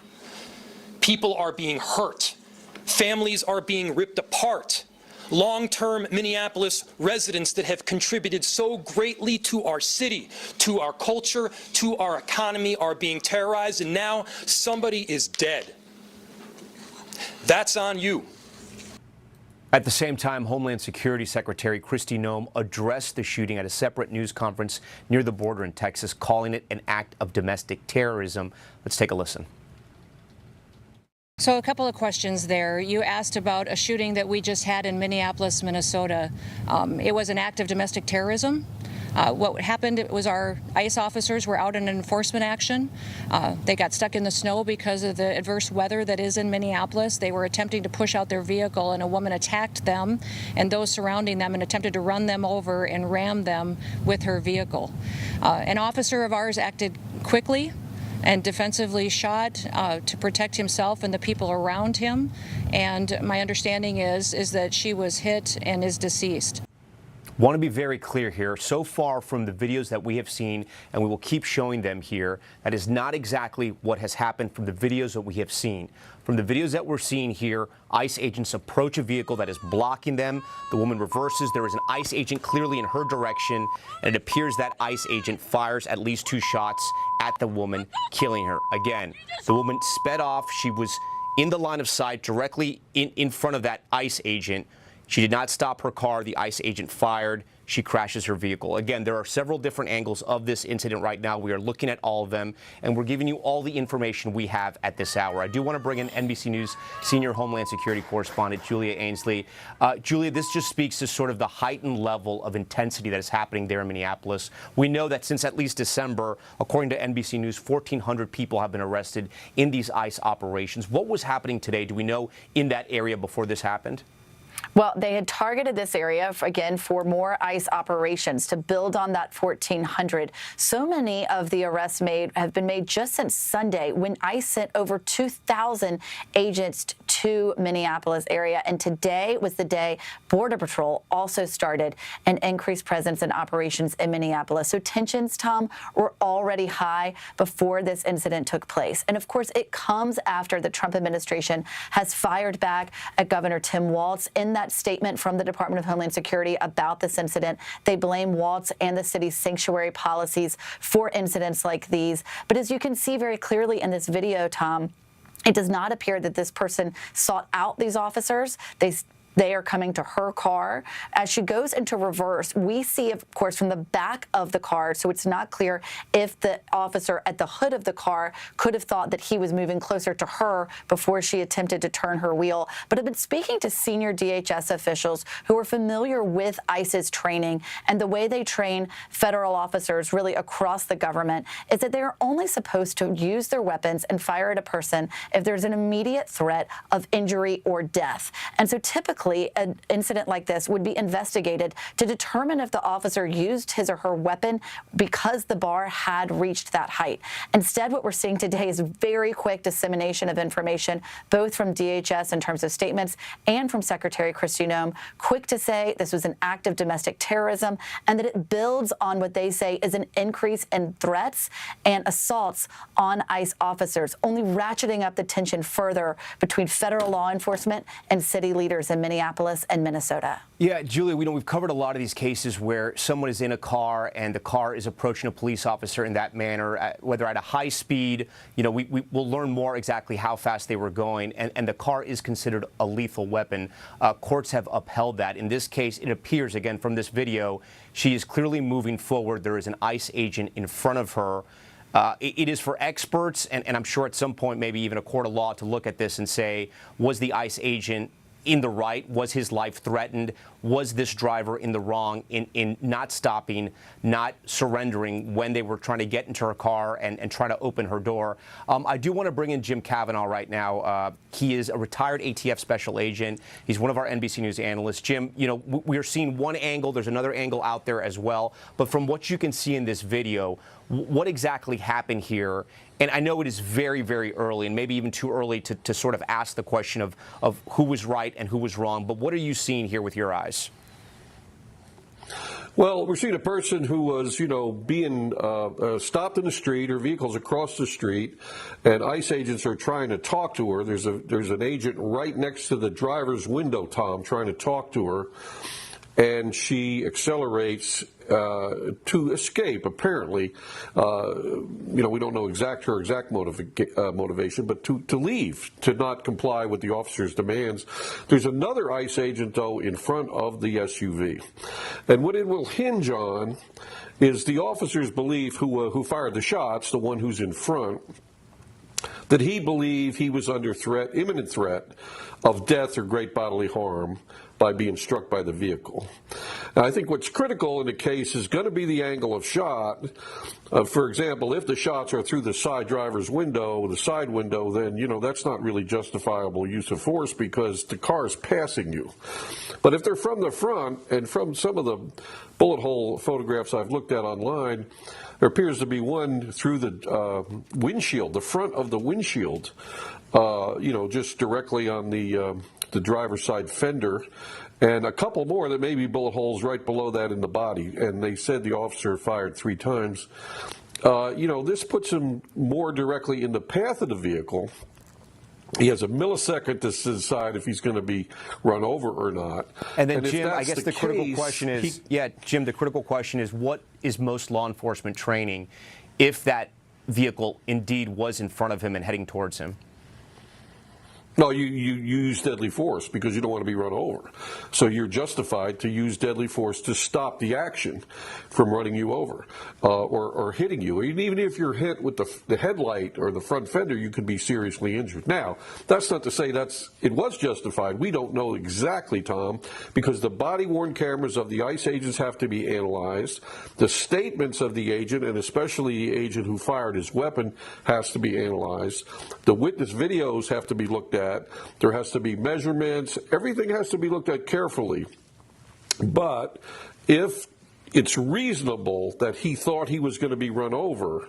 People are being hurt. Families are being ripped apart. Long-term Minneapolis residents that have contributed so greatly to our city, to our culture, to our economy are being terrorized, and now somebody is dead. That's on you. At the same time, Homeland Security Secretary Kristi Noem addressed the shooting at a separate news conference near the border in Texas, calling it an act of domestic terrorism. Let's take a listen. So a couple of questions there. You asked about a shooting that we just had in Minneapolis, Minnesota. It was an act of domestic terrorism. What happened was our ICE officers were out in an enforcement action. They got stuck in the snow because of the adverse weather that is in Minneapolis. They were attempting to push out their vehicle, and a woman attacked them and those surrounding them and attempted to run them over and ram them with her vehicle. An officer of ours acted quickly and defensively shot to protect himself and the people around him. And my understanding is that she was hit and is deceased. Want to be very clear here. So far from the videos that we have seen, and we will keep showing them here, that is not exactly what has happened from the videos that we have seen. From the videos that we're seeing here, ICE agents approach a vehicle that is blocking them. The woman reverses. There is an ICE agent clearly in her direction, and it appears that ICE agent fires at least 2 shots at the woman, killing her. Again, the woman sped off. She was in the line of sight directly in front of that ICE agent. She did not stop her car. The ICE agent fired. She crashes her vehicle. Again, there are several different angles of this incident right now. We are looking at all of them, and we're giving you all the information we have at this hour. I do want to bring in NBC News senior Homeland Security correspondent Julia Ainsley. Julia, this just speaks to sort of the heightened level of intensity that is happening there in Minneapolis. We know that since at least December, according to NBC News, 1,400 people have been arrested in these ICE operations. What was happening today, do we know, in that area before this happened? Well, they had targeted this area, again, for more ICE operations to build on that 1,400. So many of the arrests have been made just since Sunday, when ICE sent over 2,000 agents to Minneapolis area. And today was the day Border Patrol also started an increased presence and operations in Minneapolis. So tensions, Tom, were already high before this incident took place. And of course, it comes after the Trump administration has fired back at Governor Tim Walz. In that statement from the Department of Homeland Security about this incident, they blame Walz and the city's sanctuary policies for incidents like these. But as you can see very clearly in this video, Tom, it does not appear that this person sought out these officers. They are coming to her car. As she goes into reverse, we see, of course, from the back of the car, so it's not clear if the officer at the hood of the car could have thought that he was moving closer to her before she attempted to turn her wheel. But I've been speaking to senior DHS officials who are familiar with ICE's training, and the way they train federal officers really across the government is that they are only supposed to use their weapons and fire at a person if there's an immediate threat of injury or death. And so typically, an incident like this would be investigated to determine if the officer used his or her weapon because the bar had reached that height. Instead, what we're seeing today is very quick dissemination of information, both from DHS in terms of statements and from Secretary Kristi Noem, quick to say this was an act of domestic terrorism and that it builds on what they say is an increase in threats and assaults on ICE officers, only ratcheting up the tension further between federal law enforcement and city leaders in Minneapolis and Minnesota. Yeah, Julia, we've covered a lot of these cases where someone is in a car and the car is approaching a police officer in that manner, whether at a high speed. We'll learn more exactly how fast they were going, and the car is considered a lethal weapon. Courts have upheld that. In this case, it appears, again, from this video, she is clearly moving forward. There is an ICE agent in front of her. It is for experts, and I'm sure at some point maybe even a court of law to look at this and say, was the ICE agent in the right? Was his life threatened? Was this driver in the wrong in not stopping, not surrendering when they were trying to get into her car and try to open her door? I do want to bring in Jim Cavanaugh right now. He is a retired ATF special agent. He's one of our NBC News analysts. Jim, you know, we are seeing one angle. There's another angle out there as well. But from what you can see in this video, what exactly happened here? And I know it is very, very early, and maybe even too early to sort of ask the question of who was right and who was wrong. But what are you seeing here with your eyes? Well, we're seeing a person who was, you know, being stopped in the street. Her vehicle's across the street, and ICE agents are trying to talk to her. There's an agent right next to the driver's window, Tom, trying to talk to her. And she accelerates to escape, apparently. You know, we don't know her exact motivation, but to leave, to not comply with the officer's demands. There's another ICE agent, though, in front of the SUV. And what it will hinge on is the officer's belief, who fired the shots, the one who's in front, that he believed he was under threat, imminent threat of death or great bodily harm by being struck by the vehicle. Now, I think what's critical in the case is going to be the angle of shot. For example, if the shots are through the side driver's window, the side window, then, you know, that's not really justifiable use of force because the car is passing you. But if they're from the front, and from some of the bullet hole photographs I've looked at online, there appears to be one through the windshield, the front of the windshield, you know, just directly on the driver's side fender, and a couple more that may be bullet holes right below that in the body. And they said the officer fired 3 times. You know, this puts him more directly in the path of the vehicle. He has a millisecond to decide if he's going to be run over or not. And then, Jim, I guess the critical question is, Jim, the critical question is, what is most law enforcement training if that vehicle indeed was in front of him and heading towards him? No, you use deadly force because you don't want to be run over. So you're justified to use deadly force to stop the action from running you over or hitting you. Even if you're hit with the headlight or the front fender, you could be seriously injured. Now, that's not to say it was justified. We don't know exactly, Tom, because the body-worn cameras of the ICE agents have to be analyzed. The statements of the agent, and especially the agent who fired his weapon, has to be analyzed. The witness videos have to be looked at. There has to be measurements. Everything has to be looked at carefully. But if it's reasonable that he thought he was going to be run over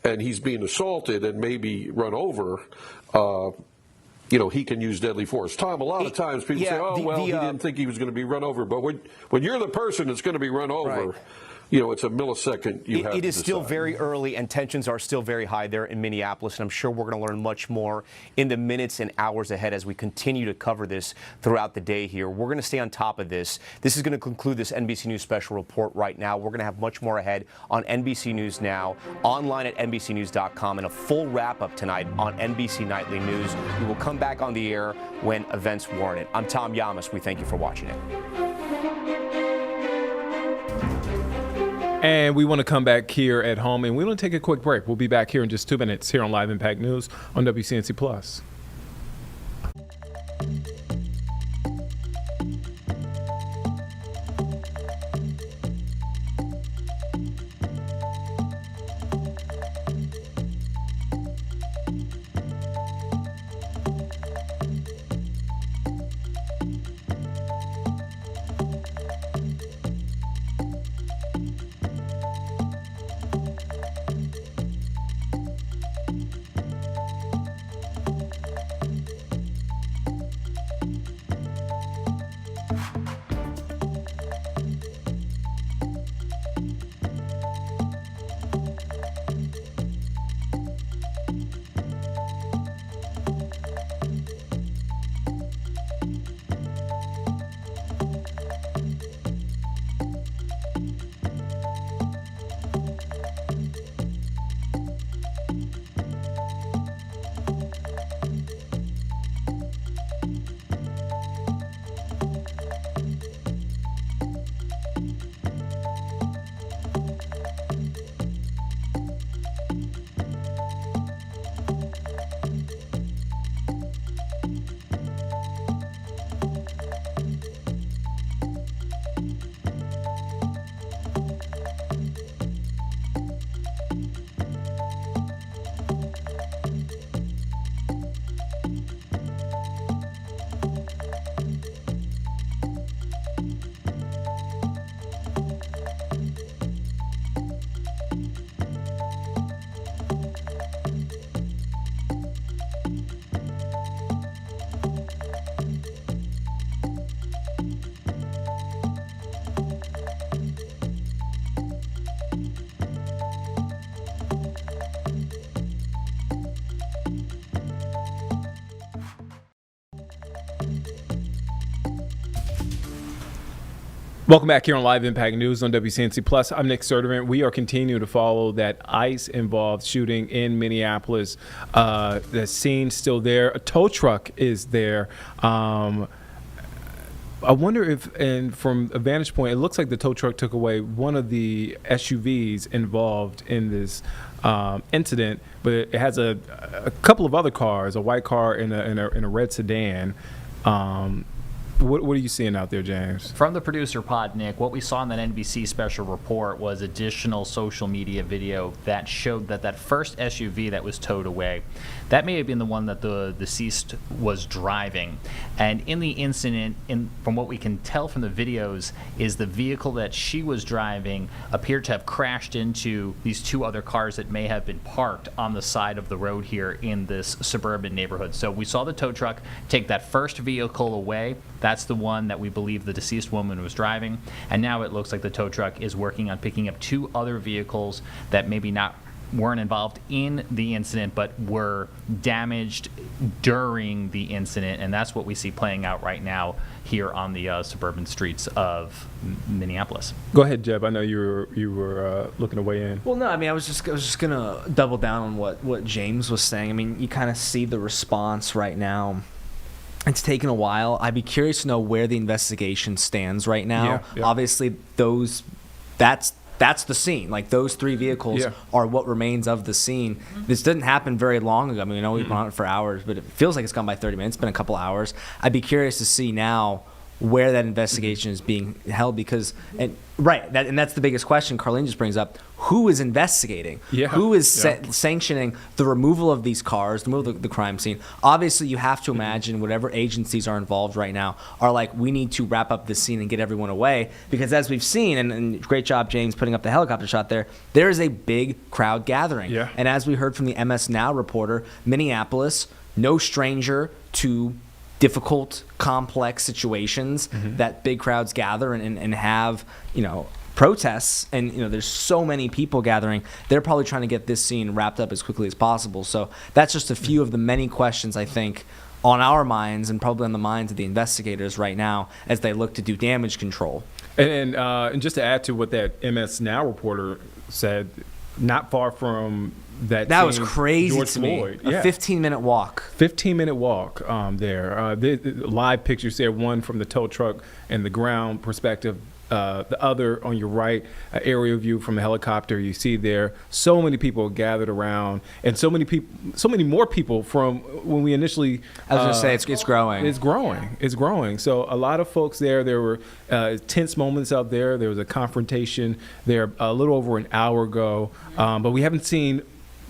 and he's being assaulted and maybe run over, you know, he can use deadly force. Tom, a lot of times people say, oh, well, he didn't think he was going to be run over. But when you're the person that's going to be run over, right, you know, it's a millisecond you have to decide. It is still very early, and tensions are still very high there in Minneapolis, and I'm sure we're going to learn much more in the minutes and hours ahead as we continue to cover this throughout the day here. We're going to stay on top of this. This is going to conclude this NBC News special report right now. We're going to have much more ahead on NBC News Now, online at NBCNews.com, and a full wrap-up tonight on NBC Nightly News. We will come back on the air when events warrant it. I'm Tom Yamas. We thank you for watching it. And we want to come back here at home, and we want to take a quick break. We'll be back here in just 2 minutes here on Live Impact News on WCNC Plus. Welcome back here on Live Impact News on WCNC Plus. I'm Nick Sturdivant. We are continuing to follow that ICE-involved shooting in Minneapolis. The scene's still there. A tow truck is there. I wonder if, and from a vantage point, it looks like the tow truck took away one of the SUVs involved in this incident, but it has a couple of other cars, a white car and a red sedan. What are you seeing out there, James? From the producer pod, Nick, what we saw in that NBC special report was additional social media video that showed that first SUV that was towed away, that may have been the one that the deceased was driving. And in the incident, from what we can tell from the videos, is the vehicle that she was driving appeared to have crashed into these two other cars that may have been parked on the side of the road here in this suburban neighborhood. So we saw the tow truck take that first vehicle away. That's the one that we believe the deceased woman was driving. And now it looks like the tow truck is working on picking up two other vehicles that maybe weren't involved in the incident, but were damaged during the incident. And that's what we see playing out right now here on the suburban streets of Minneapolis. Go ahead, Jeb. I know you were looking to weigh in. Well, no, I mean, I was just gonna double down on what James was saying. I mean, you kind of see the response right now. It's taken a while. I'd be curious to know where the investigation stands right now. Yeah. Obviously, that's the scene. Like, those three vehicles are what remains of the scene. This didn't happen very long ago. I mean, we know we've been on it for hours, but it feels like it's gone by 30 minutes. It's been a couple hours. I'd be curious to see now where that investigation is being held, because and that's the biggest question Carlene just brings up. Who is investigating? Who is sanctioning the removal of these cars, the removal of the crime scene? Obviously, you have to imagine whatever agencies are involved right now are like, we need to wrap up this scene and get everyone away, because as we've seen, and great job, James, putting up the helicopter shot there is a big crowd gathering. And as we heard from the MS Now reporter, Minneapolis, no stranger to difficult, complex situations that big crowds gather and have, protests, and there's so many people gathering. They're probably trying to get this scene wrapped up as quickly as possible. So that's just a few of the many questions, I think, on our minds and probably on the minds of the investigators right now as they look to do damage control. And just to add to what that MS Now reporter said, not far from that was crazy George to Floyd. me. A 15-minute walk. 15-minute walk there. The live pictures there, one from the tow truck and the ground perspective, the other on your right, aerial view from the helicopter. You see there so many people gathered around, and so many more people from when we initially. I was going to say it's growing. It's growing. It's growing. So a lot of folks there. There were tense moments out there. There was a confrontation there a little over an hour ago, but we haven't seen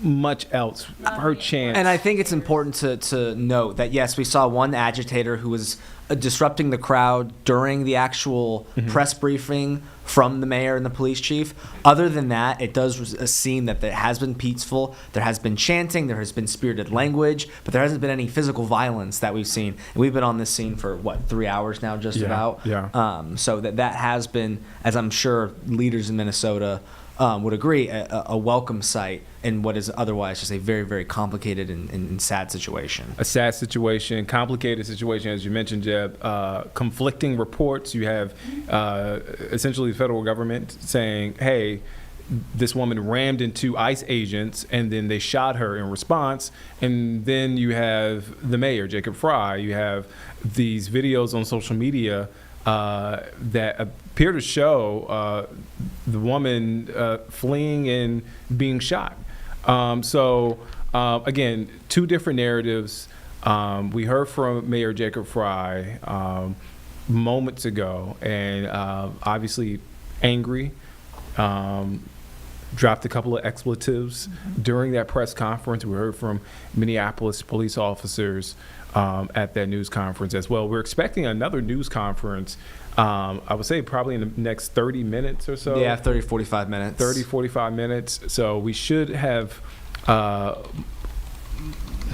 much else per chance. And I think it's important to note that, yes, we saw one agitator who was disrupting the crowd during the actual press briefing from the mayor and the police chief. Other than that, it does seem that there has been peaceful, there has been chanting, there has been spirited language, but there hasn't been any physical violence that we've seen. And we've been on this scene for, 3 hours now, just about? So that has been, as I'm sure leaders in Minnesota would agree, a welcome sight in what is otherwise just a very, very complicated and sad situation. A sad situation, complicated situation, as you mentioned, Jeb. Conflicting reports. You have essentially the federal government saying, hey, this woman rammed into ICE agents and then they shot her in response. And then you have the mayor, Jacob Fry. You have these videos on social media that appear to show the woman fleeing and being shot. Again, two different narratives. We heard from Mayor Jacob Fry moments ago, and obviously angry, dropped a couple of expletives during that press conference. We heard from Minneapolis police officers at that news conference as well. We're expecting another news conference, I would say probably in the next 30 minutes or so. Yeah, 30, 45 minutes. 30, 45 minutes. So we should have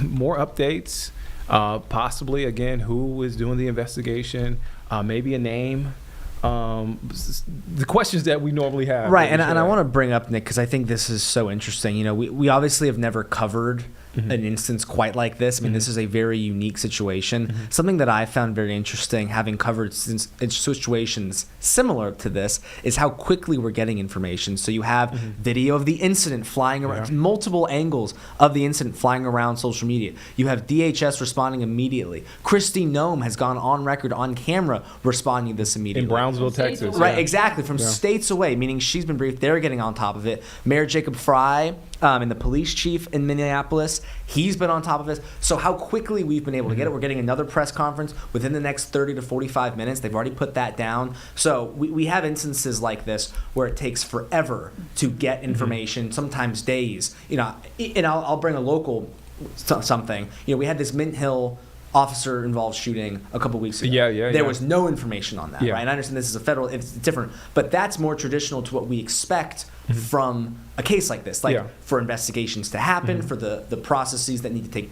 more updates, possibly, again, who is doing the investigation, maybe a name the questions that we normally have. Right, and I want to bring up, Nick, because I think this is so interesting. You know, we obviously have never covered an instance quite like this. I mean, this is a very unique situation. Something that I found very interesting, having covered situations similar to this, is how quickly we're getting information. So you have video of the incident flying around, multiple angles of the incident flying around social media. You have DHS responding immediately. Kristi Noem has gone on record, on camera, responding to this immediately. In Brownsville, Texas. Right, exactly, from states away, meaning she's been briefed. They're getting on top of it. Mayor Jacob Frey and the police chief in Minneapolis, he's been on top of this. So how quickly we've been able to get it. We're getting another press conference within the next 30 to 45 minutes. They've already put that down. So we have instances like this where it takes forever to get information, sometimes days. You know, and I'll bring a local something. You know, we had this Mint Hill officer-involved shooting a couple weeks ago. There was no information on that, right? And I understand this is a federal, it's different, but that's more traditional to what we expect from a case like this, like for investigations to happen, for the processes that need to take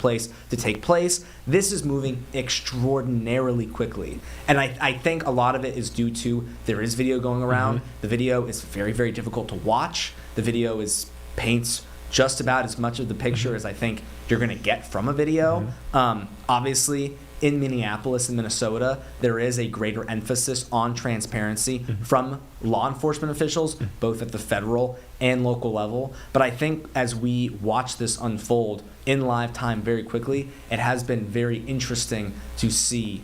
place. This is moving extraordinarily quickly. And I think a lot of it is due to there is video going around. The video is very, very difficult to watch. The video paints just about as much of the picture as I think you're going to get from a video. Obviously, in Minneapolis and Minnesota, there is a greater emphasis on transparency from law enforcement officials, both at the federal and local level. But I think as we watch this unfold in live time very quickly, it has been very interesting to see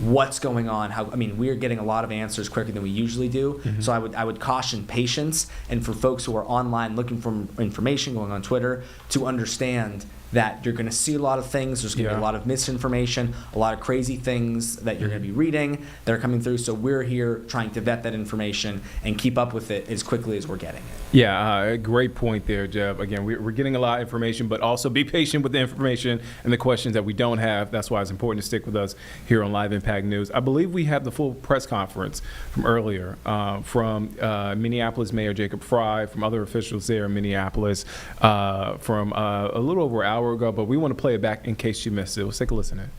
what's going on. We're getting a lot of answers quicker than we usually do. So I would caution patience, and for folks who are online looking for information, going on Twitter, to understand that you're going to see a lot of things. There's going to be a lot of misinformation, a lot of crazy things that you're going to be reading that are coming through. So we're here trying to vet that information and keep up with it as quickly as we're getting it. Yeah, great point there, Jeb. Again, we're getting a lot of information, but also be patient with the information and the questions that we don't have. That's why it's important to stick with us here on Live Impact News. I believe we have the full press conference from earlier from Minneapolis Mayor Jacob Frey, from other officials there in Minneapolis, from a little over an hour ago, but we want to play it back in case you missed it. Let's take a listen to it.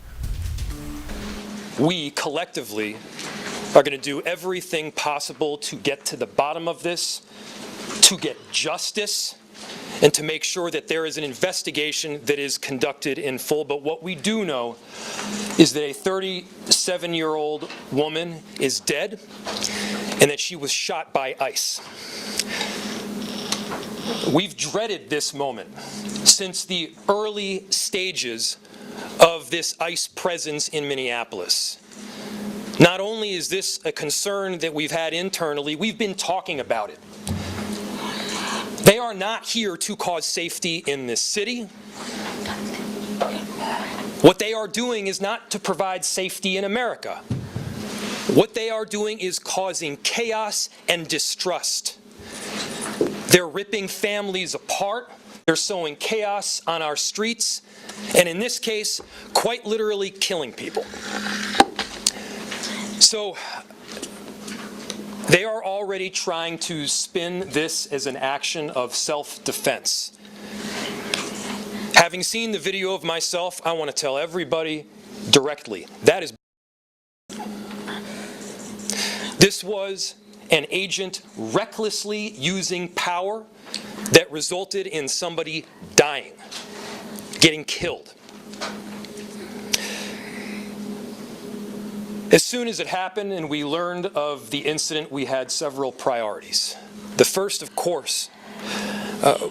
We collectively are going to do everything possible to get to the bottom of this, to get justice, and to make sure that there is an investigation that is conducted in full. But what we do know is that a 37-year-old woman is dead and that she was shot by ICE. We've dreaded this moment since the early stages of this ICE presence in Minneapolis. Not only is this a concern that we've had internally, we've been talking about it. They are not here to cause safety in this city. What they are doing is not to provide safety in America. What they are doing is causing chaos and distrust. They're ripping families apart. They're sowing chaos on our streets, and in this case, quite literally killing people. So they are already trying to spin this as an action of self-defense. Having seen the video of myself, I want to tell everybody directly, that is. This was an agent recklessly using power that resulted in somebody dying, getting killed. As soon as it happened and we learned of the incident, we had several priorities. The first, of course,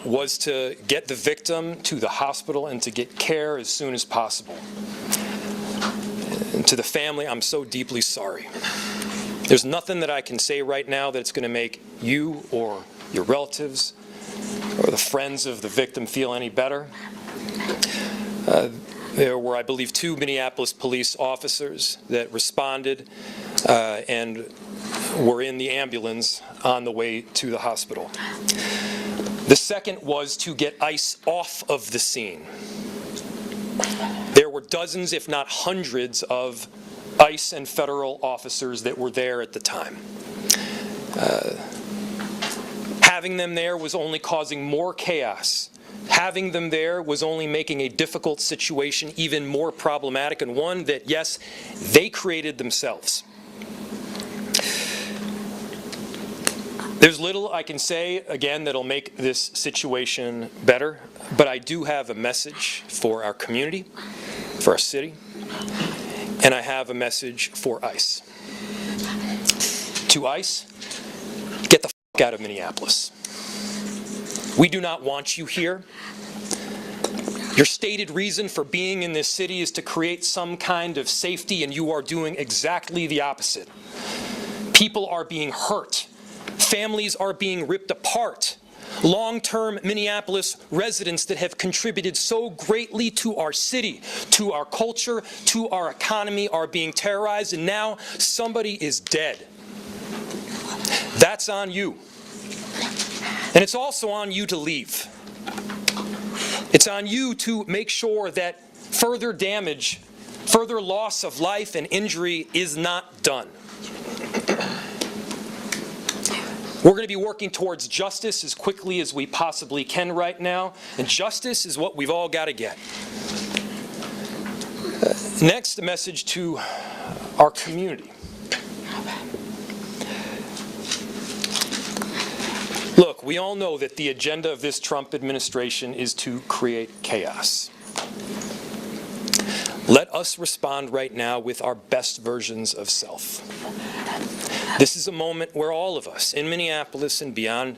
was to get the victim to the hospital and to get care as soon as possible. And to the family, I'm so deeply sorry. There's nothing that I can say right now that's going to make you or your relatives or the friends of the victim feel any better. There were, I believe, 2 Minneapolis police officers that responded and were in the ambulance on the way to the hospital. The second was to get ICE off of the scene. There were dozens, if not hundreds, of ICE and federal officers that were there at the time. Having them there was only causing more chaos. Having them there was only making a difficult situation even more problematic, and one that, yes, they created themselves. There's little I can say, again, that'll make this situation better, but I do have a message for our community, for our city, and I have a message for ICE. To ICE, get the f*** out of Minneapolis. We do not want you here. Your stated reason for being in this city is to create some kind of safety, and you are doing exactly the opposite. People are being hurt. Families are being ripped apart. Long-term Minneapolis residents that have contributed so greatly to our city, to our culture, to our economy are being terrorized, and now somebody is dead. That's on you. And it's also on you to leave. It's on you to make sure that further damage, further loss of life and injury is not done. We're going to be working towards justice as quickly as we possibly can right now, and justice is what we've all got to get. Next, a message to our community. Look, we all know that the agenda of this Trump administration is to create chaos. Let us respond right now with our best versions of self. This is a moment where all of us in Minneapolis and beyond,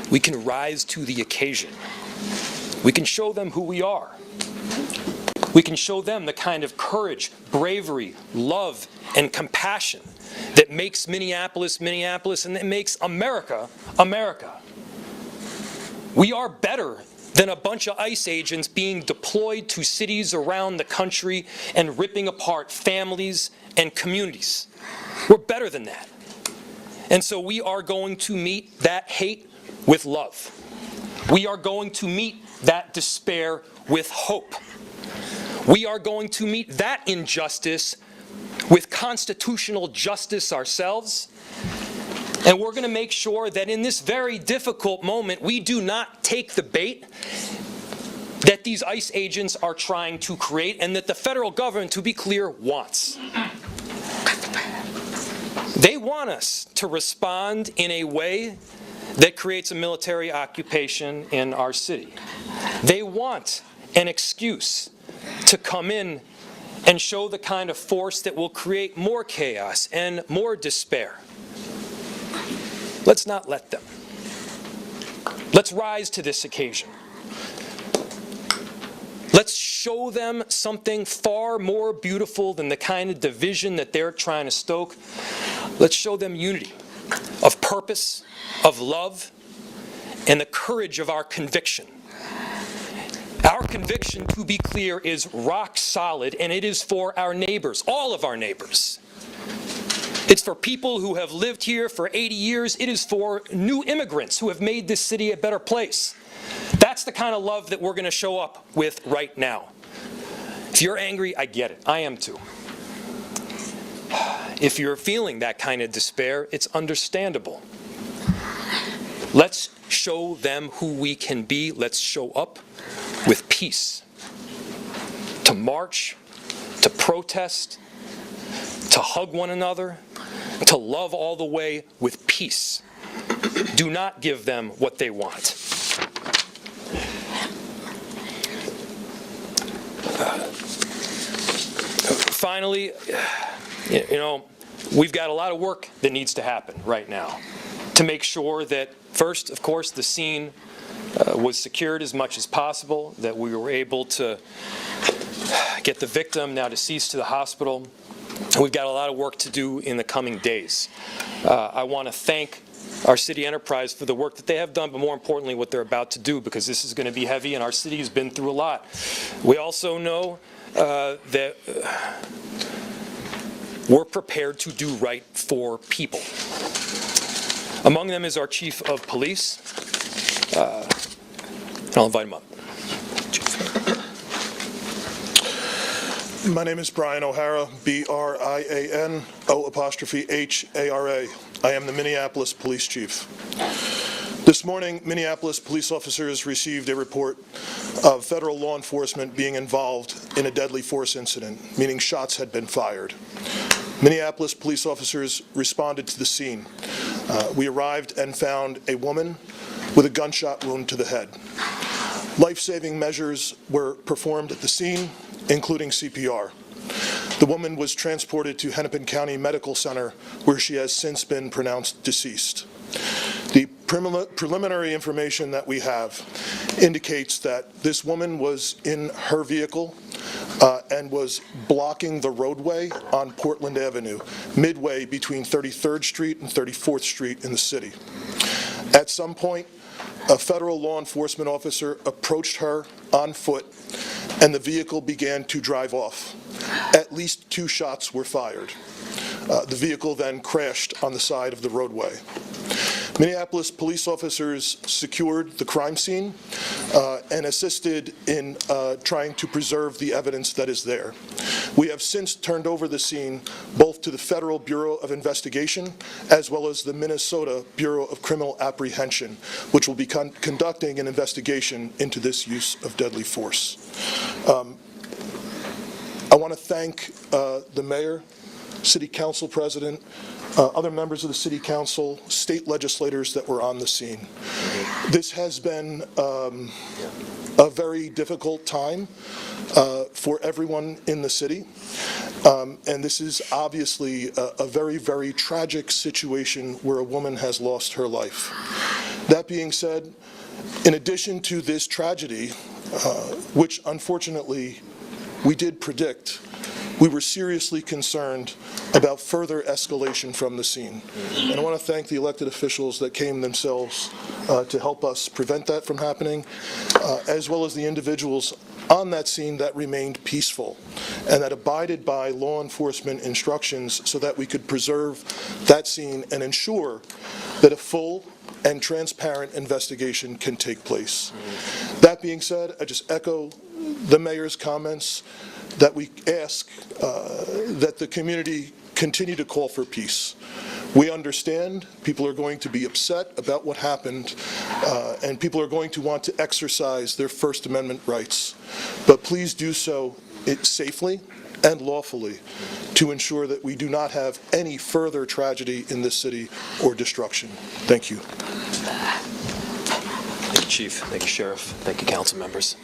we can rise to the occasion. We can show them who we are. We can show them the kind of courage, bravery, love, and compassion that makes Minneapolis, Minneapolis, and that makes America, America. We are better than a bunch of ICE agents being deployed to cities around the country and ripping apart families and communities. We're better than that. And so we are going to meet that hate with love. We are going to meet that despair with hope. We are going to meet that injustice with constitutional justice ourselves. And we're going to make sure that in this very difficult moment, we do not take the bait that these ICE agents are trying to create and that the federal government, to be clear, wants. They want us to respond in a way that creates a military occupation in our city. They want an excuse to come in and show the kind of force that will create more chaos and more despair. Let's not let them. Let's rise to this occasion. Let's show them something far more beautiful than the kind of division that they're trying to stoke. Let's show them unity of purpose, of love, and the courage of our conviction. Our conviction, to be clear, is rock solid, and it is for our neighbors, all of our neighbors. It's for people who have lived here for 80 years. It is for new immigrants who have made this city a better place. That's the kind of love that we're going to show up with right now. If you're angry, I get it. I am too. If you're feeling that kind of despair, it's understandable. Let's show them who we can be. Let's show up with peace. To march, to protest, to hug one another, to love all the way with peace. Do not give them what they want. Finally, we've got a lot of work that needs to happen right now to make sure that, first, of course, the scene was secured as much as possible, that we were able to get the victim, now deceased, to the hospital. We've got a lot of work to do in the coming days. I want to thank our city enterprise for the work that they have done, but more importantly, what they're about to do, because this is going to be heavy and our city has been through a lot. We also know that we're prepared to do right for people. Among them is our chief of police, and I'll invite him up. My name is Brian O'Hara, B-R-I-A-N-O''H-A-R-A. I am the Minneapolis Police Chief. This morning, Minneapolis police officers received a report of federal law enforcement being involved in a deadly force incident, meaning shots had been fired. Minneapolis police officers responded to the scene. We arrived and found a woman with a gunshot wound to the head. Life-saving measures were performed at the scene, including CPR. The woman was transported to Hennepin County Medical Center, where she has since been pronounced deceased. The preliminary information that we have indicates that this woman was in her vehicle and was blocking the roadway on Portland Avenue, midway between 33rd Street and 34th Street in the city. At some point, a federal law enforcement officer approached her on foot, and the vehicle began to drive off. At least 2 shots were fired. The vehicle then crashed on the side of the roadway. Minneapolis police officers secured the crime scene and assisted in trying to preserve the evidence that is there. We have since turned over the scene both to the Federal Bureau of Investigation as well as the Minnesota Bureau of Criminal Apprehension, which will be conducting an investigation into this use of deadly force. I want to thank the mayor, city council president, other members of the city council, state legislators that were on the scene. This has been a very difficult time for everyone in the city, and this is obviously a very, very tragic situation where a woman has lost her life. That being said, in addition to this tragedy, which unfortunately we did predict, we were seriously concerned about further escalation from the scene. And I want to thank the elected officials that came themselves to help us prevent that from happening, as well as the individuals on that scene that remained peaceful and that abided by law enforcement instructions so that we could preserve that scene and ensure that a full and transparent investigation can take place. That being said, I just echo the mayor's comments that we ask that the community continue to call for peace. We understand people are going to be upset about what happened, and people are going to want to exercise their First Amendment rights. But please do so safely and lawfully to ensure that we do not have any further tragedy in this city or destruction. Thank you. Thank you, Chief. Thank you, Sheriff. Thank you, council members.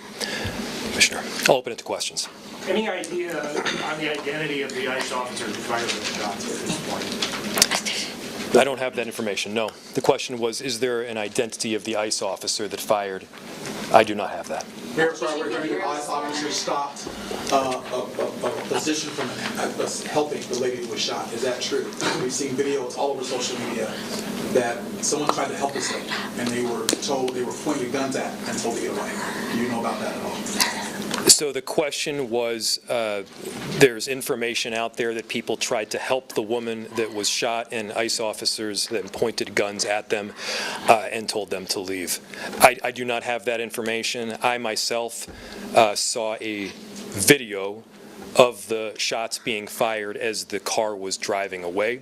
Commissioner, I'll open it to questions. Any idea on the identity of the ICE officer who fired the shots at this point? I don't have that information, no. The question was, is there an identity of the ICE officer that fired? I do not have that. Mayor, we're hearing the ICE officer stopped a position from helping the lady who was shot. Is that true? We've seen videos all over social media that someone tried to help this lady, and they were pointing guns at and told to get away. Do you know about that at all? So the question was, there's information out there that people tried to help the woman that was shot, and ICE officers then pointed guns at them and told them to leave. I do not have that information. I myself saw a video of the shots being fired as the car was driving away.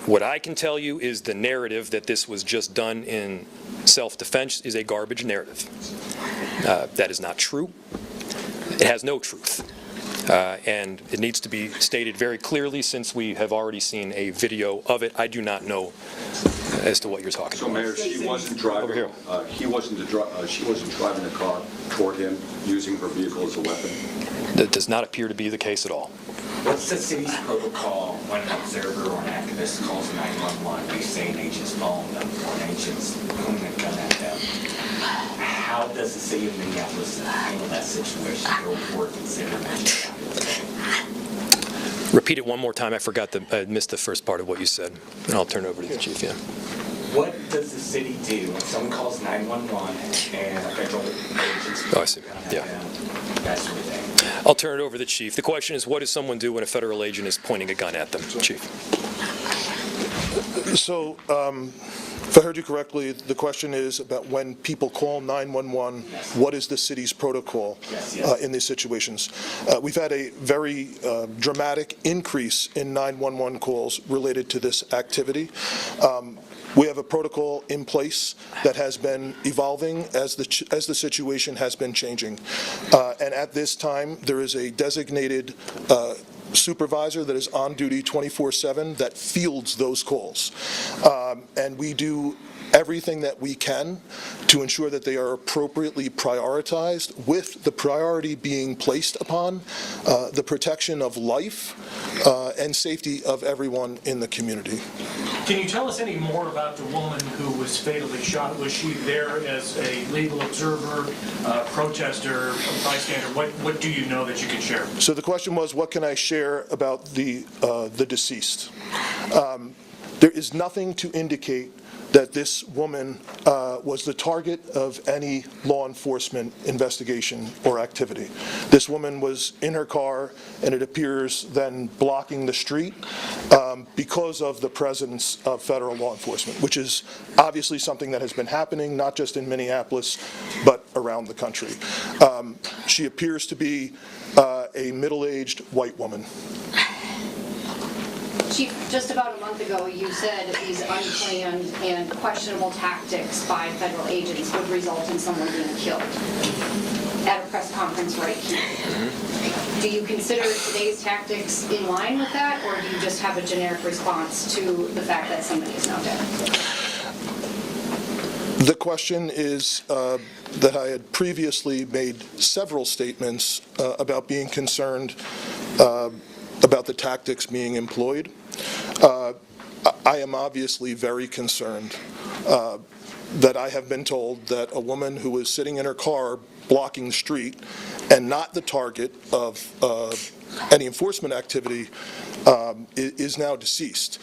What I can tell you is the narrative that this was just done in self-defense is a garbage narrative. That is not true. It has no truth. And it needs to be stated very clearly, since we have already seen a video of it. I do not know as to what you're talking about. So, Mayor, she wasn't driving. Over here. She wasn't driving the car toward him, using her vehicle as a weapon. That does not appear to be the case at all. What's the city's protocol when an observer or an activist calls 911? They say an agent's phone them or an agent's pointing a gun at them. How does the city of Minneapolis handle that situation? Go report considered. Repeat it one more time. I missed the first part of what you said, and I'll turn it over to the chief. Yeah. What does the city do when someone calls 911 and a federal agent's Oh, I see. Yeah. That sort of thing? I'll turn it over to the chief. The question is, what does someone do when a federal agent is pointing a gun at them, Chief? So, if I heard you correctly, the question is about when people call 911, what is the city's protocol in these situations? We've had a very dramatic increase in 911 calls related to this activity. We have a protocol in place that has been evolving as the situation has been changing. And at this time, there is a designated supervisor that is on duty 24/7 that fields those calls. And we do everything that we can to ensure that they are appropriately prioritized, with the priority being placed upon the protection of life and safety of everyone in the community. Can you tell us any more about the woman who was fatally shot? Was she there as a legal observer, protester, bystander? What do you know that you can share? So the question was, what can I share about the deceased? There is nothing to indicate that this woman was the target of any law enforcement investigation or activity. This woman was in her car, and it appears then blocking the street because of the presence of federal law enforcement, which is obviously something that has been happening not just in Minneapolis, but around the country. She appears to be a middle-aged white woman. Chief, just about a month ago, you said these unplanned and questionable tactics by federal agents would result in someone being killed at a press conference right here. Do you consider today's tactics in line with that, or do you just have a generic response to the fact that somebody is now dead? The question is that I had previously made several statements about being concerned about the tactics being employed. I am obviously very concerned that I have been told that a woman who was sitting in her car blocking the street and not the target of any enforcement activity is now deceased.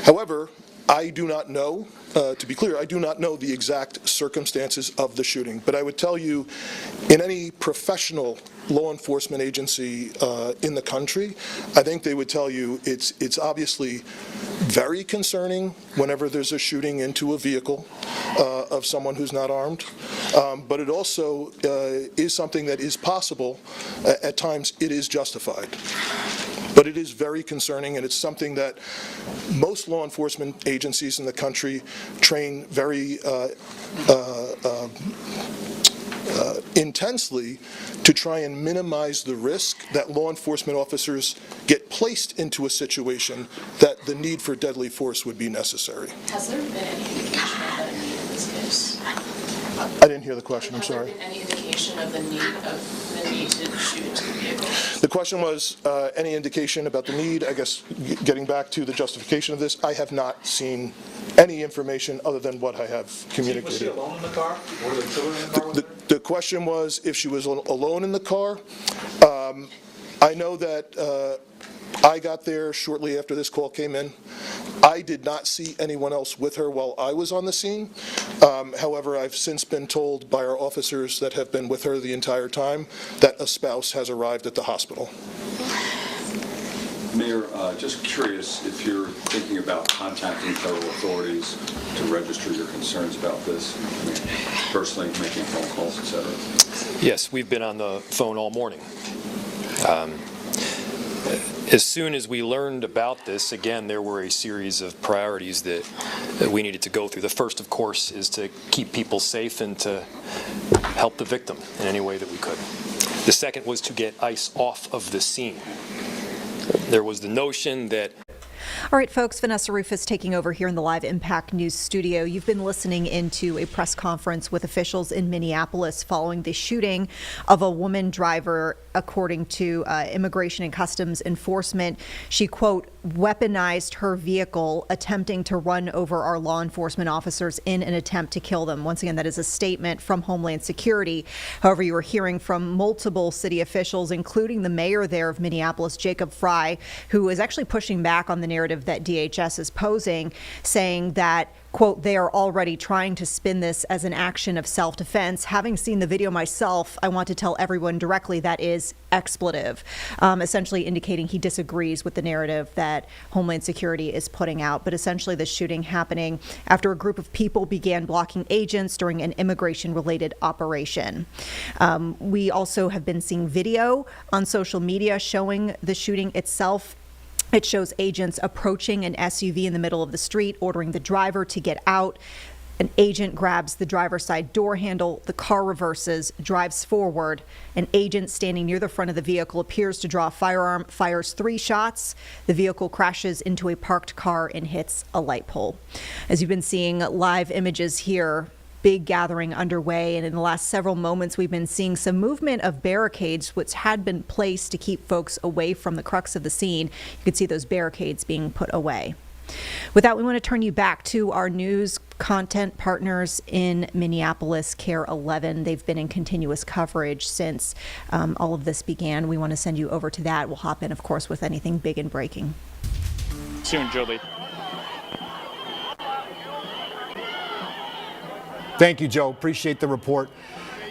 However, I do not know, to be clear, I do not know the exact circumstances of the shooting, but I would tell you, in any professional law enforcement agency in the country, I think they would tell you it's obviously very concerning whenever there's a shooting into a vehicle of someone who's not armed, but it also is something that is possible. At times it is justified. But it is very concerning, and it's something that most law enforcement agencies in the country train very intensely to try and minimize the risk that law enforcement officers get placed into a situation that the need for deadly force would be necessary. Has there been any indication of that need in this case? I didn't hear the question, I'm sorry. Has there been any indication of the need to shoot into the vehicle? The question was any indication about the need. I guess getting back to the justification of this, I have not seen any information other than what I have communicated. Was she alone in the car? Were there children in the car with her? The question was if she was alone in the car. I know that I got there shortly after this call came in. I did not see anyone else with her while I was on the scene. However, I've since been told by our officers that have been with her the entire time that a spouse has arrived at the hospital. Mayor, just curious if you're thinking about contacting federal authorities to register your concerns about this, personally making phone calls, et cetera. Yes, we've been on the phone all morning. As soon as we learned about this, again, there were a series of priorities that we needed to go through. The first, of course, is to keep people safe and to help the victim in any way that we could. The second was to get ICE off of the scene. There was the notion that... All right, folks, Vanessa Rufus taking over here in the Live Impact News studio. You've been listening into a press conference with officials in Minneapolis following the shooting of a woman driver, according to Immigration and Customs Enforcement. She, quote, weaponized her vehicle, attempting to run over our law enforcement officers in an attempt to kill them. Once again, that is a statement from Homeland Security. However, you are hearing from multiple city officials, including the mayor there of Minneapolis, Jacob Fry, who is actually pushing back on the narrative that DHS is posing, saying that, quote, they are already trying to spin this as an action of self-defense. Having seen the video myself, I want to tell everyone directly that is expletive, essentially indicating he disagrees with the narrative that Homeland Security is putting out. But essentially the shooting happening after a group of people began blocking agents during an immigration-related operation. We also have been seeing video on social media showing the shooting itself. It shows agents approaching an SUV in the middle of the street, ordering the driver to get out. An agent grabs the driver's side door handle, the car reverses, drives forward. An agent standing near the front of the vehicle appears to draw a firearm, fires 3 shots. The vehicle crashes into a parked car and hits a light pole. As you've been seeing live images here, big gathering underway, and in the last several moments we've been seeing some movement of barricades which had been placed to keep folks away from the crux of the scene. You can see those barricades being put away. With that, we want to turn you back to our news content partners in Minneapolis, KARE 11. They've been in continuous coverage since all of this began. We want to send you over to that. We'll hop in, of course, with anything big and breaking. Soon, Julie. Thank you, Joe. Appreciate the report.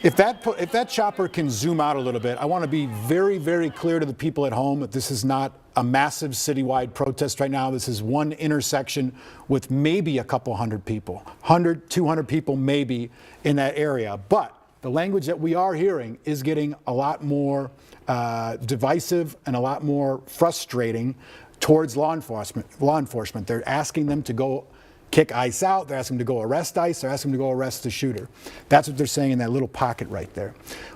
If that chopper can zoom out a little bit, I want to be very, very clear to the people at home that this is not a massive citywide protest right now. This is one intersection with maybe a couple hundred people, 100, 200 people maybe in that area. But the language that we are hearing is getting a lot more divisive and a lot more frustrating towards law enforcement. They're asking them to go kick ICE out. They're asking them to go arrest ICE. They're asking them to go arrest the shooter. That's what they're saying in that little pocket right there.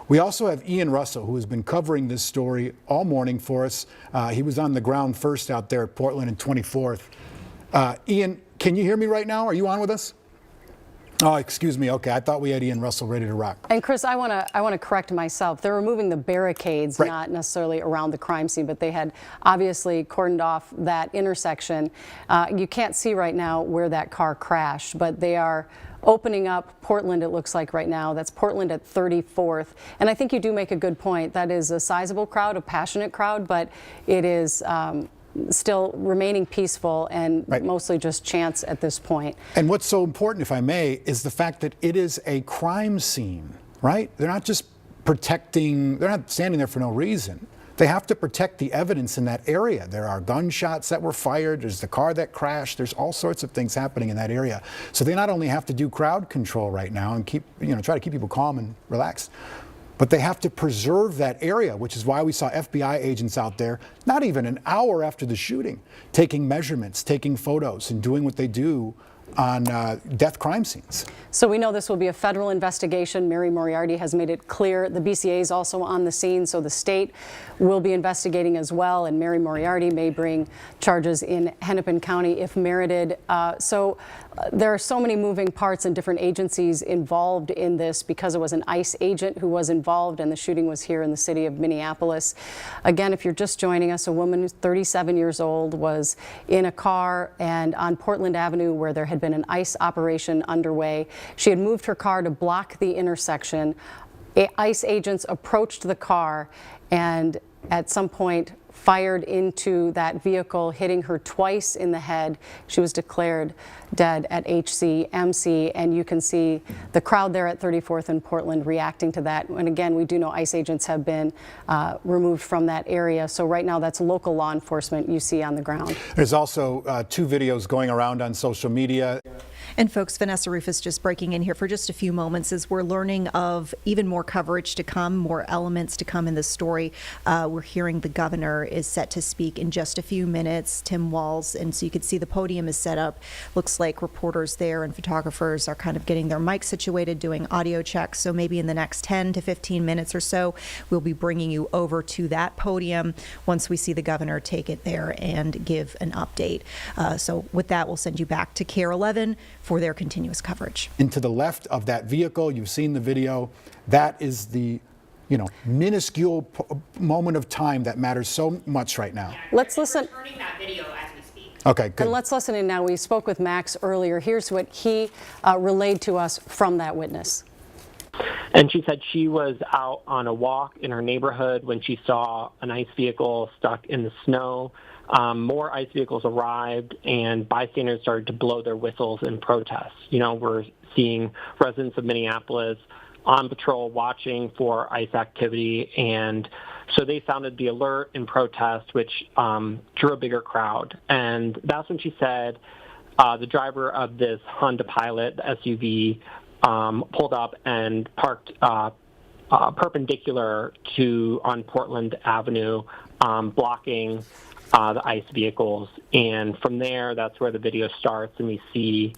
We also have Ian Russell, who has been covering this story all morning for us. He was on the ground first out there at Portland and 24th. Ian, can you hear me right now? Are you on with us? Oh, excuse me. Okay, I thought we had Ian Russell ready to rock. And Chris, I want to correct myself. They're removing the barricades, right, not necessarily around the crime scene, but they had obviously cordoned off that intersection. You can't see right now where that car crashed, but they are opening up Portland, it looks like right now. That's Portland at 34th. And I think you do make a good point. That is a sizable crowd, a passionate crowd, but it is still remaining peaceful and right, mostly just chants at this point. And what's so important, if I may, is the fact that it is a crime scene, right? They're not just protecting, they're not standing there for no reason. They have to protect the evidence in that area. There are gunshots that were fired, there's the car that crashed, there's all sorts of things happening in that area. So they not only have to do crowd control right now and keep, try to keep people calm and relaxed, but they have to preserve that area, which is why we saw FBI agents out there, not even an hour after the shooting, taking measurements, taking photos, and doing what they do on death crime scenes. So we know this will be a federal investigation. Mary Moriarty has made it clear. The BCA is also on the scene, so the state will be investigating as well, and Mary Moriarty may bring charges in Hennepin County if merited. There are so many moving parts and different agencies involved in this because it was an ICE agent who was involved and the shooting was here in the city of Minneapolis. Again, if you're just joining us, a woman who's 37 years old was in a car and on Portland Avenue where there had been an ICE operation underway. She had moved her car to block the intersection. ICE agents approached the car and at some point fired into that vehicle, hitting her twice in the head. She was declared dead at HCMC, and you can see the crowd there at 34th and Portland reacting to that. And again, we do know ICE agents have been removed from that area. So right now, that's local law enforcement you see on the ground. There's also 2 videos going around on social media. And folks, Vanessa Rufus just breaking in here for just a few moments as we're learning of even more coverage to come, more elements to come in this story. We're hearing the governor is set to speak in just a few minutes, Tim Walz, and so you can see the podium is set up. Looks like reporters there and photographers are kind of getting their mics situated, doing audio checks. So maybe in the next 10 to 15 minutes or so, we'll be bringing you over to that podium once we see the governor take it there and give an update. So with that, we'll send you back to KARE 11 for their continuous coverage. And to the left of that vehicle, you've seen the video, that is the minuscule moment of time that matters so much right now. Let's listen. Turning that video as we speak. Okay, good. And let's listen in now. We spoke with Max earlier. Here's what he relayed to us from that witness. And she said she was out on a walk in her neighborhood when she saw an ICE vehicle stuck in the snow. More ICE vehicles arrived and bystanders started to blow their whistles in protest. We're seeing residents of Minneapolis on patrol watching for ICE activity, and so they sounded the alert in protest, which drew a bigger crowd. And that's when she said the driver of this Honda Pilot, the SUV, pulled up and parked perpendicular on Portland Avenue, blocking the ICE vehicles. And from there, that's where the video starts, and we see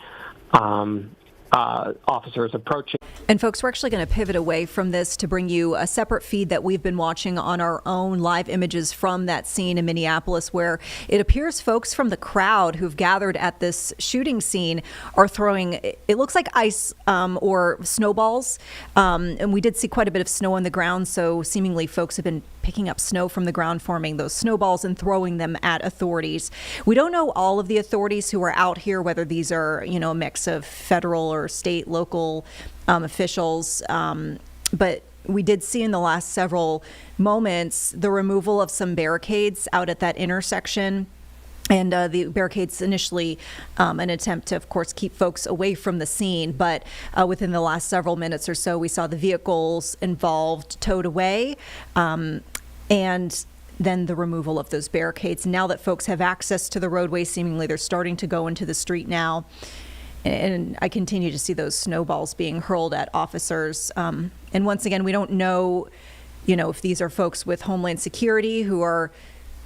officers approaching. And folks, we're actually going to pivot away from this to bring you a separate feed that we've been watching on our own live images from that scene in Minneapolis, where it appears folks from the crowd who've gathered at this shooting scene are throwing, it looks like ice or snowballs. And we did see quite a bit of snow on the ground, so seemingly folks have been picking up snow from the ground, forming those snowballs and throwing them at authorities. We don't know all of the authorities who are out here, whether these are, you know, a mix of federal or state, local officials, but we did see in the last several moments the removal of some barricades out at that intersection. And the barricades initially an attempt to, of course, keep folks away from the scene. But within the last several minutes or so, we saw the vehicles involved towed away. And then the removal of those barricades. Now that folks have access to the roadway, seemingly they're starting to go into the street now. And I continue to see those snowballs being hurled at officers. And once again, we don't know, you know, if these are folks with Homeland Security who are,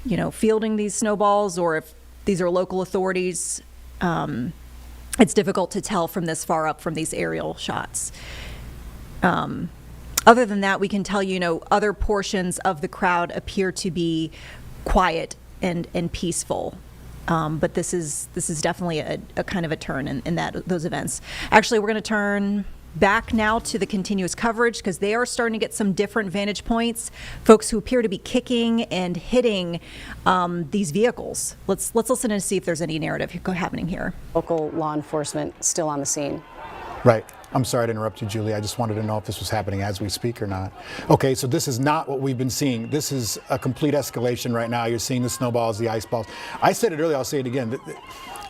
you know, fielding these snowballs, or if these are local authorities. It's difficult to tell from this far up from these aerial shots. Other than that, we can tell you, other portions of the crowd appear to be quiet and peaceful. But this is definitely a kind of a turn in those events. Actually, we're going to turn back now to the continuous coverage, because they are starting to get some different vantage points. Folks who appear to be kicking and hitting these vehicles. Let's listen and see if there's any narrative happening here. Local law enforcement still on the scene. Right. I'm sorry to interrupt you, Julie. I just wanted to know if this was happening as we speak or not. Okay, so this is not what we've been seeing. This is a complete escalation right now. You're seeing the snowballs, the ice balls. I said it earlier, I'll say it again.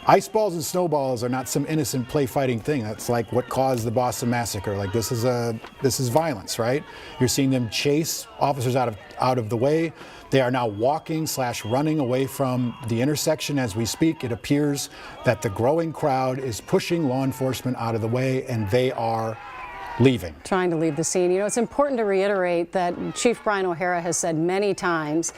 Ice balls and snowballs are not some innocent play fighting thing. That's like what caused the Boston Massacre. Like this is violence, right? You're seeing them chase officers out of the way. They are now walking/running away from the intersection as we speak. It appears that the growing crowd is pushing law enforcement out of the way, and they are leaving. Trying to leave the scene. It's important to reiterate that Chief Brian O'Hara has said many times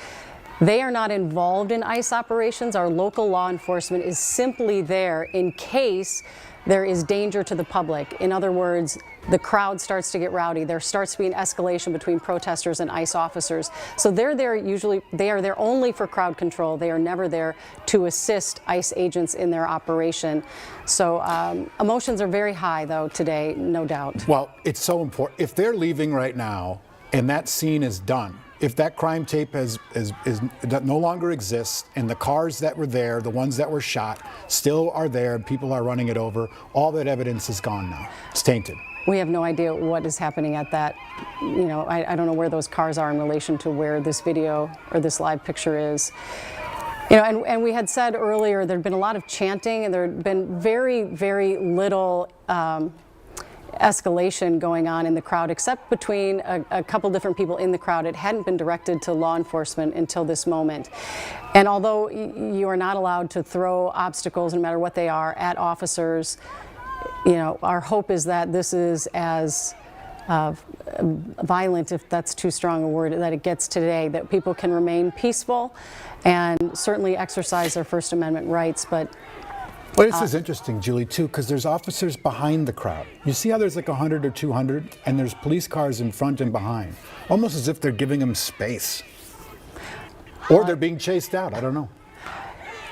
they are not involved in ICE operations. Our local law enforcement is simply there in case there is danger to the public. In other words, the crowd starts to get rowdy. There starts to be an escalation between protesters and ICE officers. So they are there only for crowd control. They are never there to assist ICE agents in their operation. So emotions are very high, though, today, no doubt. Well, it's so important. If they're leaving right now and that scene is done, if that crime tape that no longer exists, and the cars that were there, the ones that were shot, still are there, and people are running it over, all that evidence is gone now. It's tainted. We have no idea what is happening at that. I don't know where those cars are in relation to where this video or this live picture is. And we had said earlier there had been a lot of chanting, and there had been very, very little escalation going on in the crowd, except between a couple different people in the crowd. It hadn't been directed to law enforcement until this moment. And although you are not allowed to throw obstacles, no matter what they are, at officers, our hope is that this is as violent, if that's too strong a word, that it gets today, that people can remain peaceful and certainly exercise their First Amendment rights. But well, this is interesting, Julie, too, because there's officers behind the crowd. You see how there's like 100 or 200, and there's police cars in front and behind, almost as if they're giving them space. Or they're being chased out, I don't know.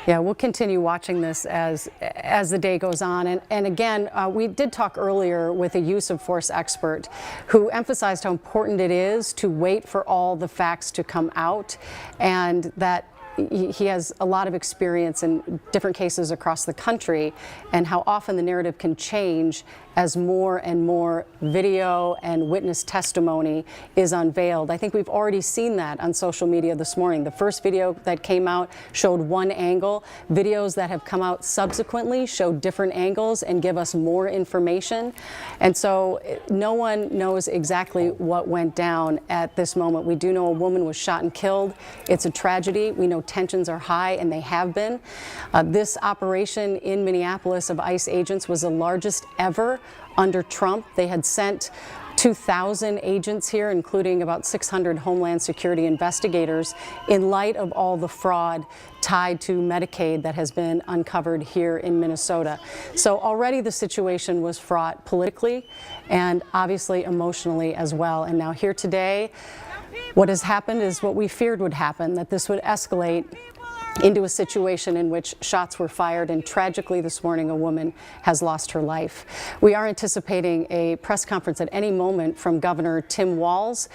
Yeah, we'll continue watching this as the day goes on. And again, we did talk earlier with a use of force expert who emphasized how important it is to wait for all the facts to come out, and that he has a lot of experience in different cases across the country, and how often the narrative can change as more and more video and witness testimony is unveiled. I think we've already seen that on social media this morning. The first video that came out showed one angle. Videos that have come out subsequently show different angles and give us more information. And so no one knows exactly what went down at this moment. We do know a woman was shot and killed. It's a tragedy. We know tensions are high, and they have been. This operation in Minneapolis of ICE agents was the largest ever under Trump. They had sent 2,000 agents here, including about 600 Homeland Security investigators, in light of all the fraud tied to Medicaid that has been uncovered here in Minnesota. So already the situation was fraught politically and obviously emotionally as well. And now here today, what has happened is what we feared would happen, that this would escalate into a situation in which shots were fired, and tragically this morning a woman has lost her life. We are anticipating a press conference at any moment from Governor Tim Walz.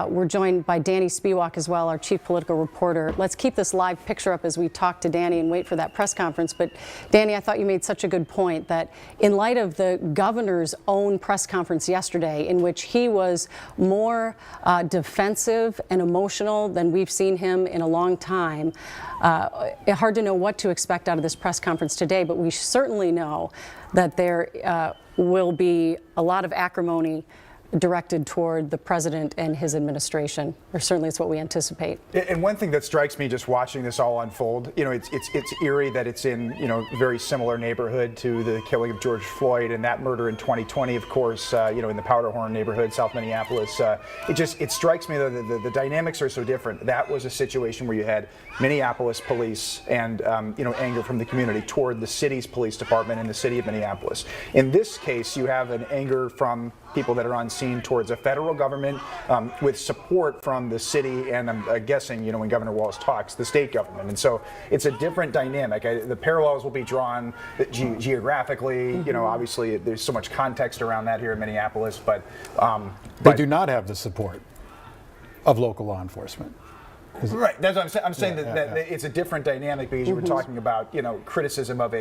We're joined by Danny Spiewak as well, our chief political reporter. Let's keep this live picture up as we talk to Danny and wait for that press conference. But Danny, I thought you made such a good point that in light of the governor's own press conference yesterday, in which he was more defensive and emotional than we've seen him in a long time, hard to know what to expect out of this press conference today, but we certainly know that there will be a lot of acrimony directed toward the president and his administration, or certainly it's what we anticipate. And one thing that strikes me just watching this all unfold, it's eerie that it's in, very similar neighborhood to the killing of George Floyd and that murder in 2020, of course, in the Powderhorn neighborhood, South Minneapolis. It strikes me that the dynamics are so different. That was a situation where you had Minneapolis police and, anger from the community toward the city's police department in the city of Minneapolis. In this case, you have an anger from people that are on scene towards a federal government with support from the city and I'm guessing, when Governor Walz talks, the state government. And so it's a different dynamic. The parallels will be drawn geographically. Obviously there's so much context around that here in Minneapolis, but they do not have the support of local law enforcement. Right, that's what I'm saying. I'm saying that it's a different dynamic because you were talking about criticism of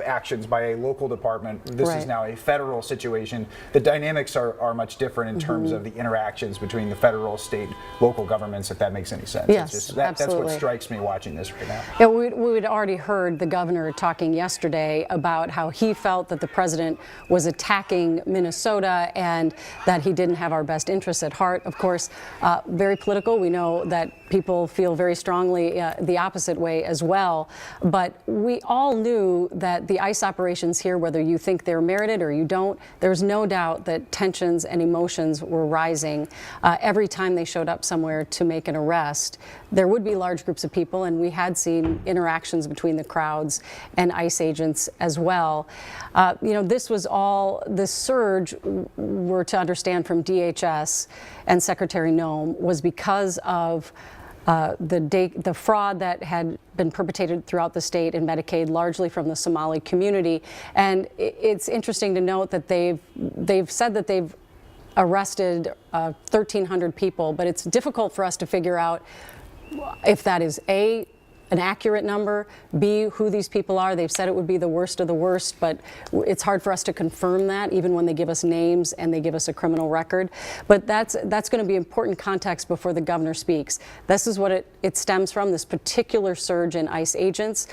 actions by a local department. This is now a federal situation. The dynamics are much different in terms of the interactions between the federal, state, local governments. If that makes any sense. Yes, that's absolutely. what strikes me watching this right now. Yeah, we had already heard the governor talking yesterday about how he felt that the president was attacking Minnesota and that he didn't have our best interests at heart. Of course, very political. We know that people feel very strongly the opposite way as well. But we all knew that the ICE operations here, whether you think they're merited or you don't, there's no doubt that tensions and emotions were rising every time they showed up somewhere to make an arrest. There would be large groups of people, and we had seen interactions between the crowds and ICE agents as well. This was all, this surge, we're to understand from DHS and Secretary Noem, was because of the fraud that had been perpetrated throughout the state in Medicaid, largely from the Somali community. And it's interesting to note that they've said that they've arrested 1,300 people, but it's difficult for us to figure out if that is an accurate number, B, who these people are. They've said it would be the worst of the worst, but it's hard for us to confirm that, even when they give us names and they give us a criminal record. But that's going to be important context before the governor speaks. This is what it stems from, this particular surge in ICE agents.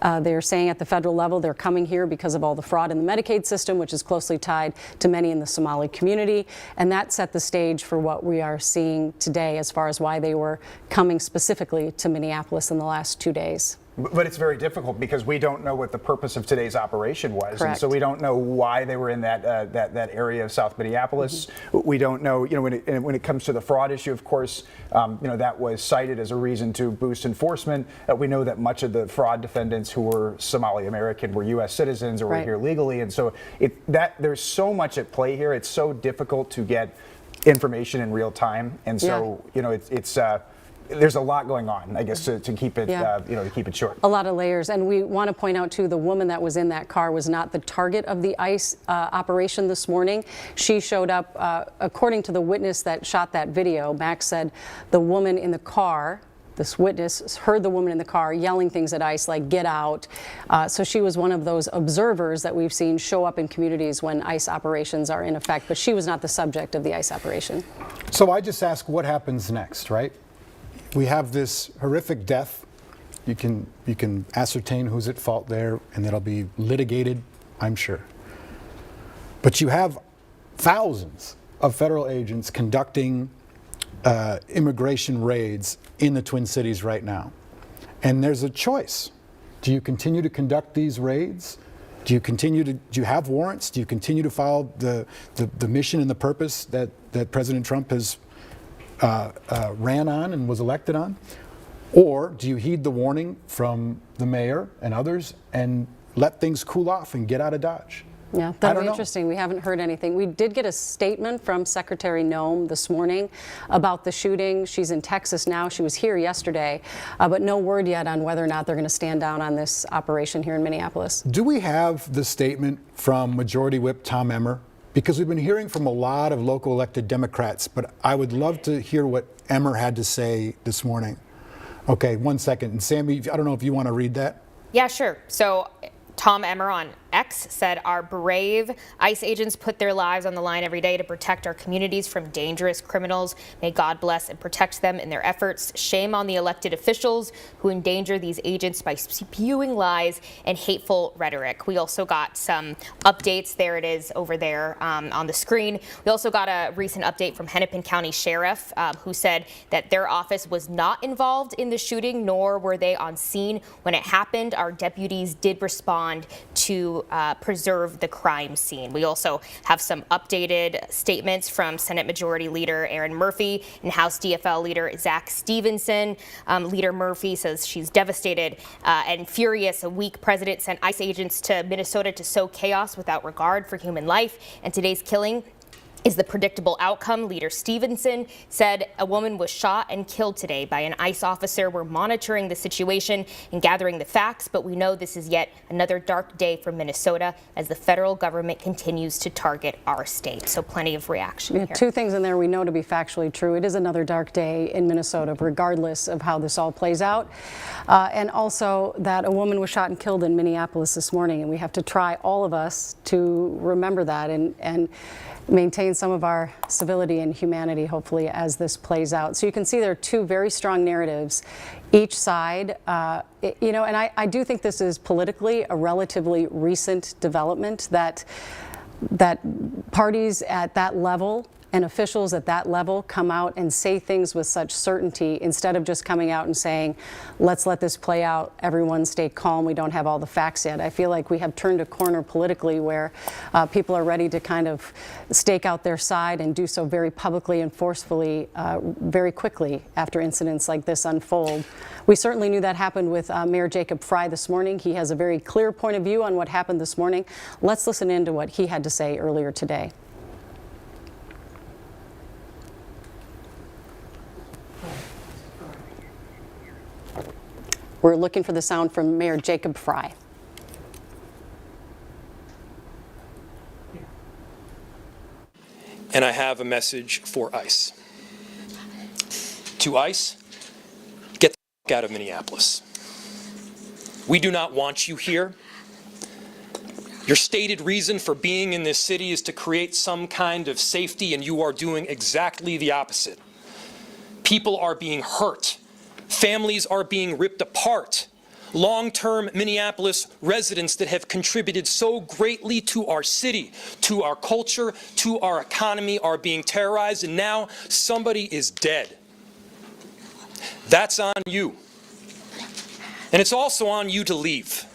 They're saying at the federal level they're coming here because of all the fraud in the Medicaid system, which is closely tied to many in the Somali community. And that set the stage for what we are seeing today as far as why they were coming specifically to Minneapolis in the last 2 days. But it's very difficult because we don't know what the purpose of today's operation was. Correct. And so we don't know why they were in that area of South Minneapolis. We don't know, when it comes to the fraud issue, of course, that was cited as a reason to boost enforcement. We know that much of the fraud defendants who were Somali American were U.S. citizens or were here legally. And so there's so much at play here. It's so difficult to get information in real time. And so, there's a lot going on, I guess, to keep it, to keep it short. A lot of layers, and we want to point out too, the woman that was in that car was not the target of the ICE operation this morning. She showed up, according to the witness that shot that video. Max said the woman in the car, this witness heard the woman in the car yelling things at ICE like, get out. So she was one of those observers that we've seen show up in communities when ICE operations are in effect, but she was not the subject of the ICE operation. So I just ask, what happens next, right? We have this horrific death. You can ascertain who's at fault there, and that'll be litigated, I'm sure. But you have thousands of federal agents conducting immigration raids in the Twin Cities right now. And there's a choice. Do you continue to conduct these raids Do you have warrants? Do you continue to follow the mission and the purpose that President Trump has ran on and was elected on? Or do you heed the warning from the mayor and others and let things cool off and get out of Dodge? Yeah, that'll be interesting. We haven't heard anything. We did get a statement from Secretary Noem this morning about the shooting. She's in Texas now. She was here yesterday, but no word yet on whether or not they're going to stand down on this operation here in Minneapolis. Do we have the statement from Majority Whip Tom Emmer? Because we've been hearing from a lot of local elected Democrats, but I would love to hear what Emmer had to say this morning. Okay, 1 second. And Sammy, I don't know if you want to read that. Yeah, sure. So Tom Emmer on X said, "Our brave ICE agents put their lives on the line every day to protect our communities from dangerous criminals. May God bless and protect them in their efforts. Shame on the elected officials who endanger these agents by spewing lies and hateful rhetoric." We also got some updates. There it is over there on the screen. We also got a recent update from Hennepin County Sheriff who said that their office was not involved in the shooting, nor were they on scene when it happened. Our deputies did respond to preserve the crime scene. We also have some updated statements from Senate Majority Leader Aaron Murphy and House DFL Leader Zach Stevenson. Leader Murphy says she's devastated and furious. A weak president sent ICE agents to Minnesota to sow chaos without regard for human life, and today's killing is the predictable outcome. Leader Stevenson said a woman was shot and killed today by an ICE officer. We're monitoring the situation and gathering the facts, but we know this is yet another dark day for Minnesota as the federal government continues to target our state. So plenty of reaction here. Two things in there we know to be factually true. It is another dark day in Minnesota, regardless of how this all plays out. And also that a woman was shot and killed in Minneapolis this morning, and we have to try, all of us, to remember that and maintain some of our civility and humanity, hopefully, as this plays out. So you can see there are two very strong narratives, each side, and I do think this is politically a relatively recent development that parties at that level and officials at that level come out and say things with such certainty instead of just coming out and saying, let's let this play out, everyone stay calm, we don't have all the facts yet. I feel like we have turned a corner politically where people are ready to kind of stake out their side and do so very publicly and forcefully very quickly after incidents like this unfold. We certainly knew that happened with Mayor Jacob Fry this morning. He has a very clear point of view on what happened this morning. Let's listen in to what he had to say earlier today. We're looking for the sound from Mayor Jacob Fry. And I have a message for ICE. To ICE, get the fuck out of Minneapolis. We do not want you here. Your stated reason for being in this city is to create some kind of safety, and you are doing exactly the opposite. People are being hurt. Families are being ripped apart. Long-term Minneapolis residents that have contributed so greatly to our city, to our culture, to our economy are being terrorized, and now somebody is dead. That's on you. And it's also on you to leave.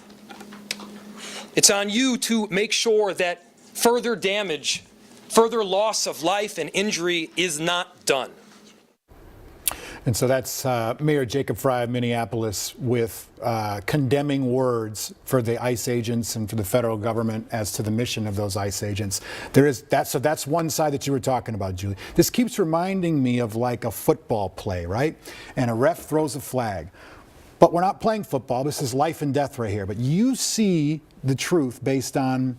It's on you to make sure that further damage, further loss of life and injury is not done. And so that's Mayor Jacob Fry of Minneapolis with condemning words for the ICE agents and for the federal government as to the mission of those ICE agents. There is that, so that's one side that you were talking about, Julie. This keeps reminding me of like a football play, right? And a ref throws a flag. But we're not playing football. This is life and death right here. But you see the truth based on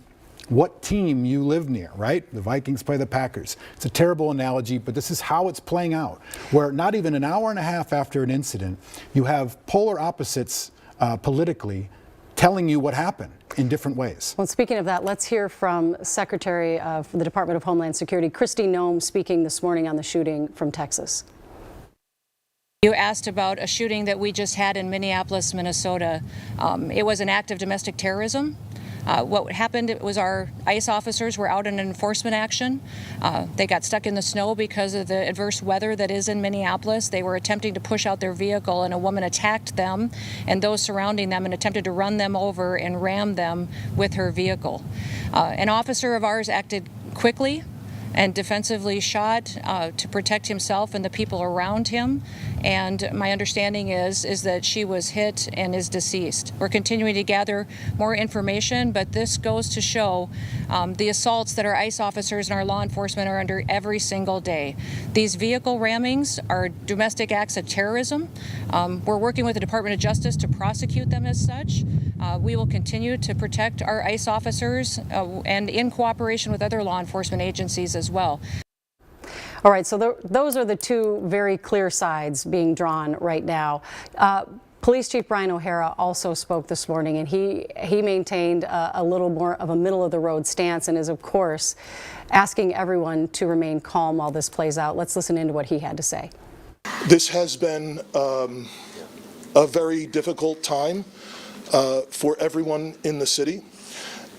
what team you live near, right? The Vikings play the Packers. It's a terrible analogy, but this is how it's playing out, where not even an hour and a half after an incident, you have polar opposites politically telling you what happened in different ways. Well, speaking of that, let's hear from Secretary of the Department of Homeland Security, Kristi Noem, speaking this morning on the shooting from Texas. You asked about a shooting that we just had in Minneapolis, Minnesota. It was an act of domestic terrorism. What happened was our ICE officers were out in an enforcement action. They got stuck in the snow because of the adverse weather that is in Minneapolis. They were attempting to push out their vehicle, and a woman attacked them and those surrounding them and attempted to run them over and ram them with her vehicle. An officer of ours acted quickly and defensively shot to protect himself and the people around him. And my understanding is that she was hit and is deceased. We're continuing to gather more information, but this goes to show the assaults that our ICE officers and our law enforcement are under every single day. These vehicle rammings are domestic acts of terrorism. We're working with the Department of Justice to prosecute them as such. We will continue to protect our ICE officers and in cooperation with other law enforcement agencies as well. All right, so those are the two very clear sides being drawn right now. Police Chief Brian O'Hara also spoke this morning, and he maintained a little more of a middle-of-the-road stance and is, of course, asking everyone to remain calm while this plays out. Let's listen into what he had to say. This has been a very difficult time for everyone in the city.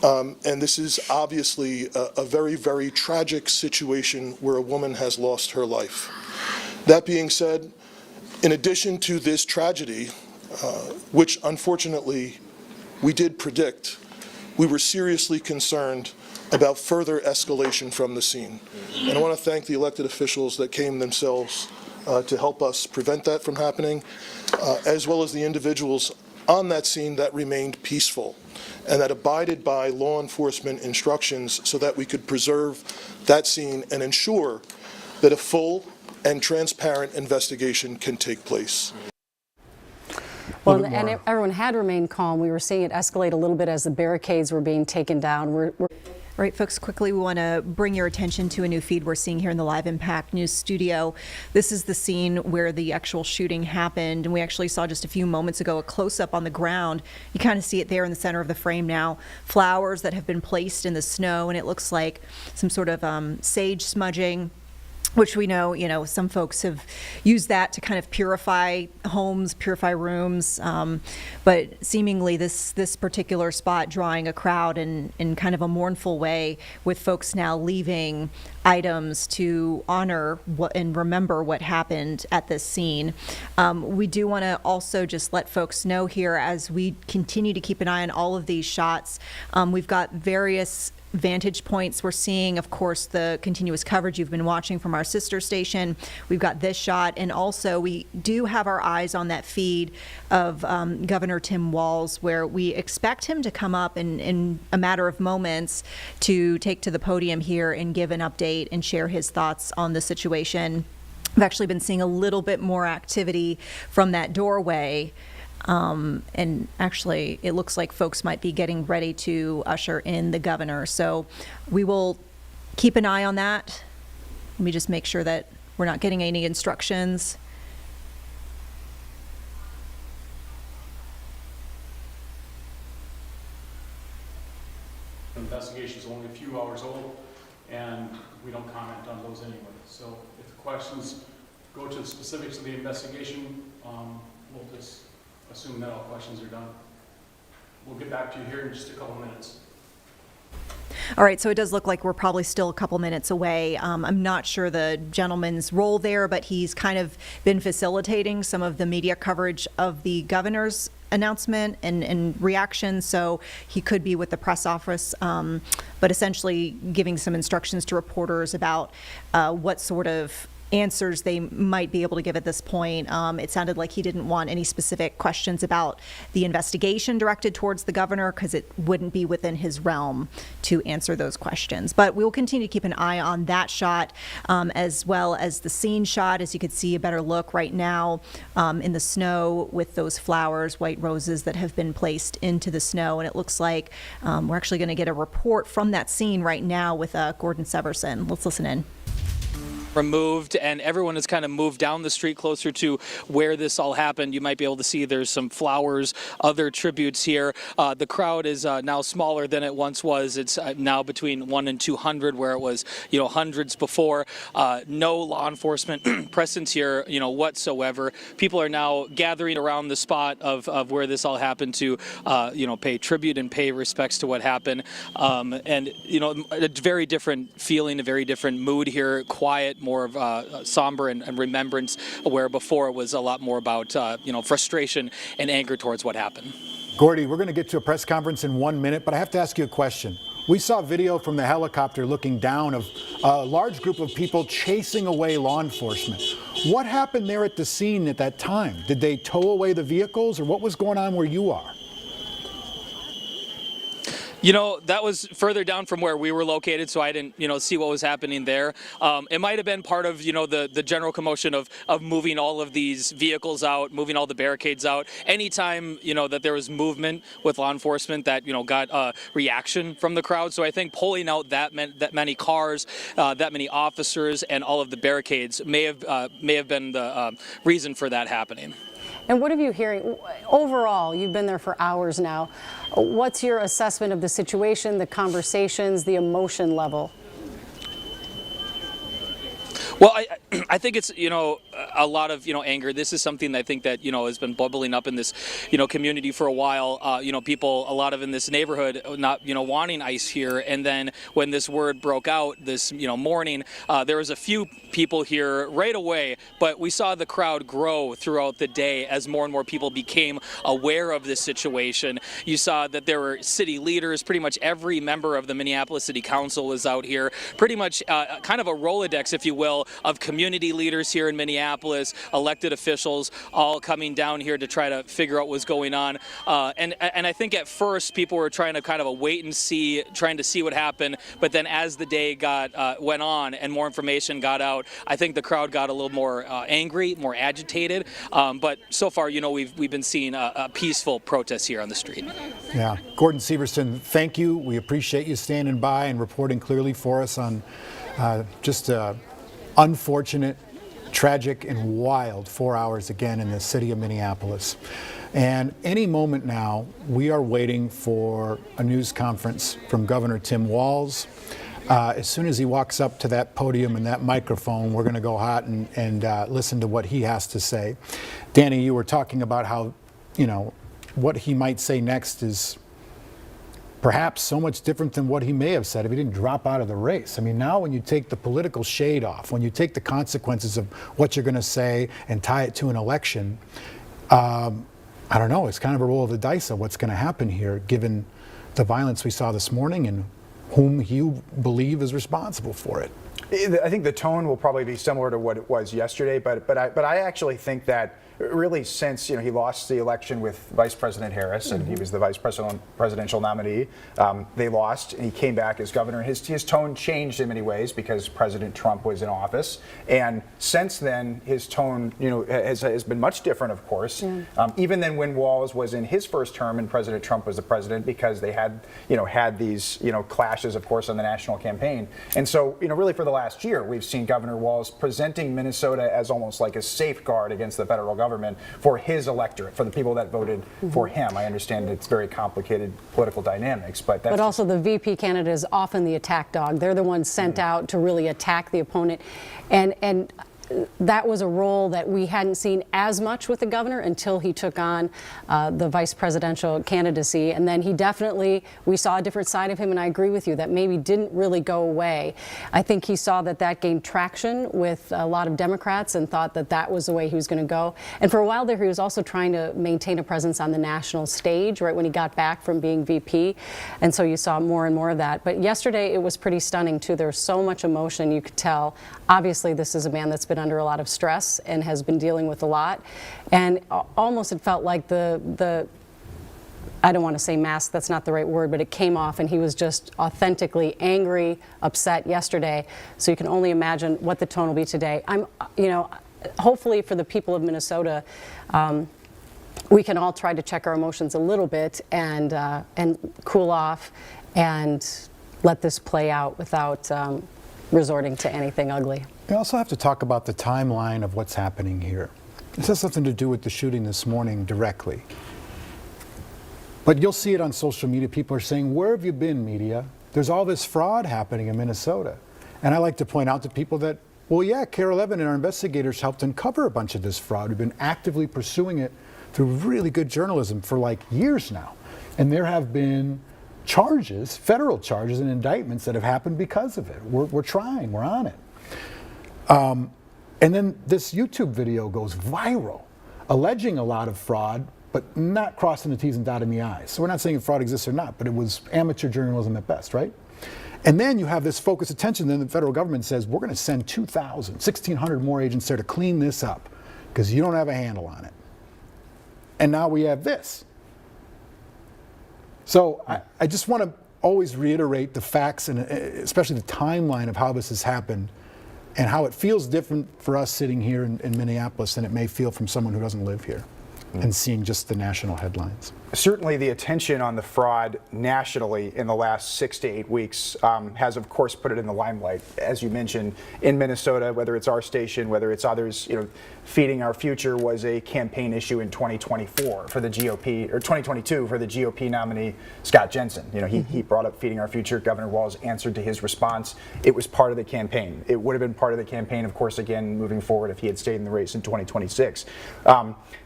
And this is obviously a very, very tragic situation where a woman has lost her life. That being said, in addition to this tragedy, which unfortunately we did predict, we were seriously concerned about further escalation from the scene. And I want to thank the elected officials that came themselves to help us prevent that from happening, as well as the individuals on that scene that remained peaceful and that abided by law enforcement instructions so that we could preserve that scene and ensure that a full and transparent investigation can take place. Well, and everyone had remained calm. We were seeing it escalate a little bit as the barricades were being taken down. All right, folks, quickly, we want to bring your attention to a new feed we're seeing here in the Live Impact News studio. This is the scene where the actual shooting happened, and we actually saw just a few moments ago a close-up on the ground. You kind of see it there in the center of the frame now. Flowers that have been placed in the snow, and it looks like some sort of sage smudging, which we know, some folks have used that to kind of purify homes, purify rooms. But seemingly this particular spot drawing a crowd in kind of a mournful way, with folks now leaving items to honor and remember what happened at this scene. We do want to also just let folks know here, as we continue to keep an eye on all of these shots, we've got various vantage points. We're seeing, of course, the continuous coverage you've been watching from our sister station. We've got this shot, and also we do have our eyes on that feed of Governor Tim Walz, where we expect him to come up in a matter of moments to take to the podium here and give an update and share his thoughts on the situation. I've actually been seeing a little bit more activity from that doorway. And actually, it looks like folks might be getting ready to usher in the governor. So we will keep an eye on that. Let me just make sure that we're not getting any instructions. The investigation is only a few hours old, and we don't comment on those anyway. So if the questions go to the specifics of the investigation, we'll just assume that all questions are done. We'll get back to you here in just a couple minutes. All right, so it does look like we're probably still a couple minutes away. I'm not sure the gentleman's role there, but he's kind of been facilitating some of the media coverage of the governor's announcement and reaction, so he could be with the press office, but essentially giving some instructions to reporters about what sort of answers they might be able to give at this point. It sounded like he didn't want any specific questions about the investigation directed towards the governor, because it wouldn't be within his realm to answer those questions. But we will continue to keep an eye on that shot, as well as the scene shot. As you could see a better look right now in the snow with those flowers, white roses that have been placed into the snow. And it looks like we're actually going to get a report from that scene right now with Gordon Severson. Let's listen in. removed, and everyone has kind of moved down the street closer to where this all happened. You might be able to see there's some flowers, other tributes here. The crowd is now smaller than it once was. It's now between 100 and 200, where it was, hundreds before. No law enforcement presence here, whatsoever. People are now gathering around the spot of where this all happened to, pay tribute and pay respects to what happened. And a very different feeling, a very different mood here. Quiet, more of somber and remembrance, where before it was a lot more about frustration and anger towards what happened. Gordy, we're going to get to a press conference in 1 minute, but I have to ask you a question. We saw video from the helicopter looking down of a large group of people chasing away law enforcement. What happened there at the scene at that time? Did they tow away the vehicles, or what was going on where you are? That was further down from where we were located, so I didn't, see what was happening there. It might have been part of, the general commotion of moving all of these vehicles out, moving all the barricades out. Anytime, that there was movement with law enforcement, that, got a reaction from the crowd. So I think pulling out that many cars, that many officers, and all of the barricades may have been the reason for that happening. And what are you hearing? Overall, you've been there for hours now. What's your assessment of the situation, the conversations, the emotion level? Well, I think it's, a lot of, anger. This is something that I think that, has been bubbling up in this, community for a while. People, a lot of in this neighborhood, not, wanting ICE here. And then when this word broke out this, morning, there was a few people here right away, but we saw the crowd grow throughout the day as more and more people became aware of this situation. You saw that there were city leaders, pretty much every member of the Minneapolis City Council was out here, pretty much kind of a Rolodex, if you will, of community leaders here in Minneapolis, elected officials, all coming down here to try to figure out what's going on. And I think at first people were trying to kind of a wait and see, trying to see what happened. But then as the day went on and more information got out, I think the crowd got a little more angry, more agitated. But so far, we've been seeing a peaceful protest here on the street. Yeah. Gordon Severson, thank you. We appreciate you standing by and reporting clearly for us on just unfortunate, tragic, and wild 4 hours again in the city of Minneapolis. And any moment now, we are waiting for a news conference from Governor Tim Walz. As soon as he walks up to that podium and that microphone, we're going to go hot and listen to what he has to say. Danny, you were talking about how, what he might say next is perhaps so much different than what he may have said if he didn't drop out of the race. I mean, now when you take the political shade off, when you take the consequences of what you're going to say and tie it to an election, I don't know, it's kind of a roll of the dice of what's going to happen here, given the violence we saw this morning and whom you believe is responsible for it. I think the tone will probably be similar to what it was yesterday, but I actually think that really since he lost the election with Vice President Harris and he was the vice presidential nominee, they lost and he came back as governor. His tone changed in many ways because President Trump was in office, and since then his tone has been much different, of course, even than when Walz was in his first term and President Trump was the president, because they had these clashes, of course, on the national campaign. And so really for the last year we've seen Governor Walz presenting Minnesota as almost like a safeguard against the federal government for his electorate, for the people that voted for him. I understand it's very complicated political dynamics, but also the VP candidate is often the attack dog. They're the ones sent out to really attack the opponent, and that was a role that we hadn't seen as much with the governor until he took on the vice presidential candidacy. And then we saw a different side of him, and I agree with you that maybe didn't really go away. I think he saw that gained traction with a lot of Democrats and thought that was the way he was going to go. And for a while there, he was also trying to maintain a presence on the national stage, right when he got back from being VP. And so you saw more and more of that. But yesterday, it was pretty stunning, too. There was so much emotion, you could tell. Obviously, this is a man that's been under a lot of stress and has been dealing with a lot, and almost it felt like the I don't want to say mask, that's not the right word, but it came off and he was just authentically angry, upset yesterday. So you can only imagine what the tone will be today. Hopefully for the people of Minnesota, we can all try to check our emotions a little bit and cool off and let this play out without resorting to anything ugly. We also have to talk about the timeline of what's happening here. This has something to do with the shooting this morning directly. But you'll see it on social media. People are saying, where have you been, media? There's all this fraud happening in Minnesota. And I like to point out to people that, well, yeah, KARE 11 and our investigators helped uncover a bunch of this fraud. We've been actively pursuing it through really good journalism for like years now. And there have been charges, federal charges and indictments that have happened because of it. We're trying, we're on it. And then this YouTube video goes viral, alleging a lot of fraud, but not crossing the T's and dotting the I's. So we're not saying if fraud exists or not, but it was amateur journalism at best, right? And then you have this focused attention, then the federal government says, we're gonna send 2,000, 1,600 more agents there to clean this up, because you don't have a handle on it. And now we have this. So I just wanna always reiterate the facts, and especially the timeline of how this has happened, and how it feels different for us sitting here in Minneapolis than it may feel from someone who doesn't live here and seeing just the national headlines. Certainly the attention on the fraud nationally in the last 6 to 8 weeks has of course put it in the limelight. As you mentioned, in Minnesota, whether it's our station, whether it's others, Feeding Our Future was a campaign issue in 2024 for the GOP, or 2022 for the GOP nominee Scott Jensen. He brought up Feeding Our Future. Governor Walz answered to his response. It was part of the campaign. It would have been part of the campaign, of course, again, moving forward if he had stayed in the race in 2026.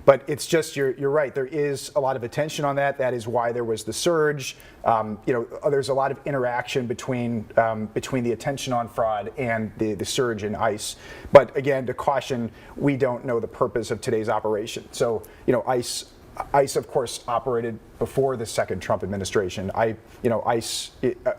But it's just, you're right, there is a lot of attention on that. That is why there was the surge. There's a lot of interaction between the attention on fraud and the surge in ICE. But again, to caution, we don't know the purpose of today's operation. So, ICE, of course, operated before the second Trump administration. ICE,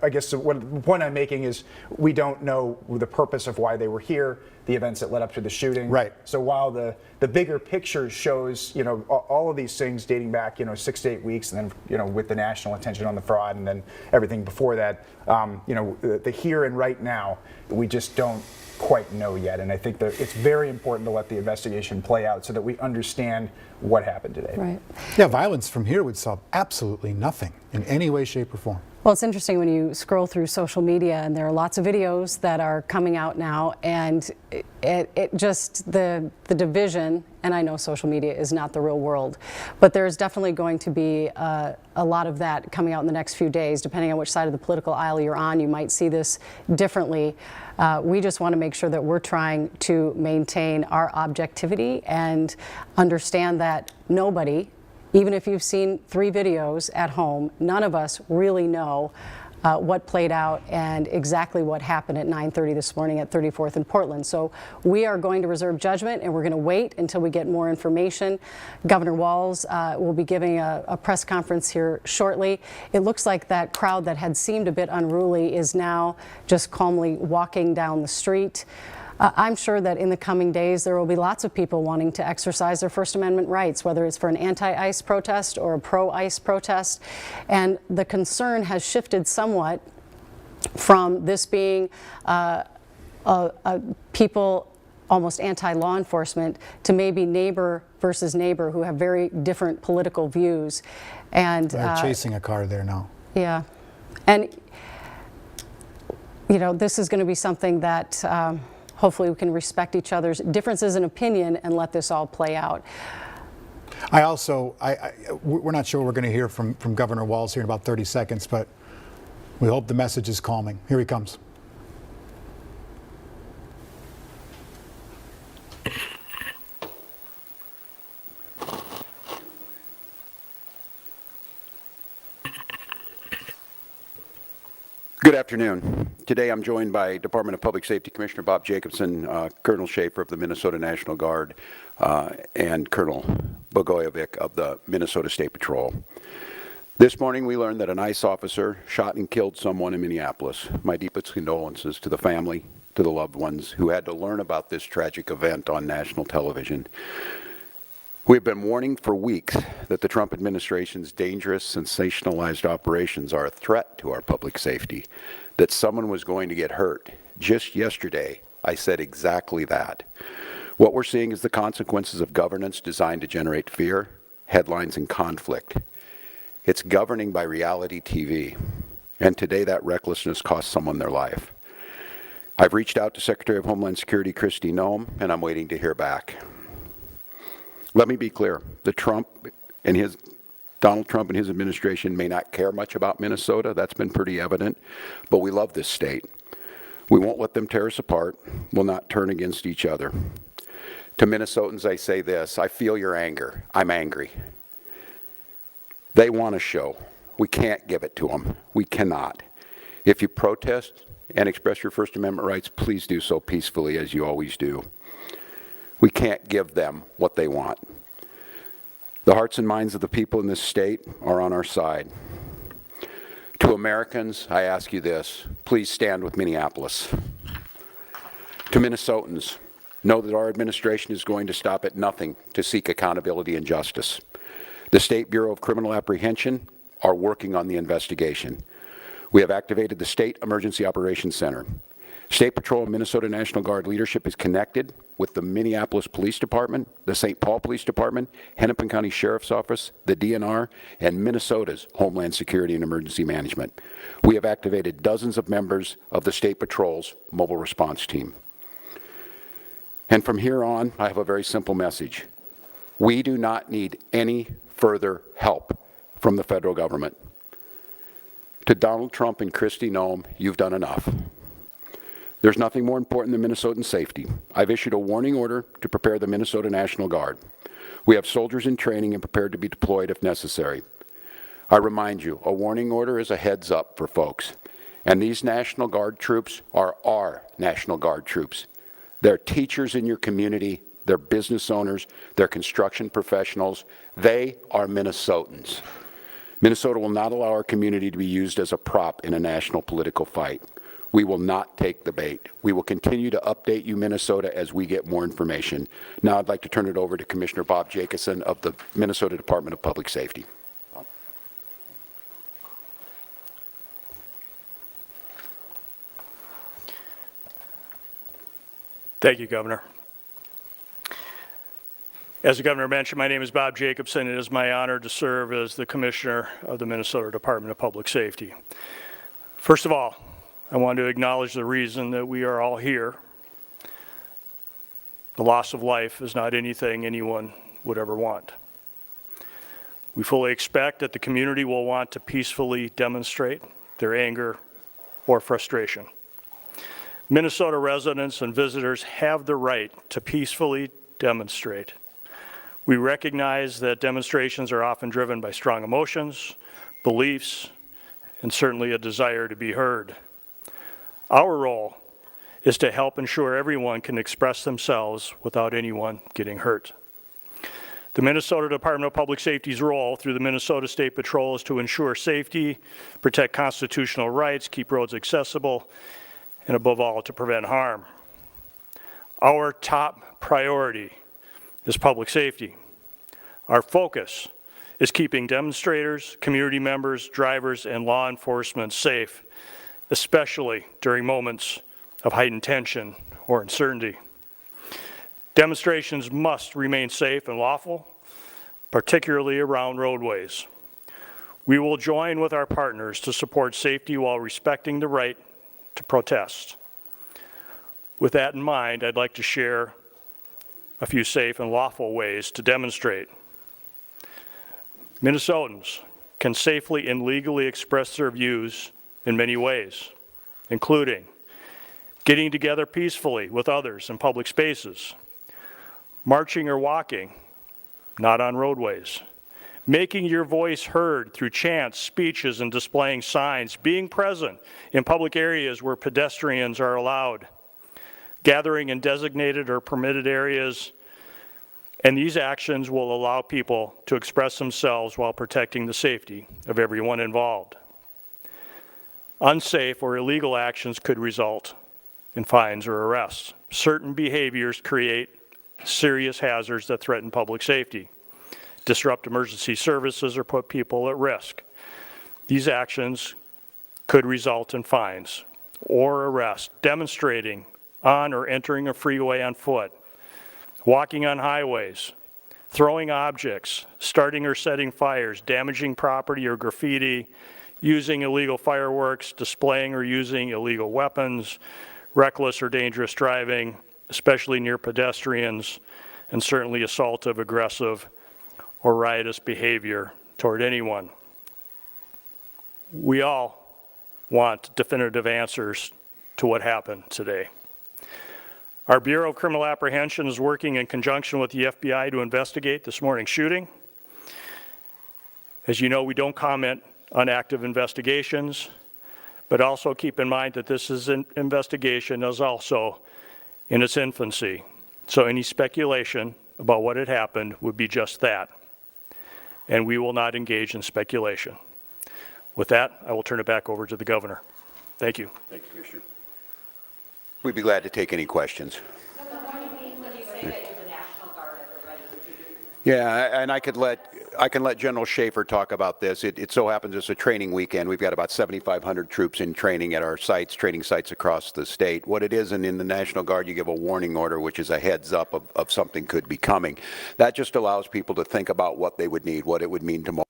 I guess the point I'm making is we don't know the purpose of why they were here, the events that led up to the shooting. Right. So while the bigger picture shows, all of these things dating back, 6 to 8 weeks, and then, with the national attention on the fraud and then everything before that, the here and right now, we just don't quite know yet. And I think that it's very important to let the investigation play out so that we understand what happened today. Right. Yeah, violence from here would solve absolutely nothing in any way, shape, or form. Well, it's interesting when you scroll through social media, and there are lots of videos that are coming out now, and it just the division, and I know social media is not the real world, but there's definitely going to be a lot of that coming out in the next few days. Depending on which side of the political aisle you're on, you might see this differently. We just want to make sure that we're trying to maintain our objectivity and understand that nobody, even if you've seen 3 videos at home, none of us really know what played out and exactly what happened at 9:30 this morning at 34th and Portland. So we are going to reserve judgment, and we're going to wait until we get more information. Governor Walz will be giving a press conference here shortly. It looks like that crowd that had seemed a bit unruly is now just calmly walking down the street. I'm sure that in the coming days there will be lots of people wanting to exercise their First Amendment rights, whether it's for an anti-ICE protest or a pro-ICE protest. And the concern has shifted somewhat from this being people almost anti-law enforcement to maybe neighbor versus neighbor who have very different political views. And they're chasing a car there now. Yeah. And, this is going to be something that hopefully we can respect each other's differences in opinion and let this all play out. We're not sure we're going to hear from Governor Walz here in about 30 seconds, but we hope the message is calming. Here he comes. Good afternoon. Today I'm joined by Department of Public Safety Commissioner Bob Jacobson, Colonel Schaefer of the Minnesota National Guard, and Colonel Bogojevic of the Minnesota State Patrol. This morning we learned that an ICE officer shot and killed someone in Minneapolis. My deepest condolences to the family, to the loved ones who had to learn about this tragic event on national television. We've been warning for weeks that the Trump administration's dangerous, sensationalized operations are a threat to our public safety, that someone was going to get hurt. Just yesterday, I said exactly that. What we're seeing is the consequences of governance designed to generate fear, headlines, and conflict. It's governing by reality TV, and today that recklessness cost someone their life. I've reached out to Secretary of Homeland Security Kristi Noem, and I'm waiting to hear back. Let me be clear. Donald Trump and his administration may not care much about Minnesota. That's been pretty evident. But we love this state. We won't let them tear us apart. We'll not turn against each other. To Minnesotans, I say this. I feel your anger. I'm angry. They want a show. We can't give it to them. We cannot. If you protest and express your First Amendment rights, please do so peacefully, as you always do. We can't give them what they want. The hearts and minds of the people in this state are on our side. To Americans, I ask you this, please stand with Minneapolis. To Minnesotans, know that our administration is going to stop at nothing to seek accountability and justice. The State Bureau of Criminal Apprehension are working on the investigation. We have activated the State Emergency Operations Center. State Patrol and Minnesota National Guard leadership is connected with the Minneapolis Police Department, the St. Paul Police Department, Hennepin County Sheriff's Office, the DNR, and Minnesota's Homeland Security and Emergency Management. We have activated dozens of members of the State Patrol's mobile response team. And from here on, I have a very simple message. We do not need any further help from the federal government. To Donald Trump and Kristi Noem, you've done enough. There's nothing more important than Minnesotan safety. I've issued a warning order to prepare the Minnesota National Guard. We have soldiers in training and prepared to be deployed if necessary. I remind you, a warning order is a heads up for folks. And these National Guard troops are our National Guard troops. They're teachers in your community, they're business owners, they're construction professionals. They are Minnesotans. Minnesota will not allow our community to be used as a prop in a national political fight. We will not take the bait. We will continue to update you, Minnesota, as we get more information. Now I'd like to turn it over to Commissioner Bob Jacobson of the Minnesota Department of Public Safety. Thank you, Governor. As the Governor mentioned, my name is Bob Jacobson. It is my honor to serve as the Commissioner of the Minnesota Department of Public Safety. First of all, I want to acknowledge the reason that we are all here. The loss of life is not anything anyone would ever want. We fully expect that the community will want to peacefully demonstrate their anger or frustration. Minnesota residents and visitors have the right to peacefully demonstrate. We recognize that demonstrations are often driven by strong emotions, beliefs, and certainly a desire to be heard. Our role is to help ensure everyone can express themselves without anyone getting hurt. The Minnesota Department of Public Safety's role through the Minnesota State Patrol is to ensure safety, protect constitutional rights, keep roads accessible, and above all, to prevent harm. Our top priority is public safety. Our focus is keeping demonstrators, community members, drivers, and law enforcement safe, especially during moments of heightened tension or uncertainty. Demonstrations must remain safe and lawful, particularly around roadways. We will join with our partners to support safety while respecting the right to protest. With that in mind, I'd like to share a few safe and lawful ways to demonstrate. Minnesotans can safely and legally express their views in many ways, including getting together peacefully with others in public spaces, marching or walking, not on roadways, making your voice heard through chants, speeches, and displaying signs, being present in public areas where pedestrians are allowed, gathering in designated or permitted areas, and these actions will allow people to express themselves while protecting the safety of everyone involved. Unsafe or illegal actions could result in fines or arrests. Certain behaviors create serious hazards that threaten public safety, disrupt emergency services, or put people at risk. These actions could result in fines or arrest. Demonstrating on or entering a freeway on foot, walking on highways, throwing objects, starting or setting fires, damaging property or graffiti, using illegal fireworks, displaying or using illegal weapons, reckless or dangerous driving, especially near pedestrians, and certainly assaultive, aggressive, or riotous behavior toward anyone. We all want definitive answers to what happened today. Our Bureau of Criminal Apprehension is working in conjunction with the FBI to investigate this morning's shooting. As you know, we don't comment on active investigations, but also keep in mind that this is an investigation is also in its infancy. So any speculation about what had happened would be just that. And we will not engage in speculation. With that, I will turn it back over to the governor. Thank you. Thank you, Commissioner. We'd be glad to take any questions. Yeah, and I can let General Schaefer talk about this. It so happens it's a training weekend. We've got about 7,500 troops in training at our sites, training sites across the state. What it is, and in the National Guard, you give a warning order, which is a heads up of something could be coming. That just allows people to think about what they would need, what it would mean to mobilize,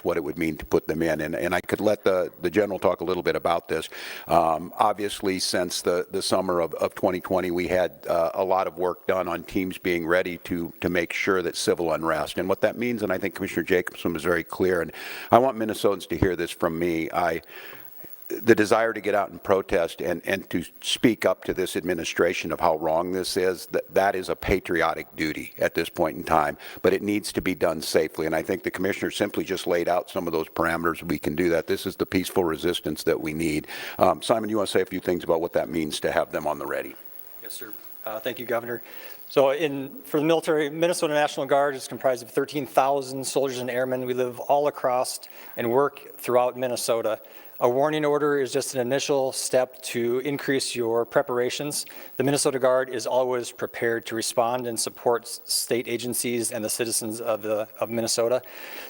what it would mean to put them in. And I could let the general talk a little bit about this. Obviously, since the summer of 2020, we had a lot of work done on teams being ready to make sure that civil unrest. And what that means, and I think Commissioner Jacobson was very clear, and I want Minnesotans to hear this from me. The desire to get out and protest and to speak up to this administration of how wrong this is, that is a patriotic duty at this point in time, but it needs to be done safely. And I think the commissioner simply just laid out some of those parameters. We can do that. This is the peaceful resistance that we need. Simon, you want to say a few things about what that means to have them on the ready? Yes, sir. Thank you, Governor. So for the military, Minnesota National Guard is comprised of 13,000 soldiers and airmen. We live all across and work throughout Minnesota. A warning order is just an initial step to increase your preparations. The Minnesota Guard is always prepared to respond and support state agencies and the citizens of Minnesota.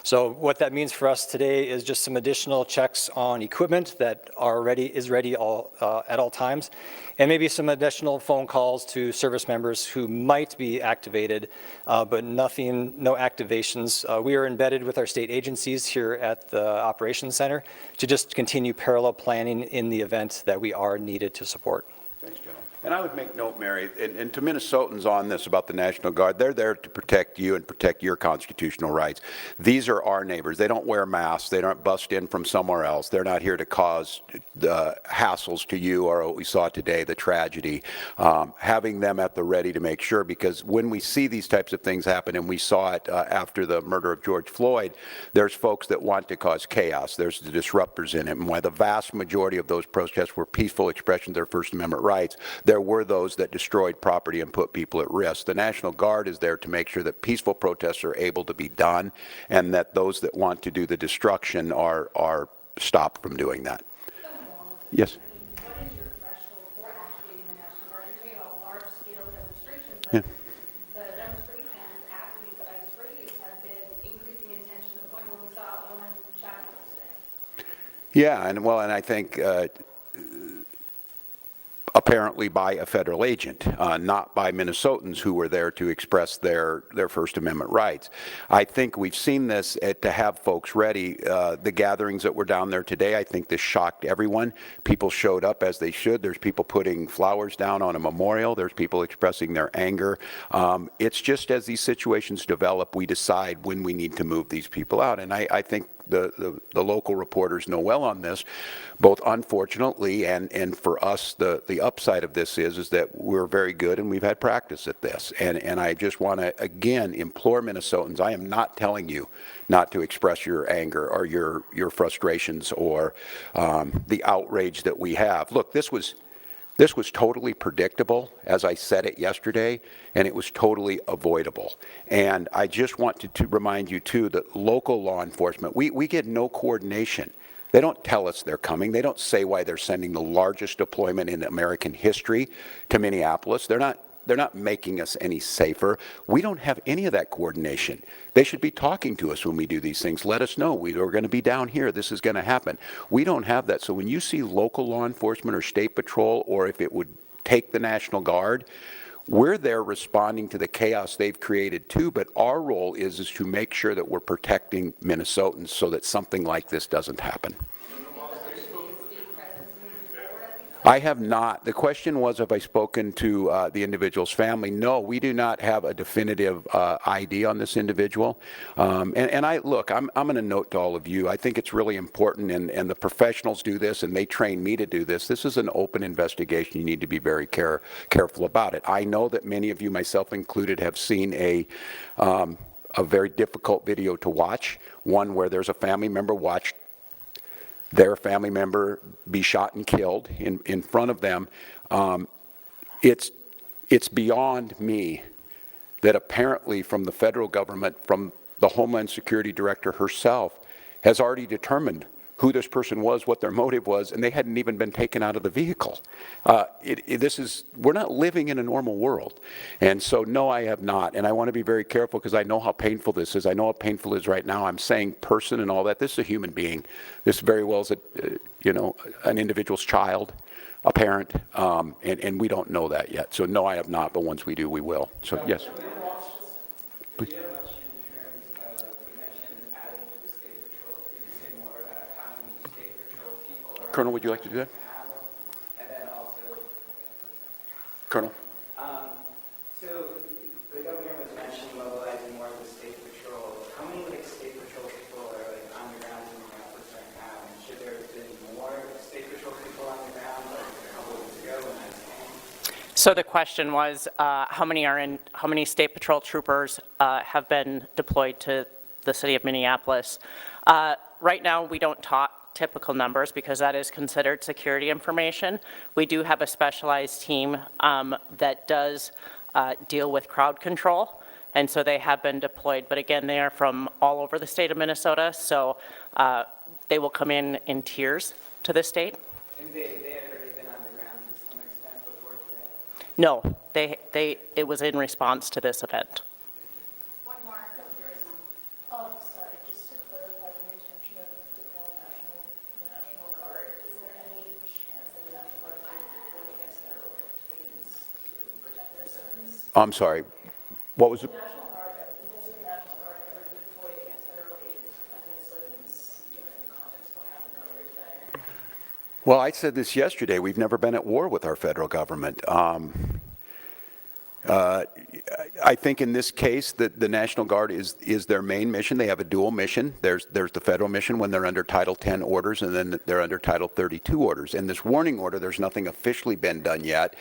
So what that means for us today is just some additional checks on equipment that is ready at all times, and maybe some additional phone calls to service members who might be activated, but no activations. We are embedded with our state agencies here at the Operations Center to just continue parallel planning in the event that we are needed to support. Thanks, General. And I would make note, Mary, and to Minnesotans on this about the National Guard, they're there to protect you and protect your constitutional rights. These are our neighbors. They don't wear masks. They don't bust in from somewhere else. They're not here to cause the hassles to you or what we saw today, the tragedy. Having them at the ready to make sure, because when we see these types of things happen, and we saw it after the murder of George Floyd, there's folks that want to cause chaos. There's the disruptors in it. And while the vast majority of those protests were peaceful expressions of their First Amendment rights, there were those that destroyed property and put people at risk. The National Guard is there to make sure that peaceful protests are able to be done and that those that want to do the destruction are stopped from doing that. Yes? What is your threshold for activating the National Guard? You're talking about large-scale demonstrations, but the demonstrations after these ice raids have been increasing in tension to the point where we saw a woman shot and killed today. Yeah, and I think apparently by a federal agent, not by Minnesotans who were there to express their First Amendment rights. I think we've seen this to have folks ready. The gatherings that were down there today, I think this shocked everyone. People showed up as they should. There's people putting flowers down on a memorial. There's people expressing their anger. It's just as these situations develop, we decide when we need to move these people out. And I think the local reporters know well on this, both unfortunately and for us, the upside of this is that we're very good and we've had practice at this. And I just want to, again, implore Minnesotans, I am not telling you not to express your anger or your frustrations or the outrage that we have. Look, this was totally predictable, as I said it yesterday, and it was totally avoidable. And I just want to remind you, too, that local law enforcement, we get no coordination. They don't tell us they're coming. They don't say why they're sending the largest deployment in American history to Minneapolis. They're not making us any safer. We don't have any of that coordination. They should be talking to us when we do these things. Let us know. We're going to be down here. This is going to happen. We don't have that. So when you see local law enforcement or state patrol, or if it would take the National Guard, we're there responding to the chaos they've created too, but our role is to make sure that we're protecting Minnesotans so that something like this doesn't happen. I have not. The question was, have I spoken to the individual's family? No, we do not have a definitive ID on this individual. And I look, I'm going to note to all of you, I think it's really important, and the professionals do this, and they train me to do this. This is an open investigation. You need to be very careful about it. I know that many of you, myself included, have seen a very difficult video to watch, one where there's a family member watched their family member be shot and killed in front of them. It's beyond me that apparently from the federal government, from the Homeland Security Director herself, has already determined who this person was, what their motive was, and they hadn't even been taken out of the vehicle. We're not living in a normal world. And so, no, I have not. And I want to be very careful because I know how painful this is. I know how painful it is right now. I'm saying person and all that. This is a human being. This very well is an individual's child, a parent, and we don't know that yet. So, no, I have not, but once we do, we will. So, yes. Please. Colonel, would you like to do that? And then also, Colonel? So the governor was mentioning mobilizing more of the state patrol. How many state patrol people are on the ground in Minneapolis right now? And should there have been more state patrol people on the ground like a couple of weeks ago when I came? So the question was, how many state patrol troopers have been deployed to the city of Minneapolis? Right now, we don't talk typical numbers because that is considered security information. We do have a specialized team that does deal with crowd control, and so they have been deployed. But again, they are from all over the state of Minnesota, so they will come in tiers to the state. And they had already been on the ground to some extent before today? No, it was in response to this event. Sorry, just to clarify the intention of deploying National Guard, is there any chance that the National Guard might be deployed against federal agents to protect Minnesotans? I'm sorry. What was it? Has the National Guard ever been deployed against federal agents to protect Minnesotans, given the context of what happened earlier today? Well, I said this yesterday. We've never been at war with our federal government. I think in this case that the National Guard is their main mission. They have a dual mission. There's the federal mission when they're under Title 10 orders, and then they're under Title 32 orders. In this warning order, there's nothing officially been done yet.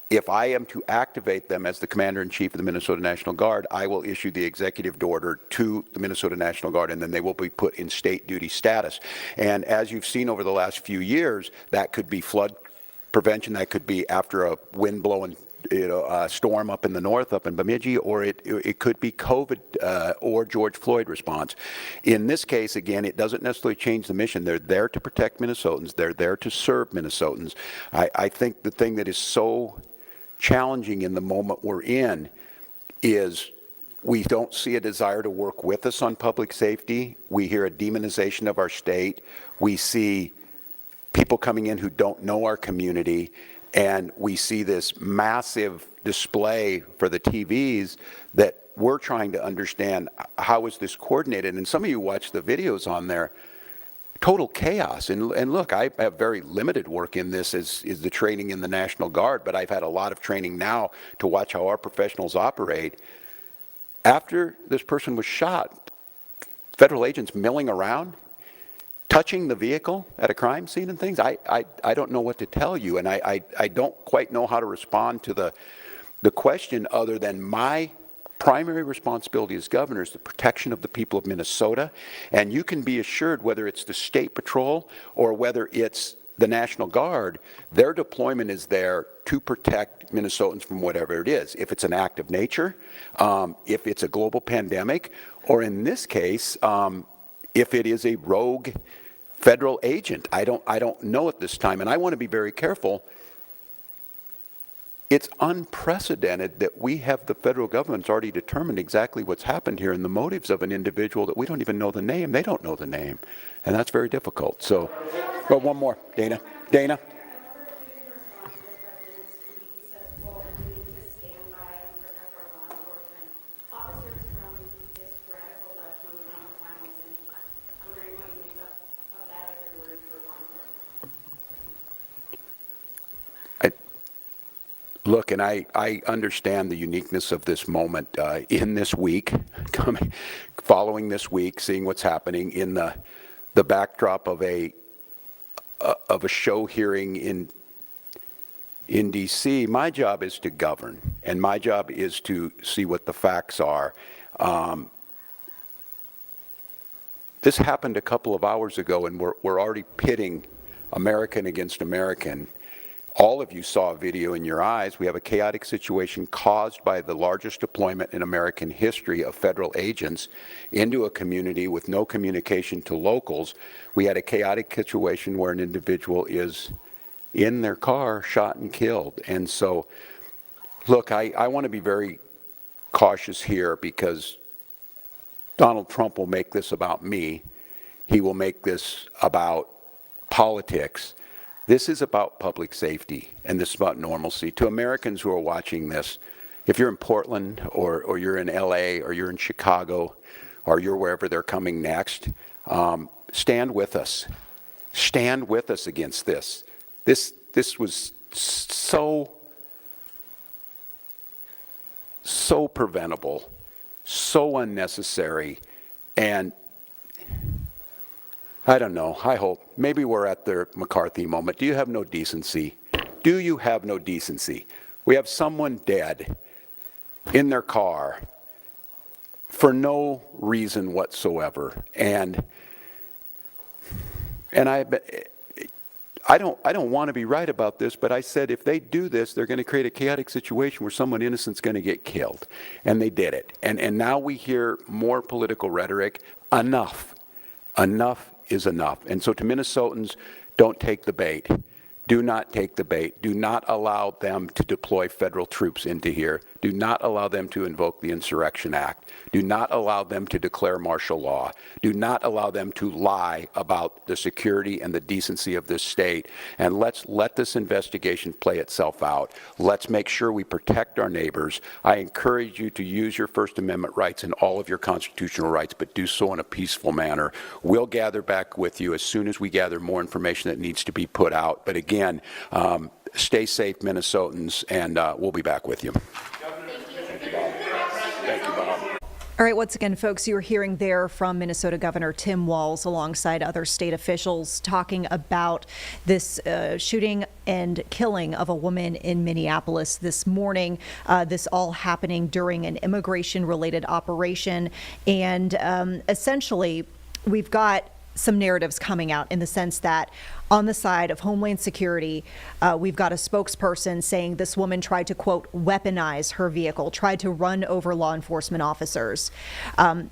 If I am to activate them as the Commander-in-Chief of the Minnesota National Guard, I will issue the executive order to the Minnesota National Guard, and then they will be put in state duty status. And as you've seen over the last few years, that could be flood prevention, that could be after a wind-blowing storm up in the north, up in Bemidji, or it could be COVID or George Floyd response. In this case, again, it doesn't necessarily change the mission. They're there to protect Minnesotans. They're there to serve Minnesotans. I think the thing that is so challenging in the moment we're in is we don't see a desire to work with us on public safety. We hear a demonization of our state. We see people coming in who don't know our community. And we see this massive display for the TVs that we're trying to understand how is this coordinated. And some of you watch the videos on there, total chaos. And look, I have very limited work in this is the training in the National Guard, but I've had a lot of training now to watch how our professionals operate. After this person was shot, federal agents milling around, touching the vehicle at a crime scene and things, I don't know what to tell you, and I don't quite know how to respond to the question other than my primary responsibility as governor is the protection of the people of Minnesota, and you can be assured whether it's the State Patrol or whether it's the National Guard, their deployment is there to protect Minnesotans from whatever it is. If it's an act of nature, if it's a global pandemic, or in this case, if it is a rogue federal agent. I don't know at this time, and I want to be very careful. It's unprecedented that we have the federal government's already determined exactly what's happened here and the motives of an individual that we don't even know the name. They don't know the name, and that's very difficult. So, well, one more, Dana. Dana. Look, and I understand the uniqueness of this moment in this week, following this week, seeing what's happening in the backdrop of a show hearing in D.C. My job is to govern, and my job is to see what the facts are. This happened a couple of hours ago, and we're already pitting American against American. All of you saw a video in your eyes. We have a chaotic situation caused by the largest deployment in American history of federal agents into a community with no communication to locals. We had a chaotic situation where an individual is in their car, shot and killed. And so, look, I want to be very cautious here because Donald Trump will make this about me. He will make this about politics. This is about public safety, and this is about normalcy. To Americans who are watching this, if you're in Portland or you're in LA or you're in Chicago or you're wherever they're coming next, stand with us. Stand with us against this. This was so preventable, so unnecessary, and I don't know, I hope, maybe we're at the McCarthy moment. Do you have no decency? Do you have no decency? We have someone dead in their car for no reason whatsoever, and I don't want to be right about this, but I said if they do this, they're going to create a chaotic situation where someone innocent's going to get killed, and they did it. And now we hear more political rhetoric. Enough is enough. And so to Minnesotans, don't take the bait. Do not take the bait. Do not allow them to deploy federal troops into here. Do not allow them to invoke the Insurrection Act. Do not allow them to declare martial law. Do not allow them to lie about the security and the decency of this state. And let's let this investigation play itself out. Let's make sure we protect our neighbors. I encourage you to use your First Amendment rights and all of your constitutional rights, but do so in a peaceful manner. We'll gather back with you as soon as we gather more information that needs to be put out. But again, stay safe, Minnesotans, and we'll be back with you. Thank you, Bob. All right, once again, folks, you were hearing there from Minnesota Governor Tim Walz alongside other state officials talking about this shooting and killing of a woman in Minneapolis this morning. This all happening during an immigration-related operation. And essentially, we've got some narratives coming out in the sense that on the side of Homeland Security, we've got a spokesperson saying this woman tried to, quote, weaponize her vehicle, tried to run over law enforcement officers.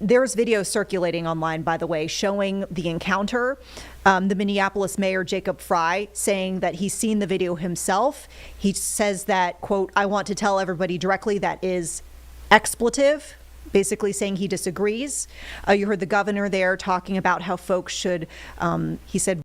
There's video circulating online, by the way, showing the encounter. The Minneapolis mayor, Jacob Frey, saying that he's seen the video himself. He says that, quote, I want to tell everybody directly that is expletive, basically saying he disagrees. You heard the governor there talking about how folks should, he said,